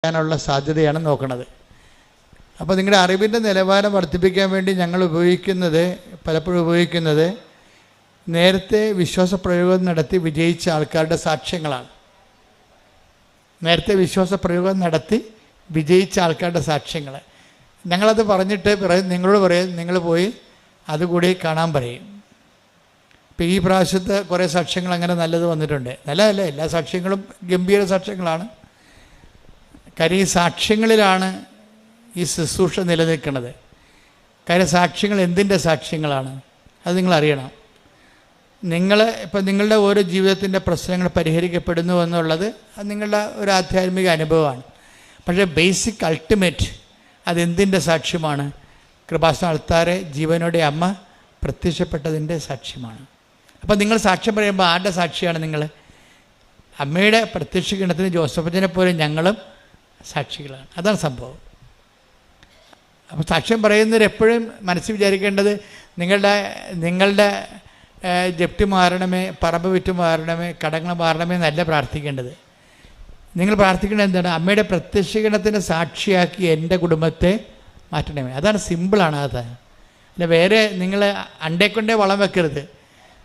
ാനുള്ള സാധ്യതയാണ് നോക്കുന്നത്. അപ്പോൾ നിങ്ങളുടെ അറിവിൻ്റെ നിലവാരം വർദ്ധിപ്പിക്കാൻ വേണ്ടി ഞങ്ങൾ പലപ്പോഴും ഉപയോഗിക്കുന്നത് നേരത്തെ വിശ്വാസ പ്രയോഗം നടത്തി വിജയിച്ച ആൾക്കാരുടെ സാക്ഷ്യങ്ങളാണ്. നേരത്തെ വിശ്വാസ പ്രയോഗം നടത്തി വിജയിച്ച ആൾക്കാരുടെ സാക്ഷ്യങ്ങൾ ഞങ്ങളത് പറഞ്ഞിട്ട് നിങ്ങളോട് പറയും, നിങ്ങൾ പോയി അതുകൂടി കാണാൻ പറയും. ഇപ്പോൾ ഈ പ്രാവശ്യത്തെ കുറേ സാക്ഷ്യങ്ങൾ അങ്ങനെ നല്ലത് വന്നിട്ടുണ്ട്. നല്ലതല്ല, എല്ലാ സാക്ഷ്യങ്ങളും ഗംഭീര സാക്ഷ്യങ്ങളാണ്. കാര്യം ഈ സാക്ഷ്യങ്ങളിലാണ് ഈ ശുശ്രൂഷ നിലനിൽക്കുന്നത്. കാര്യം സാക്ഷ്യങ്ങൾ എന്തിൻ്റെ സാക്ഷ്യങ്ങളാണ് അത് നിങ്ങളറിയണം. ഇപ്പം നിങ്ങളുടെ ഓരോ ജീവിതത്തിൻ്റെ പ്രശ്നങ്ങൾ പരിഹരിക്കപ്പെടുന്നു എന്നുള്ളത് അത് നിങ്ങളുടെ ഒരു ആധ്യാത്മിക അനുഭവമാണ്. പക്ഷേ ബേസിക് അൾട്ടിമേറ്റ് അതെന്തിൻ്റെ സാക്ഷ്യമാണ്? കൃപാസന അൾത്താരെ ജീവനോടെ അമ്മ പ്രത്യക്ഷപ്പെട്ടതിൻ്റെ സാക്ഷ്യമാണ്. അപ്പം നിങ്ങൾ സാക്ഷ്യം പറയുമ്പോൾ ആരുടെ സാക്ഷിയാണ് നിങ്ങൾ? അമ്മയുടെ പ്രത്യക്ഷീകരണത്തിന് ജോസഫച്ചനെ പോലെ ഞങ്ങളും സാക്ഷികളാണ്. അതാണ് സംഭവം. അപ്പോൾ സാക്ഷ്യം പറയുന്നവരെപ്പോഴും മനസ്സിൽ വിചാരിക്കേണ്ടത് നിങ്ങളുടെ ജപ്തി മാറണമേ, പറമ്പ് വിറ്റ് മാറണമേ, കടങ്ങൾ മാറണമേ എന്നല്ല പ്രാർത്ഥിക്കേണ്ടത്. നിങ്ങൾ പ്രാർത്ഥിക്കേണ്ടത് എന്താണ്? അമ്മയുടെ പ്രത്യക്ഷീകരണത്തിന് സാക്ഷിയാക്കി എൻ്റെ കുടുംബത്തെ മാറ്റണമേ. അതാണ് സിമ്പിളാണ്. അത് അല്ല, വേറെ നിങ്ങൾ അണ്ടേക്കൊണ്ടേ വളം വെക്കരുത്.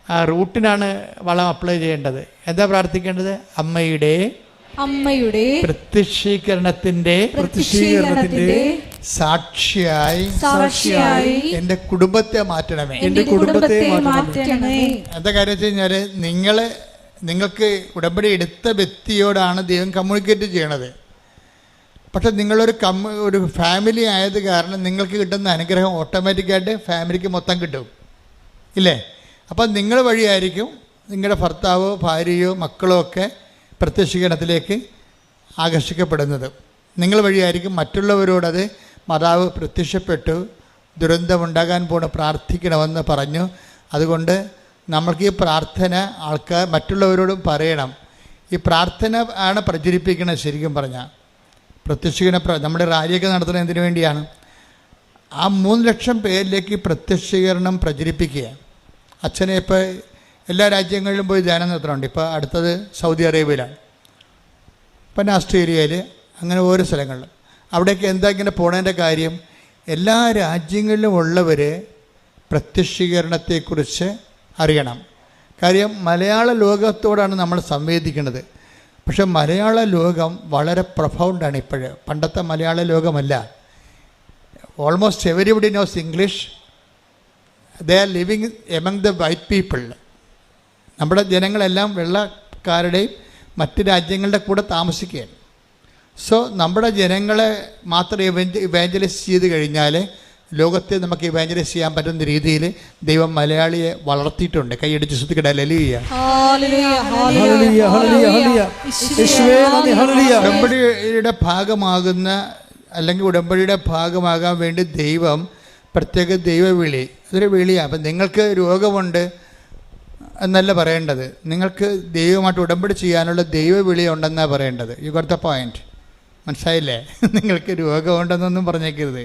ആ റൂട്ടിനാണ് വളം അപ്ലൈ ചെയ്യേണ്ടത്. എന്താ പ്രാർത്ഥിക്കേണ്ടത്? അമ്മയുടെ പ്രത്യക്ഷീകരണത്തിന്റെ സാക്ഷിയായി എൻ്റെ കുടുംബത്തെ മാറ്റണമേ. എന്താ കാര്യം വെച്ച് കഴിഞ്ഞാൽ നിങ്ങൾക്ക് ഉടമ്പടി എടുത്ത വ്യക്തിയോടാണ് ദൈവം കമ്മ്യൂണിക്കേറ്റ് ചെയ്യണത്. പക്ഷെ ഒരു ഫാമിലി ആയത് കാരണം നിങ്ങൾക്ക് കിട്ടുന്ന അനുഗ്രഹം ഓട്ടോമാറ്റിക്കായിട്ട് ഫാമിലിക്ക് മൊത്തം കിട്ടും, ഇല്ലേ? അപ്പം നിങ്ങൾ വഴിയായിരിക്കും നിങ്ങളുടെ ഭർത്താവോ ഭാര്യയോ മക്കളോ ഒക്കെ പ്രത്യക്ഷീകരണത്തിലേക്ക് ആകർഷിക്കപ്പെടുന്നത്. നിങ്ങൾ വഴിയായിരിക്കും മറ്റുള്ളവരോടത് മാതാവ് പ്രത്യക്ഷപ്പെട്ടു, ദുരന്തമുണ്ടാകാൻ പോണ പ്രാർത്ഥിക്കണമെന്ന് പറഞ്ഞു. അതുകൊണ്ട് നമ്മൾക്ക് ഈ പ്രാർത്ഥന മറ്റുള്ളവരോടും പറയണം. ഈ പ്രാർത്ഥന ആണ് പ്രചരിപ്പിക്കുന്നത്. ശരിക്കും പറഞ്ഞാൽ പ്രത്യക്ഷീകരണം നമ്മുടെ റാലിയൊക്കെ നടത്തുന്നത് എന്തിനു വേണ്ടിയാണ്? ആ 3 ലക്ഷം പേരിലേക്ക് പ്രത്യക്ഷീകരണം പ്രചരിപ്പിക്കുക. അച്ഛനെ ഇപ്പോൾ എല്ലാ രാജ്യങ്ങളിലും പോയി ധ്യാനം നടത്തുന്നുണ്ട്. ഇപ്പോൾ അടുത്തത് സൗദി അറേബ്യയിലാണ്, പിന്നെ ഓസ്ട്രേലിയയിൽ, അങ്ങനെ ഓരോ സ്ഥലങ്ങളിലും. അവിടേക്ക് എന്താ ഇങ്ങനെ പോണതിൻ്റെ കാര്യം? എല്ലാ രാജ്യങ്ങളിലും ഉള്ളവർ പ്രത്യക്ഷീകരണത്തെക്കുറിച്ച് അറിയണം. കാര്യം മലയാള ലോകത്തോടാണ് നമ്മൾ സംവേദിക്കുന്നത്. പക്ഷെ മലയാള ലോകം വളരെ പ്രൊഫൗണ്ടാണ് ഇപ്പോഴ്. പണ്ടത്തെ മലയാള ലോകമല്ല. Almost everybody knows English. They are living among the white people. നമ്മുടെ ജനങ്ങളെല്ലാം വെള്ളക്കാരുടെയും മറ്റ് രാജ്യങ്ങളുടെ കൂടെ താമസിക്കുകയാണ്. സോ നമ്മുടെ ജനങ്ങളെ മാത്രം ഇവാഞ്ചലൈസ് ചെയ്ത് കഴിഞ്ഞാൽ ലോകത്തെ നമുക്ക് ഇവാഞ്ചലൈസ് ചെയ്യാൻ പറ്റുന്ന രീതിയിൽ ദൈവം മലയാളിയെ വളർത്തിയിട്ടുണ്ട്. കൈയടിച്ച് ശ്രദ്ധിക്കട്ടെ. ഉടമ്പടിയുടെ ഭാഗമാകുന്ന അല്ലെങ്കിൽ ഉടമ്പടിയുടെ ഭാഗമാകാൻ വേണ്ടി ദൈവം പ്രത്യേക ദൈവവിളി, അതൊരു വിളിയാണ്. അപ്പം നിങ്ങൾക്ക് രോഗമുണ്ട് എന്നല്ല പറയേണ്ടത്, നിങ്ങൾക്ക് ദൈവമായിട്ട് ഉടമ്പടി ചെയ്യാനുള്ള ദൈവവിളി ഉണ്ടെന്നാണ് പറയേണ്ടത്. You got the point. മനസ്സിലായില്ലേ? നിങ്ങൾക്ക് രോഗമുണ്ടെന്നൊന്നും പറഞ്ഞേക്കരുത്.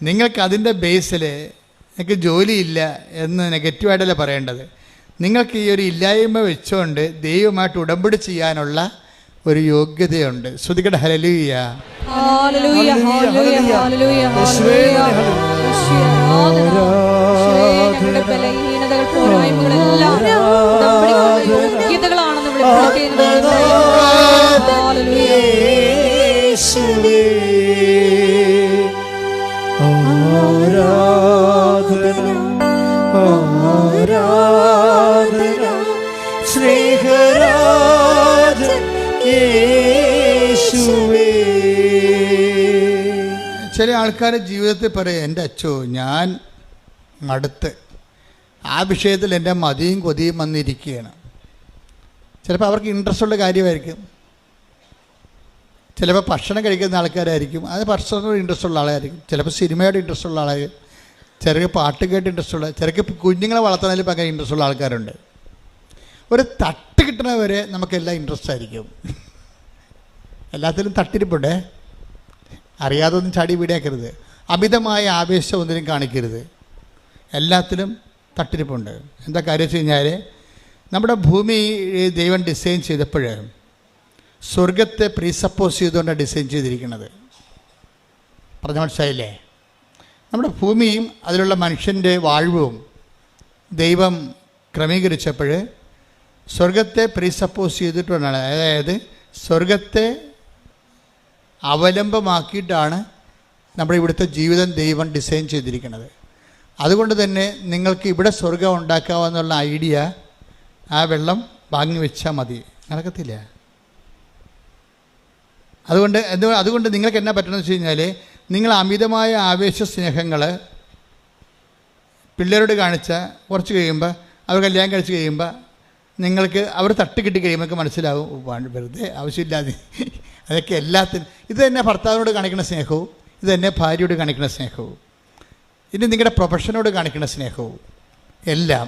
നിങ്ങൾക്ക് അതിൻ്റെ ബേസിൽ നിങ്ങൾക്ക് ജോലിയില്ല എന്ന് നെഗറ്റീവായിട്ടല്ല പറയേണ്ടത്. നിങ്ങൾക്ക് ഈ ഒരു ഇല്ലായ്മ വെച്ചുകൊണ്ട് ദൈവമായിട്ട് ഉടമ്പടി ചെയ്യാനുള്ള ഒരു യോഗ്യതയുണ്ട്. ശ്രുതികട ഹല്ലേലൂയ. ചില ആൾക്കാർ ജീവിതത്തിൽ പറയും, എൻ്റെ അച്ചോ ഞാൻ അടുത്ത് ആ വിഷയത്തിൽ എൻ്റെ മതിയും കൊതിയും വന്നിരിക്കുകയാണ്. ചിലപ്പോൾ അവർക്ക് ഇൻട്രസ്റ്റ് ഉള്ള കാര്യമായിരിക്കും. ചിലപ്പോൾ ഭക്ഷണം കഴിക്കുന്ന ആൾക്കാരായിരിക്കും, അത് ഭക്ഷണത്തോട് ഇൻട്രസ്റ്റ് ഉള്ള ആളായിരിക്കും. ചിലപ്പോൾ സിനിമയോട് ഇൻട്രസ്റ്റ് ഉള്ള ആളായിരിക്കും. ചിലർക്ക് പാട്ട് കേട്ട് ഇൻട്രസ്റ്റ് ഉള്ള, ചിലർക്ക് കുഞ്ഞുങ്ങളെ വളർത്തുന്നതിൽ ഭയങ്കര ഇൻട്രസ്റ്റ് ഉള്ള ആൾക്കാരുണ്ട്. ഒരു തട്ട് കിട്ടണവരെ നമുക്കെല്ലാം ഇൻട്രസ്റ്റ് ആയിരിക്കും. എല്ലാത്തിലും തട്ടിരിപ്പുണ്ടേ. അറിയാതെ ഒന്നും ചാടി വീടിയാക്കരുത്. അമിതമായ ആവേശം ഒന്നിനും കാണിക്കരുത്. എല്ലാത്തിലും തട്ടിരിപ്പുണ്ട്. എന്താ കാര്യം വെച്ച് കഴിഞ്ഞാൽ നമ്മുടെ ഭൂമി ദൈവം ഡിസൈൻ ചെയ്തപ്പോൾ സ്വർഗത്തെ പ്രീസപ്പോസ് ചെയ്തുകൊണ്ടാണ് ഡിസൈൻ ചെയ്തിരിക്കുന്നത്. പറഞ്ഞ മനസ്സിലായില്ലേ? നമ്മുടെ ഭൂമിയും അതിലുള്ള മനുഷ്യൻ്റെ വാഴ്വും ദൈവം ക്രമീകരിച്ചപ്പോൾ സ്വർഗത്തെ പ്രീസപ്പോസ് ചെയ്തിട്ടുണ്ടാണ്. അതായത് സ്വർഗത്തെ അവലംബമാക്കിയിട്ടാണ് നമ്മുടെ ഇവിടുത്തെ ജീവിതം ദൈവം ഡിസൈൻ ചെയ്തിരിക്കുന്നത്. അതുകൊണ്ട് തന്നെ നിങ്ങൾക്ക് ഇവിടെ സ്വർഗം ഉണ്ടാക്കാമെന്നുള്ള ഐഡിയ ആ വെള്ളം വാങ്ങി വെച്ചാൽ മതി, നടക്കത്തില്ല. അതുകൊണ്ട് നിങ്ങൾക്ക് എന്നാ പറ്റണമെന്ന് വെച്ച് കഴിഞ്ഞാൽ, നിങ്ങൾ അമിതമായ ആവേശ സ്നേഹങ്ങൾ പിള്ളേരോട് കാണിച്ചാൽ കുറച്ച് കഴിയുമ്പോൾ, അവർ കല്യാണം കഴിച്ച് കഴിയുമ്പോൾ നിങ്ങൾക്ക് അവർ തട്ട് കിട്ടി കഴിയുമ്പോൾ മനസ്സിലാവും, വെറുതെ ആവശ്യമില്ലാതെ അതൊക്കെ എല്ലാത്തിനും. ഇത് തന്നെ ഭർത്താവിനോട് കാണിക്കുന്ന സ്നേഹവും, ഇത് തന്നെ ഭാര്യയോട് കാണിക്കുന്ന സ്നേഹവും, ഇനി നിങ്ങളുടെ പ്രൊഫഷനോട് കാണിക്കുന്ന സ്നേഹവും എല്ലാം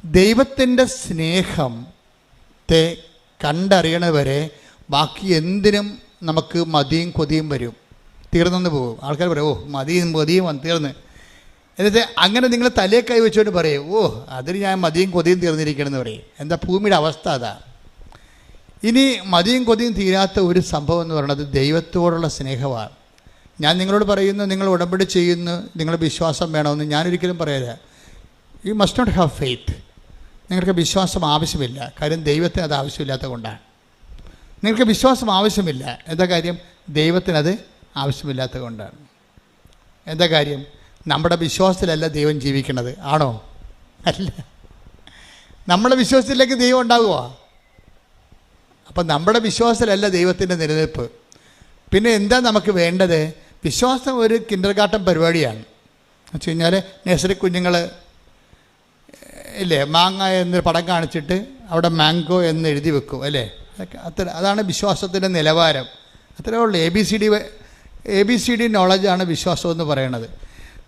ദൈവത്തിൻ്റെ സ്നേഹത്തെ കണ്ടറിയണവരെ ബാക്കി എന്തിനും നമുക്ക് മതിയും കൊതിയും വരും, തീർന്നെന്ന് പോകും. ആൾക്കാർ പറയും, ഓ മതിയും തീർന്ന്. എന്നിട്ട് അങ്ങനെ നിങ്ങൾ തലയെ കൈ വെച്ചുകൊണ്ട് പറയും, ഓ അതിന് ഞാൻ മതിയും കൊതിയും തീർന്നിരിക്കണമെന്ന് പറയും. എന്താ ഭൂമിയുടെ അവസ്ഥ അതാ. ഇനി മതിയും കൊതിയും തീരാത്ത ഒരു സംഭവം എന്ന് പറയുന്നത് ദൈവത്തോടുള്ള സ്നേഹമാണ്. ഞാൻ നിങ്ങളോട് പറയുന്നു, നിങ്ങൾ ഉടമ്പടി ചെയ്യുന്നു, നിങ്ങൾ വിശ്വാസം വേണമെന്ന് ഞാനൊരിക്കലും പറയില്ല. You must not have faith. നിങ്ങൾക്ക് വിശ്വാസം ആവശ്യമില്ല. കാര്യം ദൈവത്തിന് അത് ആവശ്യമില്ലാത്തത് കൊണ്ടാണ്. നിങ്ങൾക്ക് വിശ്വാസം ആവശ്യമില്ല. എന്താ കാര്യം? ദൈവത്തിനത് ആവശ്യമില്ലാത്തത് കൊണ്ടാണ്. എന്താ കാര്യം? നമ്മുടെ വിശ്വാസത്തിലല്ല ദൈവം ജീവിക്കുന്നത്, ആണോ? അല്ല. നമ്മുടെ വിശ്വാസത്തിലേക്ക് ദൈവം ഉണ്ടാകുക. അപ്പം നമ്മുടെ വിശ്വാസത്തിലല്ല ദൈവത്തിൻ്റെ നിലനിൽപ്പ്. പിന്നെ എന്താ നമുക്ക് വേണ്ടത്? വിശ്വാസം ഒരു കിൻഡർ ഗാർട്ടൻ പരിപാടിയാണ്. എന്ന് വെച്ച് കഴിഞ്ഞാൽ നഴ്സറി കുഞ്ഞുങ്ങൾ ഇല്ലേ, മാങ്ങ എന്നൊരു പടം കാണിച്ചിട്ട് അവിടെ മാംഗോ എന്ന് എഴുതി വെക്കും, അല്ലേ? അതാണ് വിശ്വാസത്തിൻ്റെ നിലവാരം. അത്രേ ഉള്ളൂ. എ ബി സി ഡി നോളജാണ് വിശ്വാസം എന്ന് പറയണത്.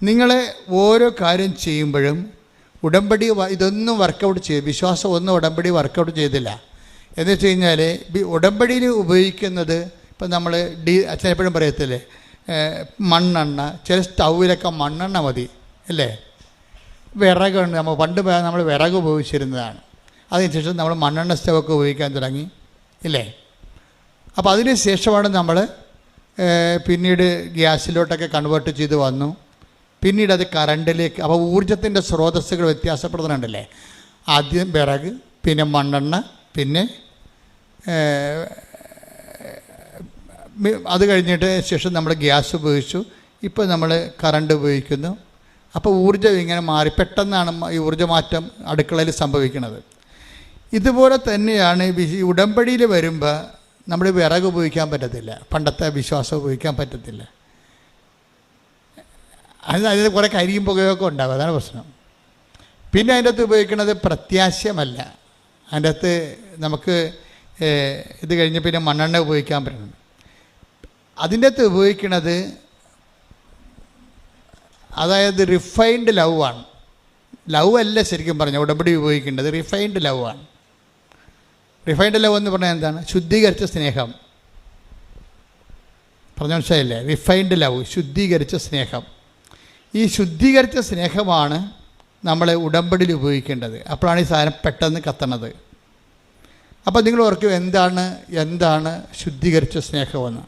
നിങ്ങൾ ഓരോ കാര്യം ചെയ്യുമ്പോഴും ഉടമ്പടി ഇതൊന്നും വർക്കൗട്ട് ചെയ്ത്, വിശ്വാസം ഒന്നും ഉടമ്പടി വർക്കൗട്ട് ചെയ്തില്ല. എന്ന് വെച്ച് കഴിഞ്ഞാൽ ഉടമ്പടിയിൽ ഉപയോഗിക്കുന്നത്, ഇപ്പം നമ്മൾ അച്ഛൻ എപ്പോഴും പറയത്തില്ലേ, മണ്ണെണ്ണ. ചില സ്റ്റൗവിലൊക്കെ മണ്ണെണ്ണ മതി, അല്ലേ? വിറകുണ്ട്. നമ്മൾ വിറക് ഉപയോഗിച്ചിരുന്നതാണ്. അതിനുശേഷം നമ്മൾ മണ്ണെണ്ണ സ്റ്റൗവൊക്കെ ഉപയോഗിക്കാൻ തുടങ്ങി, ഇല്ലേ? അപ്പോൾ അതിന് ശേഷമാണ് നമ്മൾ പിന്നീട് ഗ്യാസിലോട്ടൊക്കെ കൺവേർട്ട് ചെയ്ത് വന്നു. പിന്നീട് അത് കറണ്ടിലേക്ക്. അപ്പോൾ ഊർജത്തിൻ്റെ സ്രോതസ്സുകൾ വ്യത്യാസപ്പെടുന്നുണ്ടല്ലേ. ആദ്യം വിറക്, പിന്നെ മണ്ണെണ്ണ, പിന്നെ അത് കഴിഞ്ഞിട്ട് ശേഷം നമ്മൾ ഗ്യാസ് ഉപയോഗിച്ചു. ഇപ്പോൾ നമ്മൾ കറണ്ട് ഉപയോഗിക്കുന്നു. അപ്പോൾ ഊർജ്ജം ഇങ്ങനെ മാറി. പെട്ടെന്നാണ് ഈ ഊർജ്ജമാറ്റം അടുക്കളയിൽ സംഭവിക്കുന്നത്. ഇതുപോലെ തന്നെയാണ് ഈ ഉടമ്പടിയിൽ വരുമ്പോൾ നമ്മൾ വിറക് ഉപയോഗിക്കാൻ പറ്റത്തില്ല, പണ്ടത്തെ വിശ്വാസം ഉപയോഗിക്കാൻ പറ്റത്തില്ല. അതിന് കുറേ കരിയും പുകയൊക്കെ ഉണ്ടാകും, അതാണ് പ്രശ്നം. പിന്നെ അതിൻ്റെ അകത്ത് ഉപയോഗിക്കുന്നത് പ്രത്യാശയമല്ല. അതിൻ്റെ അകത്ത് നമുക്ക് ഇത് കഴിഞ്ഞ് പിന്നെ മണ്ണെണ്ണ ഉപയോഗിക്കാൻ പറ്റണം. അതിൻ്റെ അകത്ത് ഉപയോഗിക്കുന്നത് അതായത് റിഫൈൻഡ് ലവ് ആണ്. ലവ് അല്ല ശരിക്കും പറഞ്ഞാൽ ഉടമ്പടി ഉപയോഗിക്കേണ്ടത്, റിഫൈൻഡ് ലവ് ആണ്. റിഫൈൻഡ് ലവ് എന്ന് പറഞ്ഞാൽ എന്താണ്? ശുദ്ധീകരിച്ച സ്നേഹം. പറഞ്ഞ മനസ്സിലായില്ലേ? റിഫൈൻഡ് ലവ്, ശുദ്ധീകരിച്ച സ്നേഹം. ഈ ശുദ്ധീകരിച്ച സ്നേഹമാണ് നമ്മൾ ഉടമ്പടിയിൽ ഉപയോഗിക്കേണ്ടത്. അപ്പോഴാണ് ഈ സാധനം പെട്ടെന്ന് കത്തണത്. അപ്പോൾ നിങ്ങൾ ഓർക്കും എന്താണ് ശുദ്ധീകരിച്ച സ്നേഹമെന്ന്.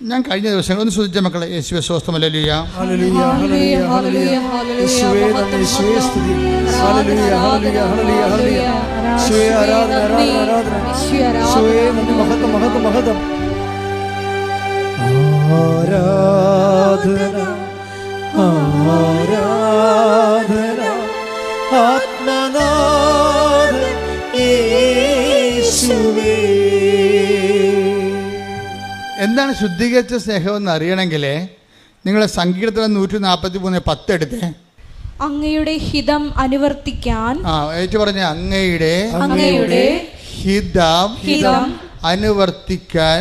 ഞാൻ കഴിഞ്ഞ ദിവസങ്ങൾ ഒന്ന് ശ്രദ്ധിച്ച മക്കളെ. യേശുവേ സ്തോത്രം. ഹല്ലേലൂയ ഹല്ലേലൂയ ഹല്ലേലൂയ ഹല്ലേലൂയ യേശുവേ നന്ദി, യേശുവേ സ്തുതി. ഹല്ലേലൂയ ഹല്ലേലൂയ ഹല്ലേലൂയ ഹല്ലേലൂയ യേശുവേ ആരാധന ആരാധന യേശുവേ നന്ദി, മഹത്വം മഹത്വം മഹത്വം. ആരാധന ആരാധന ആത്മനാഥൻ യേശുവേ. എന്താണ് ശുദ്ധീകരിച്ച സ്നേഹമെന്ന് അറിയണമെങ്കിൽ നിങ്ങൾ സങ്കീർത്തനം 143:10 എടുത്തേ. അങ്ങയുടെ ഹിതം അനുവർത്തിക്കാൻ. ഏറ്റു പറഞ്ഞ അങ്ങയുടെ ഹിതം അനുവർത്തിക്കാൻ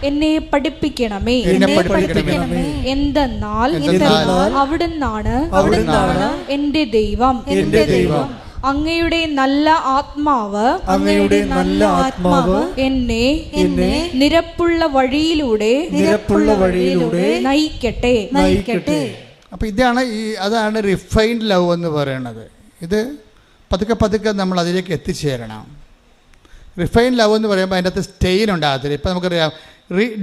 എന്നെ പഠിപ്പിക്കണമേ. എന്തെന്നാൽ അവിടുന്നാണ് എന്റെ ദൈവം. അങ്ങയുടെ നല്ല ആത്മാവ് എന്നെ നിരപ്പുള്ള വഴിയിലൂടെ നയിക്കട്ടെ. അപ്പോൾ അതാണ് റിഫൈൻഡ് ലവ് എന്ന് പറയുന്നത്. ഇത് പതുക്കെ നമ്മൾ അതിലേക്ക് എത്തിച്ചേരണം. റിഫൈൻ ലവ് എന്ന് പറയുമ്പോൾ അതിൻ്റെ അകത്ത് സ്റ്റെയിൻ ഉണ്ടാകത്തില്ല. ഇപ്പോൾ നമുക്കറിയാം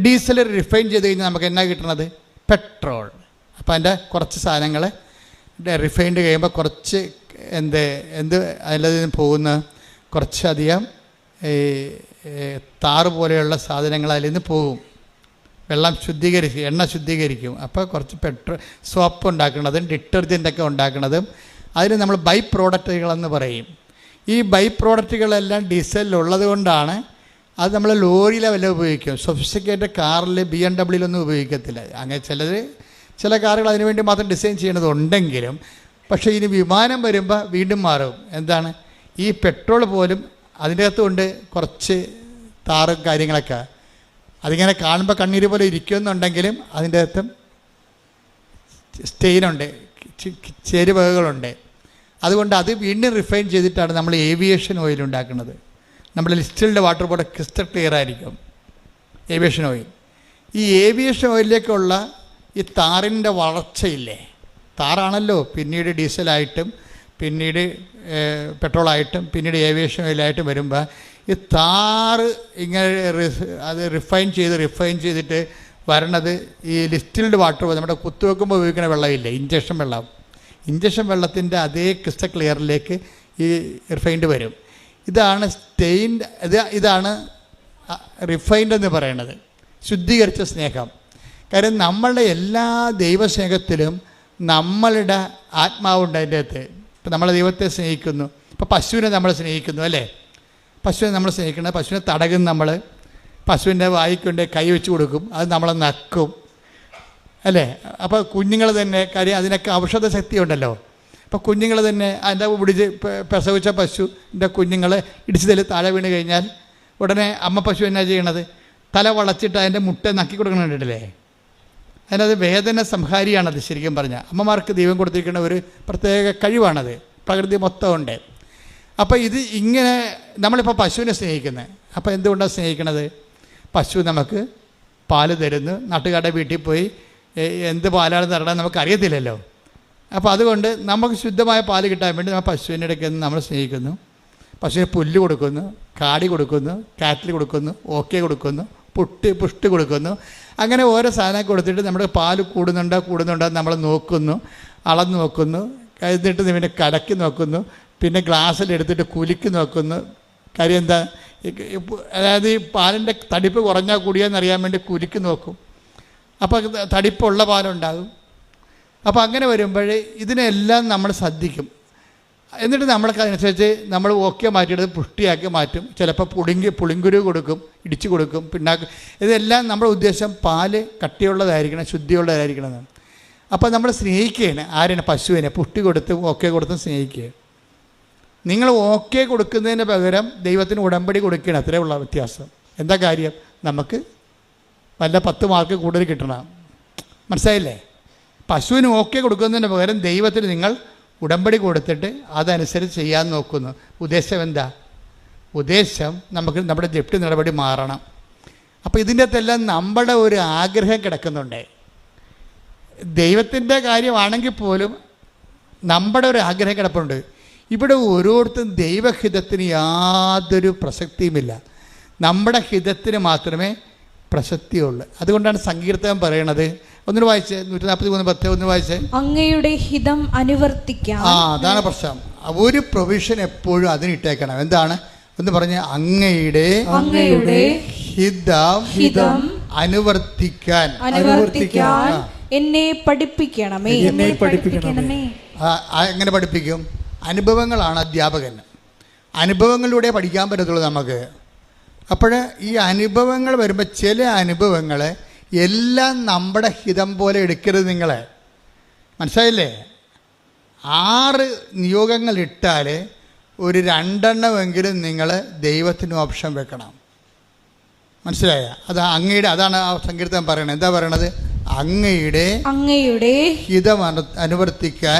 ഡീസൽ റിഫൈൻ ചെയ്ത് കഴിഞ്ഞാൽ നമുക്ക് എന്നാ കിട്ടണത്? പെട്രോൾ. അപ്പോൾ അതിൻ്റെ കുറച്ച് സാധനങ്ങൾ റിഫൈൻഡ് കഴിയുമ്പോൾ കുറച്ച് എന്ത് അതിൽ നിന്ന് പോകുന്ന കുറച്ചധികം ഈ താറ് പോലെയുള്ള സാധനങ്ങൾ അതിൽ നിന്ന് പോകും. വെള്ളം ശുദ്ധീകരിക്കും, എണ്ണ ശുദ്ധീകരിക്കും. അപ്പോൾ കുറച്ച് സോപ്പ് ഉണ്ടാക്കുന്നതും ഡിറ്റർജൻ്റൊക്കെ ഉണ്ടാക്കുന്നതും അതിന് നമ്മൾ ബൈ പ്രോഡക്റ്റുകളെന്ന് പറയും. ഈ ബൈ പ്രോഡക്റ്റുകളെല്ലാം ഡീസലിലുള്ളത് കൊണ്ടാണ് അത് നമ്മൾ ലോറിയിലെ വല്ല ഉപയോഗിക്കും. സൊഫിസ്റ്റിക്കേറ്റഡ് കാറിൽ BMW ഉപയോഗിക്കത്തില്ല. അങ്ങനെ ചില കാറുകൾ അതിനു വേണ്ടി മാത്രം ഡിസൈൻ ചെയ്യണതുണ്ടെങ്കിലും, പക്ഷേ ഇനി വിമാനം വരുമ്പോൾ വീണ്ടും മാറും. എന്താണ്? ഈ പെട്രോൾ പോലും അതിൻ്റെ അകത്തുകൊണ്ട് കുറച്ച് താറും കാര്യങ്ങളൊക്കെ അതിങ്ങനെ കാണുമ്പോൾ കണ്ണീര് പോലെ ഇരിക്കുമെന്നുണ്ടെങ്കിലും അതിൻ്റെ അകത്തും സ്റ്റെയിനുണ്ട്, ചേരുവകകളുണ്ട്. അതുകൊണ്ട് അത് വീണ്ടും റിഫൈൻ ചെയ്തിട്ടാണ് നമ്മൾ ഏവിയേഷൻ ഓയിൽ ഉണ്ടാക്കുന്നത്. നമ്മുടെ ഡിസ്റ്റിൽഡ് വാട്ടർ പോലെ ക്രിസ്റ്റൽ ക്ലിയർ ആയിരിക്കും ഏവിയേഷൻ ഓയിൽ. ഈ ഏവിയേഷൻ ഓയിലിലേക്കുള്ള ഈ താറിൻ്റെ വളർച്ചയില്ലേ, താറാണല്ലോ പിന്നീട് ഡീസലായിട്ടും പിന്നീട് പെട്രോളായിട്ടും പിന്നീട് ഏവിയേഷൻ ഓയിലായിട്ടും വരുമ്പോൾ ഈ താറ് ഇങ്ങനെ അത് റിഫൈൻ ചെയ്തിട്ട് വരണത് ഈ ഡിസ്റ്റിൽഡ് വാട്ടർ പോലെ നമ്മുടെ കുത്തുവെക്കുമ്പോൾ ഉപയോഗിക്കുന്ന വെള്ളമില്ലേ, ഇഞ്ചക്ഷൻ വെള്ളത്തിൻ്റെ അതേ ക്രിസ്റ്റൽ ക്ലിയറിലേക്ക് ഈ റിഫൈൻഡ് വരും. ഇതാണ് സ്റ്റെയിൻഡ്, ഇതാണ് റിഫൈൻഡ് എന്ന് പറയുന്നത്, ശുദ്ധീകരിച്ച സ്നേഹം. കാര്യം നമ്മളുടെ എല്ലാ ദൈവസ്നേഹത്തിലും നമ്മളുടെ ആത്മാവുണ്ട് അതിൻ്റെ അകത്ത്. ഇപ്പം നമ്മൾ ദൈവത്തെ സ്നേഹിക്കുന്നു. ഇപ്പോൾ പശുവിനെ നമ്മൾ സ്നേഹിക്കുന്നു അല്ലേ? പശുവിനെ നമ്മൾ സ്നേഹിക്കുന്നത്, പശുവിനെ തടകും നമ്മൾ, പശുവിൻ്റെ വായിക്കൊണ്ട് കൈ വെച്ച് കൊടുക്കും, അത് നമ്മളെ നക്കും അല്ലേ? അപ്പോൾ കുഞ്ഞുങ്ങൾ തന്നെ, കാര്യം അതിനൊക്കെ ഔഷധ ശക്തി ഉണ്ടല്ലോ. അപ്പോൾ കുഞ്ഞുങ്ങൾ തന്നെ അതിൻ്റെ പിടിച്ച് പ്രസവിച്ച പശുവിൻ്റെ കുഞ്ഞുങ്ങൾ ഇടിച്ചതിൽ താഴെ വീണ് കഴിഞ്ഞാൽ ഉടനെ അമ്മ പശു എന്നാ ചെയ്യണത്? തല വളച്ചിട്ട് അതിൻ്റെ മുട്ട നക്കി കൊടുക്കണുണ്ടല്ലേ? അതിനത് വേദന സംഹാരിയാണത്. ശരിക്കും പറഞ്ഞാൽ അമ്മമാർക്ക് ദൈവം കൊടുത്തിരിക്കുന്ന ഒരു പ്രത്യേക കഴിവാണത്, പ്രകൃതി മൊത്തം ഉണ്ട്. അപ്പോൾ ഇത് ഇങ്ങനെ നമ്മളിപ്പോൾ പശുവിനെ സ്നേഹിക്കുന്നത്. അപ്പോൾ എന്തുകൊണ്ടാണ് സ്നേഹിക്കണത്? പശു നമുക്ക് പാല് തരുന്നു. നാട്ടുകാരുടെ വീട്ടിൽ പോയി എന്ത് പാലാണ് തരണം നമുക്കറിയത്തില്ലല്ലോ. അപ്പോൾ അതുകൊണ്ട് നമുക്ക് ശുദ്ധമായ പാല് കിട്ടാൻ വേണ്ടി നമ്മൾ പശുവിൻ്റെ ഇടയ്ക്ക് നമ്മൾ സ്നേഹിക്കുന്നു. പശുവിന് പുല്ല് കൊടുക്കുന്നു, കാടി കൊടുക്കുന്നു, കാറ്റിൽ കൊടുക്കുന്നു, ഓക്കെ കൊടുക്കുന്നു, പുഷ്ടി കൊടുക്കുന്നു. അങ്ങനെ ഓരോ സാധനം കൊടുത്തിട്ട് നമ്മുടെ പാല് കൂടുന്നുണ്ടോ നമ്മൾ നോക്കുന്നു, അളന്ന് നോക്കുന്നു, എന്നിട്ട് പിന്നെ കടക്കി നോക്കുന്നു, പിന്നെ ഗ്ലാസ്സിലെടുത്തിട്ട് കുലുക്കി നോക്കുന്നു. കാര്യം എന്താ? അതായത് ഈ പാലിൻ്റെ തടിപ്പ് കുറഞ്ഞാൽ കൂടിയെന്നറിയാൻ വേണ്ടി കുലുക്കി നോക്കും. അപ്പോൾ തടിപ്പുള്ള പാലുണ്ടാകും. അപ്പോൾ അങ്ങനെ വരുമ്പോൾ ഇതിനെല്ലാം നമ്മൾ ശ്രദ്ധിക്കും. എന്നിട്ട് നമ്മൾക്ക് അതനുസരിച്ച് നമ്മൾ ഓക്കെ മാറ്റിയെടുത്ത് പുഷ്ടിയാക്കി മാറ്റും. ചിലപ്പോൾ പുളിങ്കുരു കൊടുക്കും, ഇടിച്ചു കൊടുക്കും, പിണ്ണാക്ക്. ഇതെല്ലാം നമ്മുടെ ഉദ്ദേശം പാല് കട്ടിയുള്ളതായിരിക്കണം, ശുദ്ധിയുള്ളതായിരിക്കണം എന്നാണ്. അപ്പോൾ നമ്മൾ സ്നേഹിക്കുകയാണ് ആരെയാണ്? പശുവിനെ പുഷ്ടി കൊടുത്ത് ഓക്കെ കൊടുത്ത് സ്നേഹിക്കുക. നിങ്ങൾ ഓക്കെ കൊടുക്കുന്നതിന് പകരം ദൈവത്തിന് ഉടമ്പടി കൊടുക്കുകയാണ്. അത്രേ ഉള്ള വ്യത്യാസം. എന്താ കാര്യം? നമുക്ക് വല്ല 10 മാർക്ക് കൂടുതൽ കിട്ടണം. മനസ്സിലായില്ലേ? പശുവിന് ഓക്കെ കൊടുക്കുന്നതിന് പകരം ദൈവത്തിന് നിങ്ങൾ ഉടമ്പടി കൊടുത്തിട്ട് അതനുസരിച്ച് ചെയ്യാൻ നോക്കുന്നു. ഉദ്ദേശം എന്താ? ഉദ്ദേശം നമുക്ക് നമ്മുടെ ജപ്തി നടപടി മാറണം. അപ്പോൾ ഇതിൻ്റെ അകത്തെല്ലാം നമ്മുടെ ഒരു ആഗ്രഹം കിടക്കുന്നുണ്ട്. ദൈവത്തിൻ്റെ കാര്യമാണെങ്കിൽ പോലും നമ്മുടെ ഒരു ആഗ്രഹം കിടപ്പുണ്ട്. ഇവിടെ ഓരോരുത്തരും ദൈവഹിതത്തിന് യാതൊരു പ്രസക്തിയുമില്ല. നമ്മുടെ ഹിതത്തിന് മാത്രമേ പ്രസക്തിയുള്ളൂ. അതുകൊണ്ടാണ് സങ്കീർത്തനം പറയണത്. ഒന്നിന് വായിച്ച് 143:10 ഒന്ന് വായിച്ച്. അങ്ങയുടെ ഹിതം അനുവർത്തിക്കാം. അതാണ് പ്രശ്നം. ഒരു പ്രൊവിഷൻ എപ്പോഴും അതിനിട്ടേക്കണം. എന്താണ് എന്ന് പറഞ്ഞ? അങ്ങയുടെ ഹിതം അനുവർത്തിക്കാൻ എന്നെ പഠിപ്പിക്കണമേ. എങ്ങനെ പഠിപ്പിക്കും? അനുഭവങ്ങളാണ് അധ്യാപകൻ. അനുഭവങ്ങളിലൂടെ പഠിക്കാൻ പറ്റത്തുള്ളൂ നമുക്ക്. അപ്പോൾ ഈ അനുഭവങ്ങൾ വരുമ്പോൾ ചില അനുഭവങ്ങൾ എല്ലാം നമ്മുടെ ഹിതം പോലെ എടുക്കരുത്. നിങ്ങളെ മനസ്സിലായില്ലേ? 6 നിയോഗങ്ങൾ ഇട്ടാൽ ഒരു 2 എണ്ണമെങ്കിലും നിങ്ങൾ ദൈവത്തിന് ഓപ്ഷൻ വെക്കണം. മനസ്സിലായ? അത് അങ്ങയുടെ, അതാണ് ആ സങ്കീർത്തനം പറയണത്. എന്താ പറയണത്? അങ്ങയുടെ ഹിതം അനുവർത്തിക്കാൻ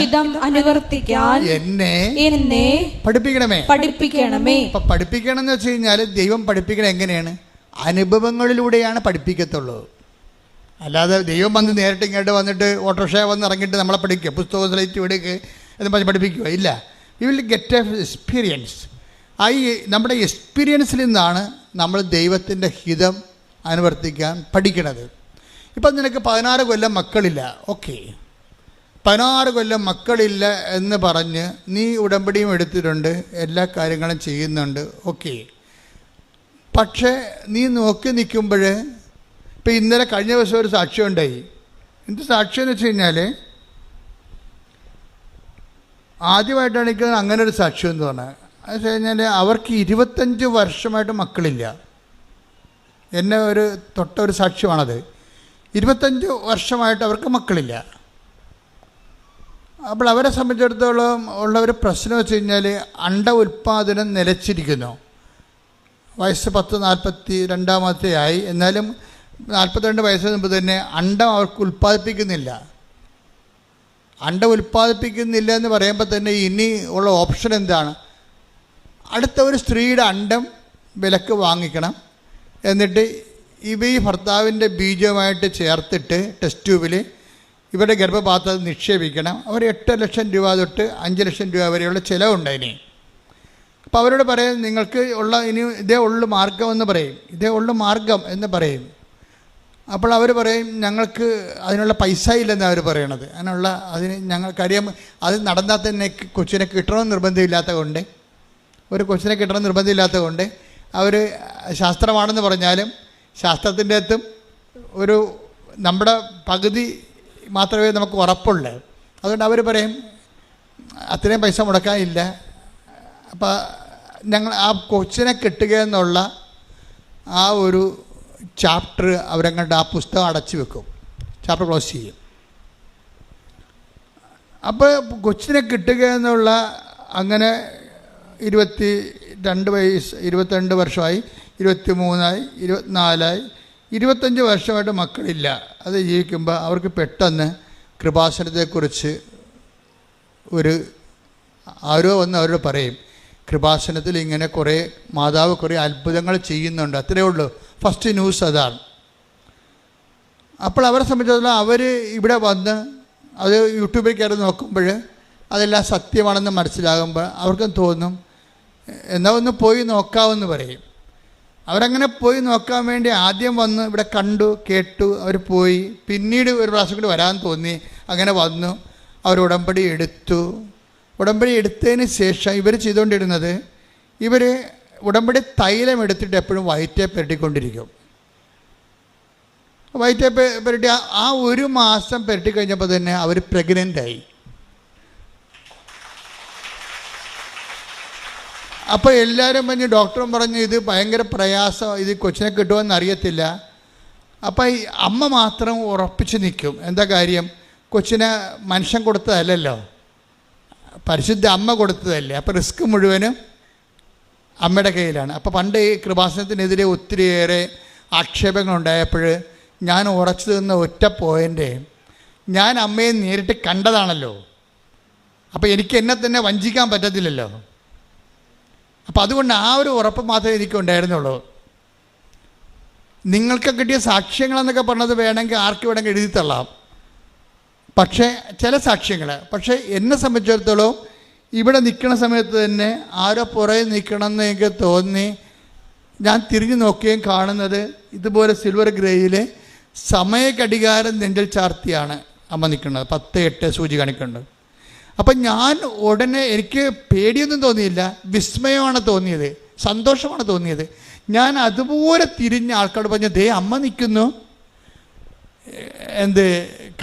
എന്നെ പഠിപ്പിക്കണമേ. അപ്പം പഠിപ്പിക്കണം എന്ന് വെച്ച് കഴിഞ്ഞാൽ ദൈവം പഠിപ്പിക്കണം എങ്ങനെയാണ്? അനുഭവങ്ങളിലൂടെയാണ് പഠിപ്പിക്കത്തുള്ളൂ. അല്ലാതെ ദൈവം വന്ന് നേരിട്ട് ഇങ്ങോട്ട് വന്നിട്ട് ഓട്ടോറിക്ഷ വന്ന് ഇറങ്ങിയിട്ട് നമ്മളെ പഠിക്കുക, പുസ്തകം സ്ലൈറ്റ് എടുക്കുക എന്ന് പറഞ്ഞ് പഠിപ്പിക്കുക ഇല്ല. You will get A experience. നമ്മുടെ എക്സ്പീരിയൻസിൽ നിന്നാണ് നമ്മൾ ദൈവത്തിൻ്റെ ഹിതം അനുവർത്തിക്കാൻ പഠിക്കണത്. ഇപ്പം നിനക്ക് 16 കൊല്ലം മക്കളില്ല, ഓക്കെ, 16 കൊല്ലം മക്കളില്ല എന്ന് പറഞ്ഞ് നീ ഉടമ്പടിയും എടുത്തിട്ടുണ്ട്, എല്ലാ കാര്യങ്ങളും ചെയ്യുന്നുണ്ട്, ഓക്കെ. പക്ഷേ നീ നോക്കി നിൽക്കുമ്പോൾ ഇപ്പം ഇന്നലെ കഴിഞ്ഞ ദിവസം ഒരു സാക്ഷ്യം ഉണ്ടായി. എന്ത് സാക്ഷ്യം എന്ന് വെച്ച് കഴിഞ്ഞാൽ, ആദ്യമായിട്ടാണ് എനിക്ക് അങ്ങനെ ഒരു സാക്ഷ്യം എന്ന് പറഞ്ഞത്. അത് വെച്ച് കഴിഞ്ഞാൽ അവർക്ക് 25 വർഷമായിട്ട് മക്കളില്ല. എന്നെ തൊട്ടൊരു സാക്ഷ്യമാണത്. 25 വർഷമായിട്ട് അവർക്ക് മക്കളില്ല. അപ്പോൾ അവരെ സംബന്ധിച്ചിടത്തോളം ഉള്ള ഒരു പ്രശ്നം വെച്ച് കഴിഞ്ഞാൽ അണ്ട ഉൽപ്പാദനം നിലച്ചിരിക്കുന്നു. വയസ്സ് 42 ആയി, എന്നാലും 42 വയസ്സിന് മുമ്പ് തന്നെ അണ്ടം അവർക്ക് ഉൽപ്പാദിപ്പിക്കുന്നില്ല. അണ്ടം ഉൽപ്പാദിപ്പിക്കുന്നില്ല എന്ന് പറയുമ്പോൾ തന്നെ ഇനി ഉള്ള ഓപ്ഷൻ എന്താണ്? അടുത്ത ഒരു സ്ത്രീയുടെ അണ്ടം വിലക്ക് വാങ്ങിക്കണം, എന്നിട്ട് ഈ ഭർത്താവിൻ്റെ ബീജവുമായിട്ട് ചേർത്തിട്ട് ടെസ്റ്റ് ട്യൂബിൽ ഇവരുടെ ഗർഭപാത്രത്തിൽ നിക്ഷേപിക്കണം. അവർ 8 ലക്ഷം രൂപ തൊട്ട് 5 ലക്ഷം രൂപ വരെയുള്ള ചിലവുണ്ടായിനി. അപ്പോൾ അവരോട് പറയും, നിങ്ങൾക്ക് ഉള്ള ഇനി ഇതേ ഉള്ളു മാർഗം എന്ന് പറയും, ഇതേ ഉള്ളു മാർഗം എന്ന് പറയും. അപ്പോൾ അവർ പറയും, ഞങ്ങൾക്ക് അതിനുള്ള പൈസ ഇല്ലെന്ന് അവർ പറയണത്. അതിന് ഞങ്ങൾക്കറിയാം, അത് നടന്നാൽ തന്നെ കൊച്ചിനെ കിട്ടണമെന്ന് നിർബന്ധമില്ലാത്ത കൊണ്ട്, ഒരു കൊച്ചിനെ കിട്ടണം നിർബന്ധമില്ലാത്തത് കൊണ്ട് അവർ ശാസ്ത്രമാണെന്ന് പറഞ്ഞാലും ശാസ്ത്രത്തിൻ്റെ അകത്തും ഒരു നമ്മുടെ പകുതി മാത്രമേ നമുക്ക് ഉറപ്പുള്ളൂ. അതുകൊണ്ട് അവർ പറയും അത്രയും പൈസ മുടക്കാനില്ല. അപ്പോൾ ഞങ്ങൾ ആ കൊച്ചിനെ കിട്ടുക എന്നുള്ള ആ ഒരു ചാപ്റ്റർ അവരങ്ങോട്ട് ആ പുസ്തകം അടച്ചു വെക്കും, ചാപ്റ്റർ ക്ലോസ് ചെയ്യും. അപ്പോൾ കൊച്ചിനെ കിട്ടുക എന്നുള്ള അങ്ങനെ 22 വയസ്സ്, 22 വർഷമായി, 23 24 25 വർഷമായിട്ട് മക്കളില്ല. അത് ജീവിക്കുമ്പോൾ അവർക്ക് പെട്ടെന്ന് കൃപാസനത്തെക്കുറിച്ച് ആരോ വന്ന് അവരോട് പറയും, കൃപാസനത്തിൽ ഇങ്ങനെ മാതാവ് കുറേ അത്ഭുതങ്ങൾ ചെയ്യുന്നുണ്ട്. അത്രയേ ഉള്ളൂ. ഫസ്റ്റ് ന്യൂസ് അതാണ്. അപ്പോൾ അവരെ സംബന്ധിച്ചിടത്തോളം അവർ ഇവിടെ വന്ന് അത് യൂട്യൂബിൽ കയറി നോക്കുമ്പോൾ അതെല്ലാം സത്യമാണെന്ന് മനസ്സിലാകുമ്പോൾ അവർക്കും തോന്നും, എന്നാൽ ഒന്ന് പോയി നോക്കാമെന്ന് പറയും. അവരങ്ങനെ പോയി നോക്കാൻ വേണ്ടി ആദ്യം വന്ന് ഇവിടെ കണ്ടു കേട്ടു, അവർ പോയി. പിന്നീട് ഒരു പ്രാവശ്യം കൂടി വരാൻ തോന്നി, അങ്ങനെ വന്നു. അവർ ഉടമ്പടി എടുത്തു. ഉടമ്പടി എടുത്തതിന് ശേഷം ഇവർ ചെയ്തുകൊണ്ടിരുന്നത്, ഇവർ ഉടമ്പടി തൈലം എടുത്തിട്ട് എപ്പോഴും വയറ്റെ പുരട്ടിക്കൊണ്ടിരിക്കും. വയറ്റെ പുരട്ടി ആ 1 മാസം പുരട്ടി കഴിഞ്ഞപ്പോൾ തന്നെ അവർ പ്രഗ്നൻ്റായി. അപ്പോൾ എല്ലാവരും പറഞ്ഞ്, ഡോക്ടറും പറഞ്ഞു ഇത് ഭയങ്കര പ്രയാസം, ഇത് കൊച്ചിനെ കിട്ടുമെന്ന് അറിയത്തില്ല. അപ്പോൾ ഈ അമ്മ മാത്രം ഉറപ്പിച്ച് നിൽക്കും. എന്താ കാര്യം? കൊച്ചിനെ മനുഷ്യൻ കൊടുത്തതല്ലല്ലോ, പരിശുദ്ധ അമ്മ കൊടുത്തതല്ലേ. അപ്പോൾ റിസ്ക് മുഴുവനും അമ്മയുടെ കയ്യിലാണ്. അപ്പോൾ പണ്ട് ഈ കൃപാസനത്തിനെതിരെ ഒത്തിരിയേറെ ആക്ഷേപങ്ങളുണ്ടായപ്പോൾ ഞാൻ ഉറച്ചു നിന്ന ഒറ്റ പോയിൻ്റ്, ഞാൻ അമ്മയെ നേരിട്ട് കണ്ടതാണല്ലോ. അപ്പോൾ എനിക്ക് എന്നെ തന്നെ വഞ്ചിക്കാൻ പറ്റത്തില്ലല്ലോ. അപ്പോൾ അതുകൊണ്ട് ആ ഒരു ഉറപ്പ് മാത്രമേ എനിക്ക് ഉണ്ടായിരുന്നുള്ളൂ. നിങ്ങൾക്ക് കിട്ടിയ സാക്ഷ്യങ്ങളെന്നൊക്കെ പറഞ്ഞത് വേണമെങ്കിൽ ആർക്ക് വേണമെങ്കിൽ എഴുതി തള്ളാം, പക്ഷേ ചില സാക്ഷ്യങ്ങൾ. പക്ഷേ എന്നെ സംബന്ധിച്ചിടത്തോളം ഇവിടെ നിൽക്കുന്ന സമയത്ത് തന്നെ ആരോ പുറകെ നിൽക്കണമെന്ന് എനിക്ക് തോന്നി. ഞാൻ തിരിഞ്ഞു നോക്കുകയും കാണുന്നത് ഇതുപോലെ സിൽവർ ഗ്രേയിൽ സമയഘടികാരം നെഞ്ചിൽ ചാർത്തിയാണ് അമ്മ നിൽക്കുന്നത്. 10:08 സൂചി കാണിക്കുന്നുണ്ട്. അപ്പം ഞാൻ ഉടനെ, എനിക്ക് പേടിയൊന്നും തോന്നിയില്ല, വിസ്മയമാണ് തോന്നിയത്, സന്തോഷമാണ് തോന്നിയത്. ഞാൻ അതുപോലെ തിരിഞ്ഞ ആൾക്കാരോട് പറഞ്ഞു, ദേ അമ്മ നിൽക്കുന്നു,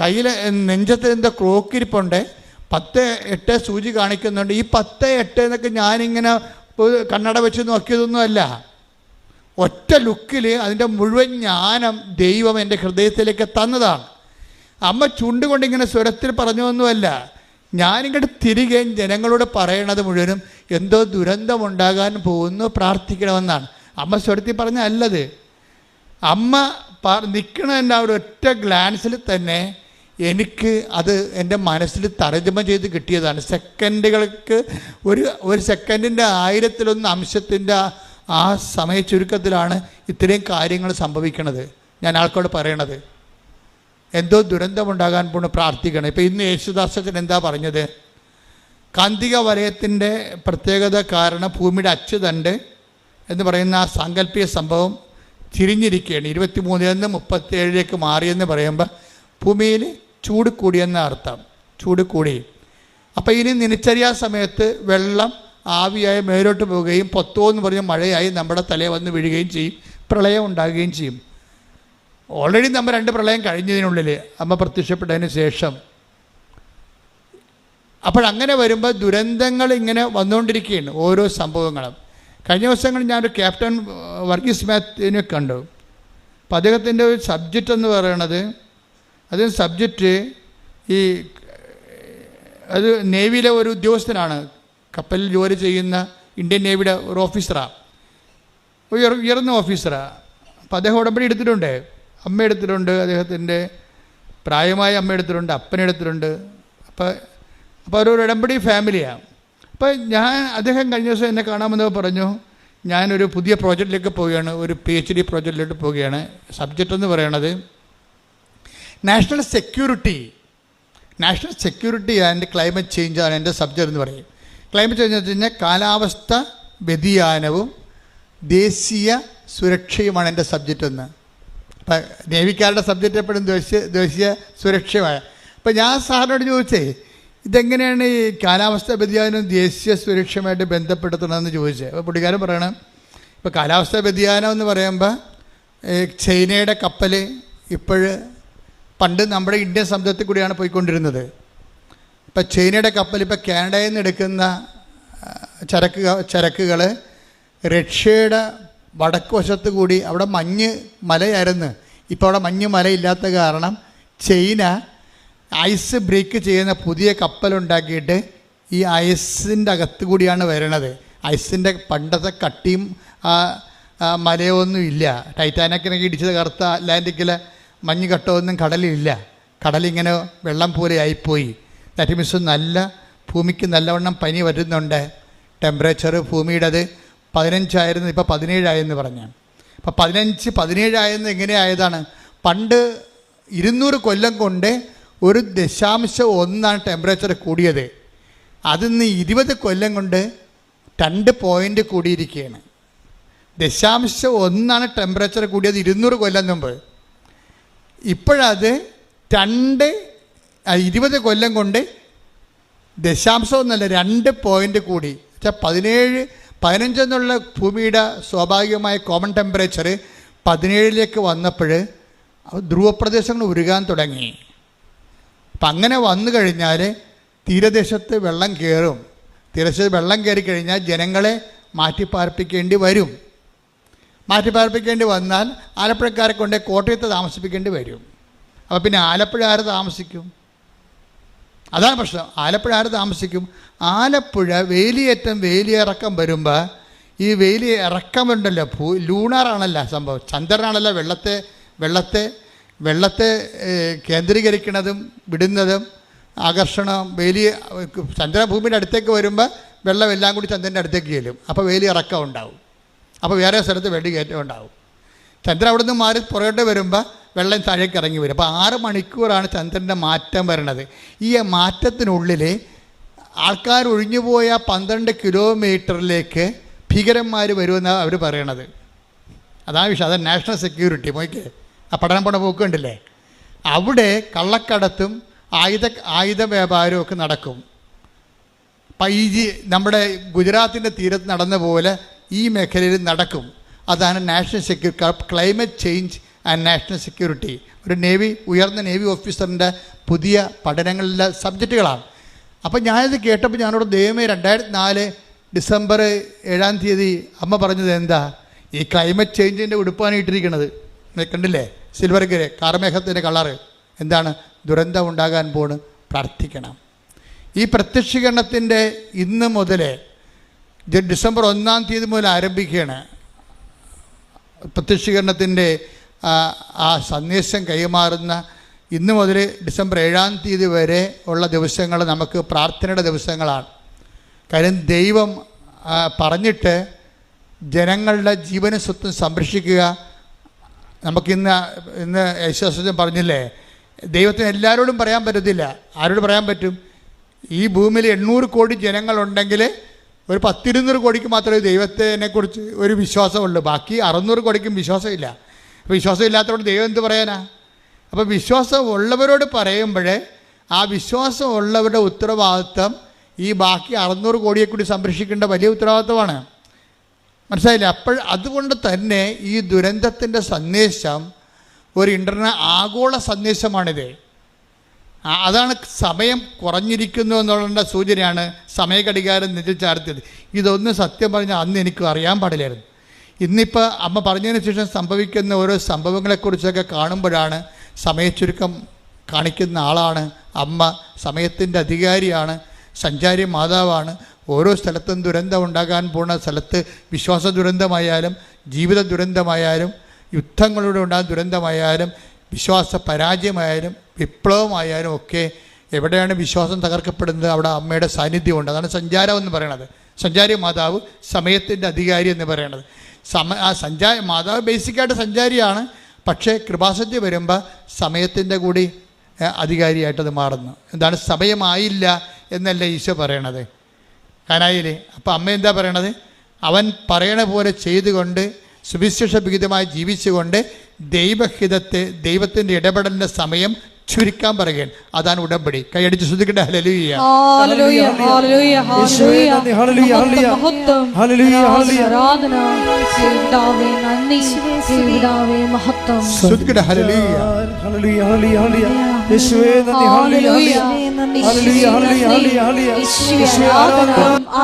കയ്യിൽ നെഞ്ചത്ത് എന്താ ക്ലോക്കിരിപ്പുണ്ട്, 10:08 സൂചി കാണിക്കുന്നുണ്ട്. ഈ 10:08 എന്നൊക്കെ ഞാനിങ്ങനെ കണ്ണട വെച്ച് നോക്കിയതൊന്നുമല്ല, ഒറ്റ ലുക്കിൽ അതിൻ്റെ മുഴുവൻ ജ്ഞാനം ദൈവം എൻ്റെ ഹൃദയത്തിലേക്ക് തന്നതാണ്. അമ്മ ചുണ്ടുകൊണ്ടിങ്ങനെ സ്വരത്തിൽ പറഞ്ഞതൊന്നുമല്ല. ഞാനിങ്ങോട്ട് തിരികെ ജനങ്ങളോട് പറയണത് മുഴുവനും എന്തോ ദുരന്തമുണ്ടാകാൻ പോകുന്നു, പ്രാർത്ഥിക്കണമെന്നാണ്. അമ്മ സ്വരത്തിൽ പറഞ്ഞ അല്ലത്. അമ്മ നിൽക്കണതിൻ്റെ ആ ഒരു ഒറ്റ ഗ്ലാൻസിൽ തന്നെ എനിക്ക് അത് എൻ്റെ മനസ്സിൽ തർജ്ജമ ചെയ്ത് കിട്ടിയതാണ്. സെക്കൻഡുകൾക്ക് ഒരു സെക്കൻഡിൻ്റെ 1000-1 അംശത്തിൻ്റെ ആ സമയ ചുരുക്കത്തിലാണ് ഇത്രയും കാര്യങ്ങൾ സംഭവിക്കണത്. ഞാൻ ആൾക്കോട് പറയണത് എന്തോ ദുരന്തമുണ്ടാകാൻ പോണ്, പ്രാർത്ഥിക്കണം. ഇപ്പം ഇന്ന് യേശുദാസൻ എന്താ പറഞ്ഞത്? കാന്തിക വലയത്തിൻ്റെ പ്രത്യേകത കാരണം ഭൂമിയുടെ അച്ചുതണ്ട് എന്ന് പറയുന്ന ആ സാങ്കല്പിക സംഭവം തിരിഞ്ഞിരിക്കുകയാണ്. 23 നിന്ന് 37 മാറിയെന്ന് പറയുമ്പോൾ ഭൂമിയിൽ ചൂട് കൂടിയെന്ന അർത്ഥം, ചൂട് കൂടി. അപ്പോൾ ഇനി നിലച്ചരിയാ സമയത്ത് വെള്ളം ആവിയായി മേലോട്ട് പോവുകയും പൊത്തോ എന്ന് പറഞ്ഞ് മഴയായി നമ്മുടെ തലയെ വന്ന് വീഴുകയും ചെയ്യും, പ്രളയം ഉണ്ടാകുകയും ചെയ്യും. ഓൾറെഡി നമ്മൾ 2 പ്രളയം കഴിഞ്ഞതിനുള്ളിൽ അമ്മ പ്രത്യക്ഷപ്പെട്ടതിന് ശേഷം. അപ്പോഴങ്ങനെ വരുമ്പോൾ ദുരന്തങ്ങൾ ഇങ്ങനെ വന്നുകൊണ്ടിരിക്കുകയാണ്, ഓരോ സംഭവങ്ങളും. കഴിഞ്ഞ ദിവസങ്ങളിൽ ഞാനൊരു ക്യാപ്റ്റൻ വർഗീസ് മാത്യുവിനെ കണ്ടു. അപ്പം അദ്ദേഹത്തിൻ്റെ ഒരു സബ്ജക്റ്റ് എന്ന് പറയണത്, അതിന് സബ്ജക്റ്റ് അത് നേവിയിലെ ഒരു ഉദ്യോഗസ്ഥനാണ്, കപ്പലിൽ ജോലി ചെയ്യുന്ന ഇന്ത്യൻ നേവിയുടെ ഒരു ഓഫീസറാണ്, ഉയർന്ന ഓഫീസറാണ്. അപ്പം അദ്ദേഹം ഉടമ്പടി എടുത്തിട്ടുണ്ട്, അമ്മ എടുത്തിട്ടുണ്ട്, അദ്ദേഹത്തിൻ്റെ പ്രായമായ അമ്മ എടുത്തിട്ടുണ്ട്, അപ്പനെടുത്തിട്ടുണ്ട്. അപ്പോൾ ഒരു ഉടമ്പടി ഫാമിലിയാണ്. അപ്പോൾ അദ്ദേഹം കഴിഞ്ഞ ദിവസം എന്നെ കാണാമെന്ന് പറഞ്ഞു, ഞാനൊരു പുതിയ പ്രോജക്റ്റിലേക്ക് പോവുകയാണ്, ഒരു PhD പ്രോജക്റ്റിലേക്ക് പോവുകയാണ്. സബ്ജക്റ്റ് എന്ന് പറയണത് national security and climate change ആണ് എൻ്റെ സബ്ജക്റ്റ് എന്ന് പറയും. ക്ലൈമറ്റ് ചേഞ്ച് എന്ന് വെച്ച് കഴിഞ്ഞാൽ കാലാവസ്ഥ വ്യതിയാനവും ദേശീയ സുരക്ഷയുമാണ് എൻ്റെ സബ്ജക്റ്റ് എന്ന്. അപ്പം നേവിക്കാരുടെ സബ്ജക്റ്റ് എപ്പോഴും ദേശീയ സുരക്ഷയുമാണ്. അപ്പം ഞാൻ സാറിനോട് ചോദിച്ചേ, ഇതെങ്ങനെയാണ് ഈ കാലാവസ്ഥ വ്യതിയാനവും ദേശീയ സുരക്ഷയുമായിട്ട് ബന്ധപ്പെടുത്തണമെന്ന് ചോദിച്ചത്. അപ്പോൾ പുള്ളിക്കാരൻ പറയണം, ഇപ്പോൾ കാലാവസ്ഥ വ്യതിയാനം എന്ന് പറയുമ്പോൾ ചൈനയുടെ കപ്പൽ പണ്ട് നമ്മുടെ ഇന്ത്യൻ സമുദ്രത്തിൽ കൂടിയാണ് പോയിക്കൊണ്ടിരുന്നത്. ഇപ്പം ചൈനയുടെ കപ്പൽ ഇപ്പോൾ കാനഡയിൽ നിന്ന് എടുക്കുന്ന ചരക്കുകൾ റഷ്യയുടെ വടക്ക് വശത്ത് കൂടി, അവിടെ മലയായിരുന്നു, ഇപ്പോൾ അവിടെ മലയില്ലാത്ത കാരണം ചൈന ഐസ് ബ്രേക്ക് ചെയ്യുന്ന പുതിയ കപ്പലുണ്ടാക്കിയിട്ട് ഈ ഐസിൻ്റെ അകത്ത് കൂടിയാണ് വരണത്. ഐസിൻ്റെ പണ്ടത്തെ കട്ടിയും മലയൊന്നും ഇല്ല. ടൈറ്റാനിക്കിനൊക്കെ ഇടിച്ചത് കറുത്ത അറ്റ്ലാന്റിക്കിലെ മഞ്ഞ് കട്ടമൊന്നും കടലിലില്ല. കടലിങ്ങനെ വെള്ളം പോലെ ആയിപ്പോയി. ദാറ്റ് മീൻസ് ഭൂമിക്ക് നല്ലവണ്ണം പനി വരുന്നുണ്ട്. ടെമ്പറേച്ചർ ഭൂമിയുടേത് 15 ആയിരുന്നു, ഇപ്പോൾ 17 ആയെന്ന് പറഞ്ഞു. അപ്പോൾ 17 ആയെന്ന് എങ്ങനെ ആയതാണ്? പണ്ട് 200 കൊല്ലം കൊണ്ട് 1.1 ടെമ്പറേച്ചർ കൂടിയത്. അതിന്ന് 20 കൊല്ലം കൊണ്ട് 2 പോയിൻ്റ് കൂടിയിരിക്കുകയാണ്. 0.1 ടെമ്പറേച്ചർ കൂടിയത് 200 കൊല്ലം മുമ്പ്. ഇപ്പോഴത് 20 കൊല്ലം കൊണ്ട് 2 പോയിൻ്റ് കൂടി. 15 എന്നുള്ള ഭൂമിയുടെ സ്വാഭാവികമായ കോമൺ ടെമ്പറേച്ചർ 17 വന്നപ്പോൾ ധ്രുവപ്രദേശങ്ങൾ ഉരുകാൻ തുടങ്ങി. അപ്പം അങ്ങനെ വന്നു കഴിഞ്ഞാൽ തീരദേശത്ത് വെള്ളം കയറും. തീരദേശത്ത് വെള്ളം കയറി കഴിഞ്ഞാൽ ജനങ്ങളെ മാറ്റിപ്പാർപ്പിക്കേണ്ടി വരും. മാറ്റിപ്പാർപ്പിക്കേണ്ടി വന്നാൽ ആലപ്പുഴക്കാരെ കൊണ്ട് കോട്ടയത്ത് താമസിപ്പിക്കേണ്ടി വരും. അപ്പോൾ പിന്നെ ആലപ്പുഴ ആര് താമസിക്കും? അതാണ് പ്രശ്നം. ആലപ്പുഴ ആര് താമസിക്കും? ആലപ്പുഴ വേലിയിറക്കം വരുമ്പോൾ ഈ വേലി ഇറക്കമുണ്ടല്ലോ, ലൂണാറാണല്ലോ സംഭവം, ചന്ദ്രനാണല്ലോ വെള്ളത്തെ കേന്ദ്രീകരിക്കുന്നതും വിടുന്നതും ആകർഷണം. ചന്ദ്രഭൂമിയുടെ അടുത്തേക്ക് വരുമ്പോൾ വെള്ളം എല്ലാം കൂടി ചന്ദ്രൻ്റെ അടുത്തേക്ക് ചെല്ലും. അപ്പോൾ വേലി ഇറക്കം ഉണ്ടാവും. അപ്പോൾ വേറെ സ്ഥലത്ത് വെള്ളി കയറ്റം ഉണ്ടാവും. ചന്ദ്രൻ അവിടെ നിന്ന് മാറി പുറകോട്ട് വരുമ്പോൾ വെള്ളം താഴേക്ക് ഇറങ്ങി വരും. അപ്പോൾ 6 മണിക്കൂറാണ് ചന്ദ്രൻ്റെ മാറ്റം വരുന്നത്. ഈ മാറ്റത്തിനുള്ളിൽ ആൾക്കാർ ഒഴിഞ്ഞുപോയ 12 കിലോമീറ്ററിലേക്ക് ഭീകരന്മാർ വരുമെന്നാണ് അവർ പറയണത്. അതാണ് വിഷയം. അതാണ് നാഷണൽ സെക്യൂരിറ്റി. മോയ്ക്ക് ആ പഠനം പോക്ക് കണ്ടില്ലേ? അവിടെ കള്ളക്കടത്തും ആയുധ വ്യാപാരവും ഒക്കെ നടക്കും. നമ്മുടെ ഗുജറാത്തിൻ്റെ തീരത്ത് നടന്ന പോലെ ഈ മേഖലയിൽ നടക്കും. അതാണ് national security, climate change and national security. ഒരു ഉയർന്ന നേവി ഓഫീസറിൻ്റെ പുതിയ പഠനങ്ങളിലെ സബ്ജക്റ്റുകളാണ്. അപ്പം ഞാനിത് കേട്ടപ്പോൾ ഞാനോട് ദൈവമേ, 2004 ഡിസംബർ 7 അമ്മ പറഞ്ഞത് എന്താ? ഈ ക്ലൈമറ്റ് ചേഞ്ചിൻ്റെ ഉടുപ്പാണ് ഇട്ടിരിക്കുന്നത്, കണ്ടില്ലേ? സിൽവർ ഗ്രേ, കാർമേഘത്തിൻ്റെ കളറ്. എന്താണ്? ദുരന്തം ഉണ്ടാകാൻ പോണ്, പ്രാർത്ഥിക്കണം. ഈ പ്രത്യക്ഷീകരണത്തിൻ്റെ ഇന്ന് മുതൽ ഡിസംബർ 1 മുതൽ ആരംഭിക്കുകയാണ്. പ്രത്യക്ഷീകരണത്തിൻ്റെ ആ സന്ദേശം കൈമാറുന്ന ഇന്ന് മുതൽ ഡിസംബർ 7 വരെ ഉള്ള ദിവസങ്ങൾ നമുക്ക് പ്രാർത്ഥനയുടെ ദിവസങ്ങളാണ്. കാര്യം ദൈവം പറഞ്ഞിട്ട് ജനങ്ങളുടെ ജീവനും സ്വത്തും സംരക്ഷിക്കുക. നമുക്കിന്ന് യേശുദാസൻ പറഞ്ഞില്ലേ, ദൈവത്തിന് എല്ലാവരോടും പറയാൻ പറ്റത്തില്ല. ആരോട് പറയാൻ പറ്റും? ഈ ഭൂമിയിൽ 800 കോടി ജനങ്ങളുണ്ടെങ്കിൽ ഒരു 10-200 കോടിക്ക് മാത്രമേ ദൈവത്തിനെക്കുറിച്ച് ഒരു വിശ്വാസമുള്ളൂ. ബാക്കി 600 കോടിക്കും വിശ്വാസമില്ല. അപ്പോൾ വിശ്വാസം ഇല്ലാത്തവരോട് ദൈവം എന്ത് പറയാനാ? അപ്പോൾ വിശ്വാസം ഉള്ളവരോട് പറയുമ്പോഴേ ആ വിശ്വാസം ഉള്ളവരുടെ ഉത്തരവാദിത്വം ഈ ബാക്കി 600 കോടിയെ കൂടി സംരക്ഷിക്കേണ്ട വലിയ ഉത്തരവാദിത്വമാണ്. മനസ്സിലായില്ലേ? അതുകൊണ്ട് തന്നെ ഈ ദുരന്തത്തിൻ്റെ സന്ദേശം ഒരു ആഗോള സന്ദേശമാണിത്. അതാണ് സമയം കുറഞ്ഞിരിക്കുന്നു എന്നുള്ള സൂചനയാണ് സമയഘടികാരം നെഞ്ചിൽ ചാർത്തിയത്. ഇതൊന്നും സത്യം പറഞ്ഞാൽ അന്ന് എനിക്ക് അറിയാൻ പാടില്ലായിരുന്നു. ഇന്നിപ്പോൾ അമ്മ പറഞ്ഞതിന് ശേഷം സംഭവിക്കുന്ന ഓരോ സംഭവങ്ങളെക്കുറിച്ചൊക്കെ കാണുമ്പോഴാണ് സമയച്ചുരുക്കം കാണിക്കുന്ന ആളാണ് അമ്മ, സമയത്തിൻ്റെ അധികാരിയാണ്, സഞ്ചാരി മാതാവാണ്. ഓരോ സ്ഥലത്തും ദുരന്തം ഉണ്ടാകാൻ പോകുന്ന സ്ഥലത്ത് വിശ്വാസ ദുരന്തമായാലും ജീവിത ദുരന്തമായാലും യുദ്ധങ്ങളിലൂടെ ഉണ്ടാകുന്ന ദുരന്തമായാലും വിശ്വാസ പരാജയമായാലും വിപ്ലവമായാലും ഒക്കെ എവിടെയാണ് വിശ്വാസം തകർക്കപ്പെടുന്നത് അവിടെ അമ്മയുടെ സാന്നിധ്യമുണ്ട്. അതാണ് സഞ്ചാരം എന്ന് പറയണത്. സഞ്ചാരി മാതാവ്, സമയത്തിൻ്റെ അധികാരി എന്ന് പറയണത്. മാതാവ് ബേസിക്കായിട്ട് സഞ്ചാരിയാണ്, പക്ഷേ കൃപാസന്ധ്യ വരുമ്പോൾ സമയത്തിൻ്റെ കൂടി അധികാരിയായിട്ടത് മാറുന്നു. എന്താണ്? സമയമായില്ല എന്നല്ല ഈശോ പറയണത്. കാനായില്ലേ? അപ്പോൾ അമ്മ എന്താ പറയണത്? അവൻ പറയണ പോലെ ചെയ്തുകൊണ്ട് സുവിശേഷ വിഹിതമായി ജീവിച്ചുകൊണ്ട് ദൈവത്തിൻ്റെ ഇടപെടലിൻ്റെ സമയം ചുരുക്കാൻ പറയുകയാണ്. അതാണ് ഉടമ്പടി. കൈയടിച്ച് ശ്രദ്ധിക്കട്ടെ. ഹല്ലേലൂയ, ഹല്ലേലൂയ, ഹല്ലേലൂയ, ഹല്ലേലൂയ, ഹല്ലേലൂയ, ആരാധന യേശുവേ, നന്ദി യേശുവേ, മഹത്വം. ശ്രദ്ധിക്കട്ടെ. ഹല്ലേലൂയ, ഹല്ലേലൂയ, ഹല്ലേലൂയ, യേശുവേ നന്ദി. ഹല്ലേലൂയ, ഹല്ലേലൂയ, ഹല്ലേലൂയ, ഹല്ലേലൂയ,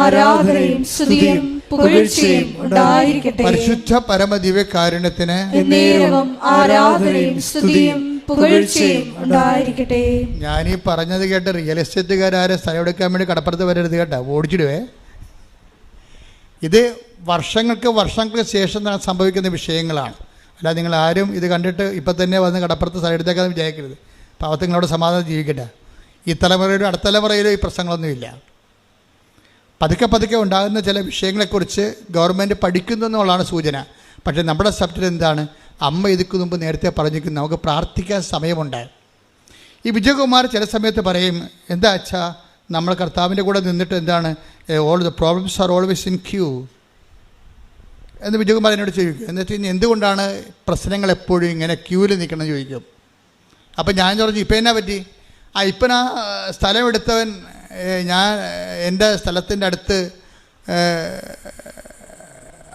ആരാധനയും സ്തുതിയും പുകഴ്ചയും ഉണ്ടായിരിക്കട്ടെ. പരിശുദ്ധ പരമദിവ്യകാരുണ്യത്തിന് എന്നേരവും ആരാധനയും സ്തുതിയും പുകഴ്ചയും ഉണ്ടായിരിക്കട്ടെ. ഞാനീ പറഞ്ഞത് കേട്ട് റിയൽ എസ്റ്റേറ്റുകാരെ സ്ഥലം എടുക്കാൻ വേണ്ടി കടപ്പുറത്ത് വരരുത് കേട്ടോ, ഓടിച്ചിടുവേ. ഇത് വർഷങ്ങൾക്ക് ശേഷം സംഭവിക്കുന്ന വിഷയങ്ങളാണ്. അല്ല, നിങ്ങൾ ആരും ഇത് കണ്ടിട്ട് ഇപ്പം തന്നെ വന്ന് കടപ്പുറത്ത് സ്ഥലം എടുത്തേക്കാന്ന് വിചാരിക്കരുത്. പാവത്തുങ്ങളോട് സമാധാനം ജീവിക്കട്ടെ. ഈ തലമുറയിലും അടുത്ത തലമുറയിലും ഈ പ്രശ്നങ്ങളൊന്നുമില്ല. പതുക്കെ ഉണ്ടാകുന്ന ചില വിഷയങ്ങളെക്കുറിച്ച് ഗവൺമെൻറ് പഠിക്കുന്നു എന്നുള്ളതാണ് സൂചന. പക്ഷേ നമ്മുടെ സബ്ജക്റ്റ് എന്താണ്? അമ്മ ഇതിക്ക് മുമ്പ് നേരത്തെ പറഞ്ഞിരിക്കുന്നു, നമുക്ക് പ്രാർത്ഥിക്കാൻ സമയമുണ്ട്. ഈ വിജയകുമാർ ചില സമയത്ത് പറയും, എന്താ അച്ഛാ നമ്മൾ കർത്താവിൻ്റെ കൂടെ നിന്നിട്ട് എന്താണ് all the problems are always in queue എന്ന് വിജയകുമാർ എന്നോട് ചോദിക്കും. എന്ന് വെച്ച് കഴിഞ്ഞാൽ എന്തുകൊണ്ടാണ് പ്രശ്നങ്ങൾ എപ്പോഴും ഇങ്ങനെ ക്യൂവിൽ നിൽക്കണം ചോദിക്കും. അപ്പം ഞാൻ പറഞ്ഞു, ഇപ്പം എന്നാ പറ്റി? ഇപ്പം ആ സ്ഥലം എടുത്തവൻ ഞാൻ എൻ്റെ സ്ഥലത്തിൻ്റെ അടുത്ത്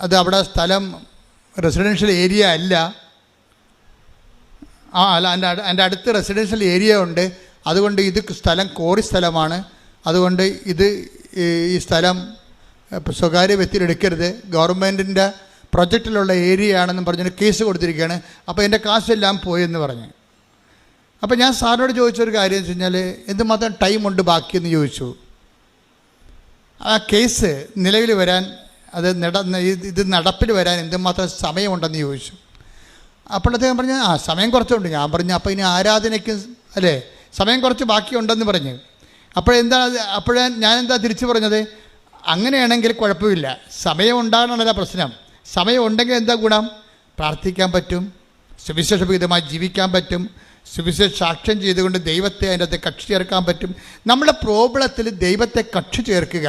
അത് അവിടെ സ്ഥലം റെസിഡൻഷ്യൽ ഏരിയ അല്ല. അല്ല, എൻ്റെ അടുത്ത് റെസിഡൻഷ്യൽ ഏരിയ ഉണ്ട്. അതുകൊണ്ട് ഇത് സ്ഥലം കോറി സ്ഥലമാണ്. അതുകൊണ്ട് ഈ സ്ഥലം സ്വകാര്യ വ്യക്തിയിൽ എടുക്കരുത്, ഗവൺമെൻറ്റിൻ്റെ പ്രൊജക്റ്റിലുള്ള ഏരിയ ആണെന്നും പറഞ്ഞൊരു കേസ് കൊടുത്തിരിക്കുകയാണ്. അപ്പോൾ എൻ്റെ കാശെല്ലാം പോയെന്ന് പറഞ്ഞ്. അപ്പോൾ ഞാൻ സാറിനോട് ചോദിച്ചൊരു കാര്യം എന്ന് വെച്ച് കഴിഞ്ഞാൽ എന്തുമാത്രം ടൈമുണ്ട് ബാക്കിയെന്ന് ചോദിച്ചു. ആ കേസ് നിലവിൽ വരാൻ ഇത് നടപ്പിൽ വരാൻ എന്തുമാത്രം സമയമുണ്ടെന്ന് ചോദിച്ചു. അപ്പോൾ അദ്ദേഹം പറഞ്ഞു, സമയം കുറച്ചുണ്ട്. ഞാൻ പറഞ്ഞു, അപ്പോൾ ഇനി ആരാധനയ്ക്ക് അല്ലേ സമയം കുറച്ച് ബാക്കിയുണ്ടെന്ന് പറഞ്ഞു. അപ്പോഴേ ഞാൻ എന്താ തിരിച്ചു പറഞ്ഞത്? അങ്ങനെയാണെങ്കിൽ കുഴപ്പമില്ല, സമയം ഉണ്ടാകണമല്ല പ്രശ്നം. സമയം ഉണ്ടെങ്കിൽ എന്താ ഗുണം? പ്രാർത്ഥിക്കാൻ പറ്റും, സുവിശേഷവിഹിതമായി ജീവിക്കാൻ പറ്റും, സുവിശേഷ സാക്ഷ്യം ചെയ്തുകൊണ്ട് ദൈവത്തെ അതിൻ്റെ അകത്ത് കക്ഷി ചേർക്കാൻ പറ്റും. നമ്മുടെ പ്രോബ്ലത്തിൽ ദൈവത്തെ കക്ഷി ചേർക്കുക,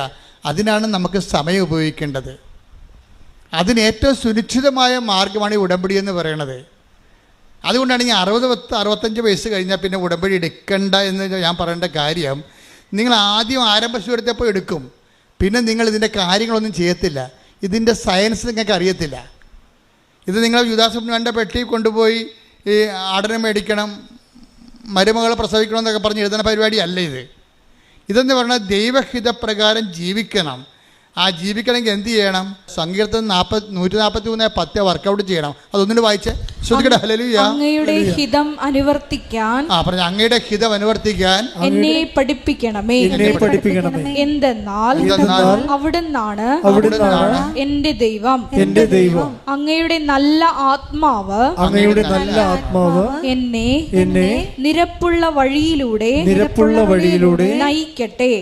അതിനാണ് നമുക്ക് സമയം ഉപയോഗിക്കേണ്ടത്. അതിന് ഏറ്റവും സുനിശ്ചിതമായ മാർഗ്ഗമാണ് ഈ ഉടമ്പടി എന്ന് പറയുന്നത്. അതുകൊണ്ടാണ് ഈ 60-65 വയസ്സ് കഴിഞ്ഞാൽ പിന്നെ ഉടമ്പടി എടുക്കണ്ട എന്ന് ഞാൻ പറയേണ്ട കാര്യം. നിങ്ങൾ ആദ്യം ആരംഭശൂരത്തെപ്പോൾ എടുക്കും, പിന്നെ നിങ്ങൾ ഇതിൻ്റെ കാര്യങ്ങളൊന്നും ചെയ്യത്തില്ല. ഇതിൻ്റെ സയൻസ് നിങ്ങൾക്ക് അറിയത്തില്ല. ഇത് നിങ്ങൾ യുദാസുബ്നുവിൻ്റെ പെട്ടി കൊണ്ടുപോയി ഈ ആടനെ മേടിക്കണം, മരുമകളെ പ്രസവിക്കണം എന്നൊക്കെ പറഞ്ഞ് എഴുതുന്ന പരിപാടിയല്ല ഇത്. ഇതെന്ന് പറഞ്ഞാൽ ദൈവഹിതപ്രകാരം ജീവിക്കണം. ആ ജീവിക്കണമെങ്കിൽ എന്ത് ചെയ്യണം? സങ്കീർത്തനം 143:10 വർക്കൗട്ട് ചെയ്യണം. അതൊന്നിട്ട് വായിച്ച് ശ്രദ്ധിക്കട്ടെ. ഹല്ലേലൂയ. അങ്ങയുടെ ഹിതം അനുവർത്തിക്കാൻ പറഞ്ഞു, അങ്ങയുടെ ഹിതം അനുവർത്തിക്കാൻ എന്നെ പഠിപ്പിക്കണമേ. എന്തെന്നാൽ അവിടുന്നാണ് എന്റെ ദൈവം. അങ്ങയുടെ നല്ല ആത്മാവ് എന്നെ നിരപ്പുള്ള വഴിയിലൂടെ നയിക്കട്ടെ.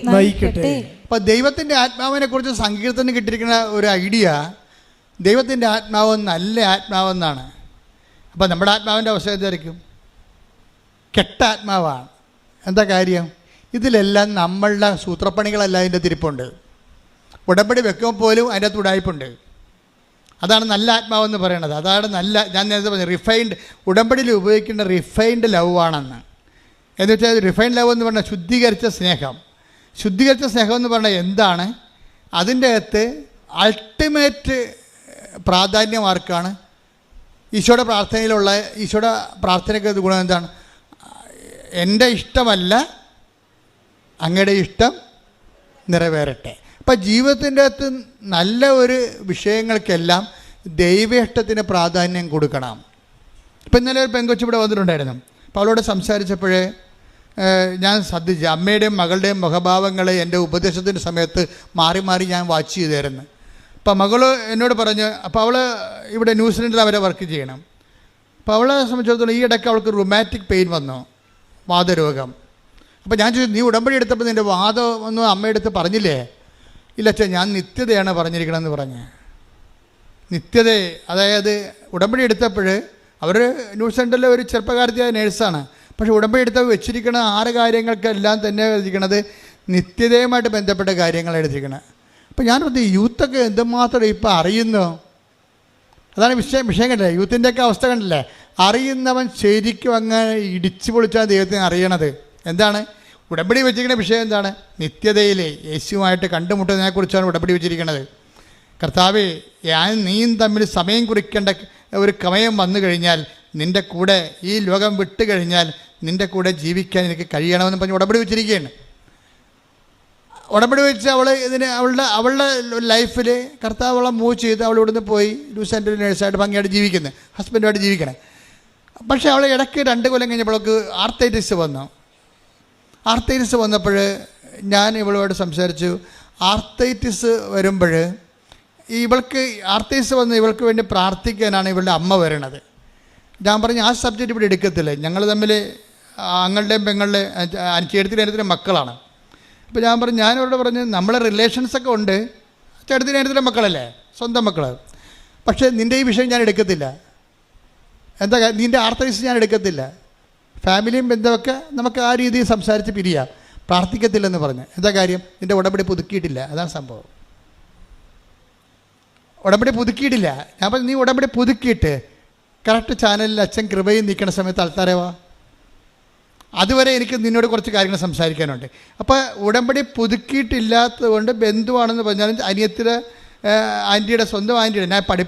അപ്പം ദൈവത്തിൻ്റെ ആത്മാവിനെ കുറിച്ച് സങ്കീർത്തനം കിട്ടിയിരിക്കുന്ന ഒരു ഐഡിയ, ദൈവത്തിൻ്റെ ആത്മാവ് നല്ല ആത്മാവെന്നാണ്. അപ്പം നമ്മുടെ ആത്മാവിൻ്റെ അവസ്ഥ എന്തായിരിക്കും? കെട്ട ആത്മാവാണ്. എന്താ കാര്യം? ഇതിലെല്ലാം നമ്മളുടെ സൂത്രപ്പണികളല്ല അതിൻ്റെ തിരിപ്പുണ്ട്. ഉടമ്പടി വെക്കുമ്പോൾ പോലും അതിൻ്റെ അകത്ത് ഉടായ്പുണ്ട്. അതാണ് നല്ല ആത്മാവെന്ന് പറയണത്. അതാണ് നല്ല, ഞാൻ നേരത്തെ പറഞ്ഞു റിഫൈൻഡ്, ഉടമ്പടിയിൽ ഉപയോഗിക്കേണ്ട റിഫൈൻഡ് ലവ് ആണെന്ന്. എന്ന് വെച്ചാൽ റിഫൈൻഡ് ലവ് എന്ന് പറഞ്ഞാൽ ശുദ്ധീകരിച്ച സ്നേഹം. ശുദ്ധീകരിച്ച സ്നേഹം എന്ന് പറഞ്ഞാൽ എന്താണ്? അതിൻ്റെ അകത്ത് അൾട്ടിമേറ്റ് പ്രാധാന്യം ആർക്കാണ്? ഈശോയുടെ പ്രാർത്ഥനയിലുള്ള, ഈശോയുടെ പ്രാർത്ഥനയ്ക്ക് ഗുണം എന്താണ്? എൻ്റെ ഇഷ്ടമല്ല, അങ്ങയുടെ ഇഷ്ടം നിറവേറട്ടെ. അപ്പം ജീവിതത്തിൻ്റെ അകത്ത് നല്ല ഒരു വിഷയങ്ങൾക്കെല്ലാം ദൈവേഷ്ടത്തിന് പ്രാധാന്യം കൊടുക്കണം. ഇപ്പം ഇന്നലെ ഒരു പെങ്കൊച്ച് ഇവിടെ വന്നിട്ടുണ്ടായിരുന്നു. അപ്പോൾ അവളോട് സംസാരിച്ചപ്പോഴേ ഞാൻ ശ്രദ്ധിച്ചു, അമ്മയുടെയും മകളുടെയും മുഖഭാവങ്ങൾ എൻ്റെ ഉപദേശത്തിൻ്റെ സമയത്ത് മാറി മാറി ഞാൻ വാച്ച് ചെയ്തായിരുന്നു. അപ്പോൾ മകൾ എന്നോട് പറഞ്ഞു, അപ്പോൾ അവൾ ഇവിടെ ന്യൂസിലൻഡിൽ അവരെ വർക്ക് ചെയ്യണം. അപ്പോൾ അവളെ സംബന്ധിച്ചിടത്തോളം ഈ ഇടയ്ക്ക് അവൾക്ക് റുമാറ്റിക് പെയിൻ വന്നു, വാതരോഗം. അപ്പോൾ ഞാൻ ചോദിച്ചു, നീ ഉടമ്പടി എടുത്തപ്പോൾ നിൻ്റെ വാദം ഒന്നും അമ്മയെടുത്ത് പറഞ്ഞില്ലേ? ഇല്ല അച്ഛാ, ഞാൻ നിത്യതയാണ് പറഞ്ഞിരിക്കണമെന്ന് പറഞ്ഞ്. നിത്യത, അതായത് ഉടമ്പടി എടുത്തപ്പോൾ അവർ ന്യൂസിലൻഡിലെ ഒരു ചെറുപ്പക്കാരത്തിയായ നേഴ്സാണ്. പക്ഷേ ഉടമ്പടി എടുത്തപ്പോൾ വെച്ചിരിക്കുന്ന 6 കാര്യങ്ങൾക്കെല്ലാം തന്നെ എഴുതിയിരിക്കണത് നിത്യതയുമായിട്ട് ബന്ധപ്പെട്ട കാര്യങ്ങൾ എഴുതിയിരിക്കണം. അപ്പോൾ ഞാൻ പറഞ്ഞു, യൂത്തൊക്കെ എന്തുമാത്രം ഇപ്പോൾ അറിയുന്നു. അതാണ് വിഷയം കണ്ടില്ലേ, യൂത്തിൻ്റെയൊക്കെ അവസ്ഥ കണ്ടില്ലേ? അറിയുന്നവൻ ശരിക്കും അങ്ങനെ ഇടിച്ചു പൊളിച്ചാൽ ദൈവത്തിന് അറിയണത്. എന്താണ് ഉടമ്പടി വെച്ചിരിക്കുന്ന വിഷയം? എന്താണ്? നിത്യതയിലെ യേശുവായിട്ട് കണ്ടുമുട്ടുന്നതിനെക്കുറിച്ചാണ് ഉടമ്പടി വെച്ചിരിക്കുന്നത്. കർത്താവേ, നീയും തമ്മിൽ സമയം കുറിക്കേണ്ട ഒരു സമയം വന്നു കഴിഞ്ഞാൽ, നിൻ്റെ കൂടെ ഈ ലോകം വിട്ട് കഴിഞ്ഞാൽ നിൻ്റെ കൂടെ ജീവിക്കാൻ എനിക്ക് കഴിയണമെന്ന് പറഞ്ഞ് ഉടമ്പടി വെച്ചിരിക്കുകയാണ്. ഉടമ്പടി വെച്ച് അവളുടെ ലൈഫിൽ കർത്താവ് അവളെ മൂവ് ചെയ്ത് അവൾ ഇവിടുന്ന് പോയി ന്യൂസിലൻഡിൽ നേഴ്സായിട്ട് ഭംഗിയായിട്ട് ജീവിക്കുന്നത്, ഹസ്ബൻഡുമായിട്ട് ജീവിക്കണേ. പക്ഷേ അവൾ ഇടയ്ക്ക് 2 കൊല്ലം കഴിഞ്ഞപ്പോഴേക്ക് ആർത്തൈറ്റിസ് വന്നു. ആർത്തൈറ്റിസ് വന്നപ്പോൾ ഞാൻ ഇവളുമായിട്ട് സംസാരിച്ചു. ആർത്തൈറ്റിസ് വരുമ്പോൾ ഇവൾക്ക് ആർത്തൈറ്റിസ് വന്ന് ഇവൾക്ക് വേണ്ടി പ്രാർത്ഥിക്കാനാണ് ഇവളുടെ അമ്മ വരണത്. ഞാൻ പറഞ്ഞു, ആ സബ്ജക്റ്റ് ഇവിടെ എടുക്കത്തില്ല, ഞങ്ങൾ തമ്മിൽ ആങ്ങളുടെയും പെങ്ങളുടെയും ചേട്ടത്തിൻ്റെ മക്കളാണ്. അപ്പോൾ ഞാൻ പറഞ്ഞു, ഞാനിവരോട് പറഞ്ഞു, നമ്മളെ റിലേഷൻസൊക്കെ ഉണ്ട്, ചേട്ടത്തിൻ്റെ മക്കളല്ലേ, സ്വന്തം മക്കൾ. പക്ഷേ നിൻ്റെ ഈ വിഷയം ഞാൻ എടുക്കത്തില്ല. എന്താ, നിൻ്റെ ആർത്തൈറ്റിസ് ഞാൻ എടുക്കത്തില്ല. ഫാമിലിയും ബന്ധമൊക്കെ നമുക്ക് ആ രീതിയിൽ സംസാരിച്ച് പിരിയാം, പ്രാർത്ഥിക്കത്തില്ലെന്ന് പറഞ്ഞ്. എന്താ കാര്യം? നിൻ്റെ ഉടമ്പടി പുതുക്കിയിട്ടില്ല, അതാണ് സംഭവം. ഉടമ്പടി പുതുക്കിയിട്ടില്ല. ഞാൻ പറഞ്ഞു, നീ ഉടമ്പടി പുതുക്കിയിട്ട് കറക്റ്റ് ചാനലിൽ അച്ഛൻ കൃപയും നിൽക്കുന്ന സമയത്ത് ആൾക്കാരേവാ. അതുവരെ എനിക്ക് നിന്നോട് കുറച്ച് കാര്യങ്ങൾ സംസാരിക്കാനുണ്ട്. അപ്പോൾ ഉടമ്പടി പുതുക്കിയിട്ടില്ലാത്തത് കൊണ്ട് ബന്ധുവാണെന്ന് പറഞ്ഞാലും അനിയത്തിയുടെ ആൻറ്റിയുടെ സ്വന്തം ആൻറ്റിയുടെ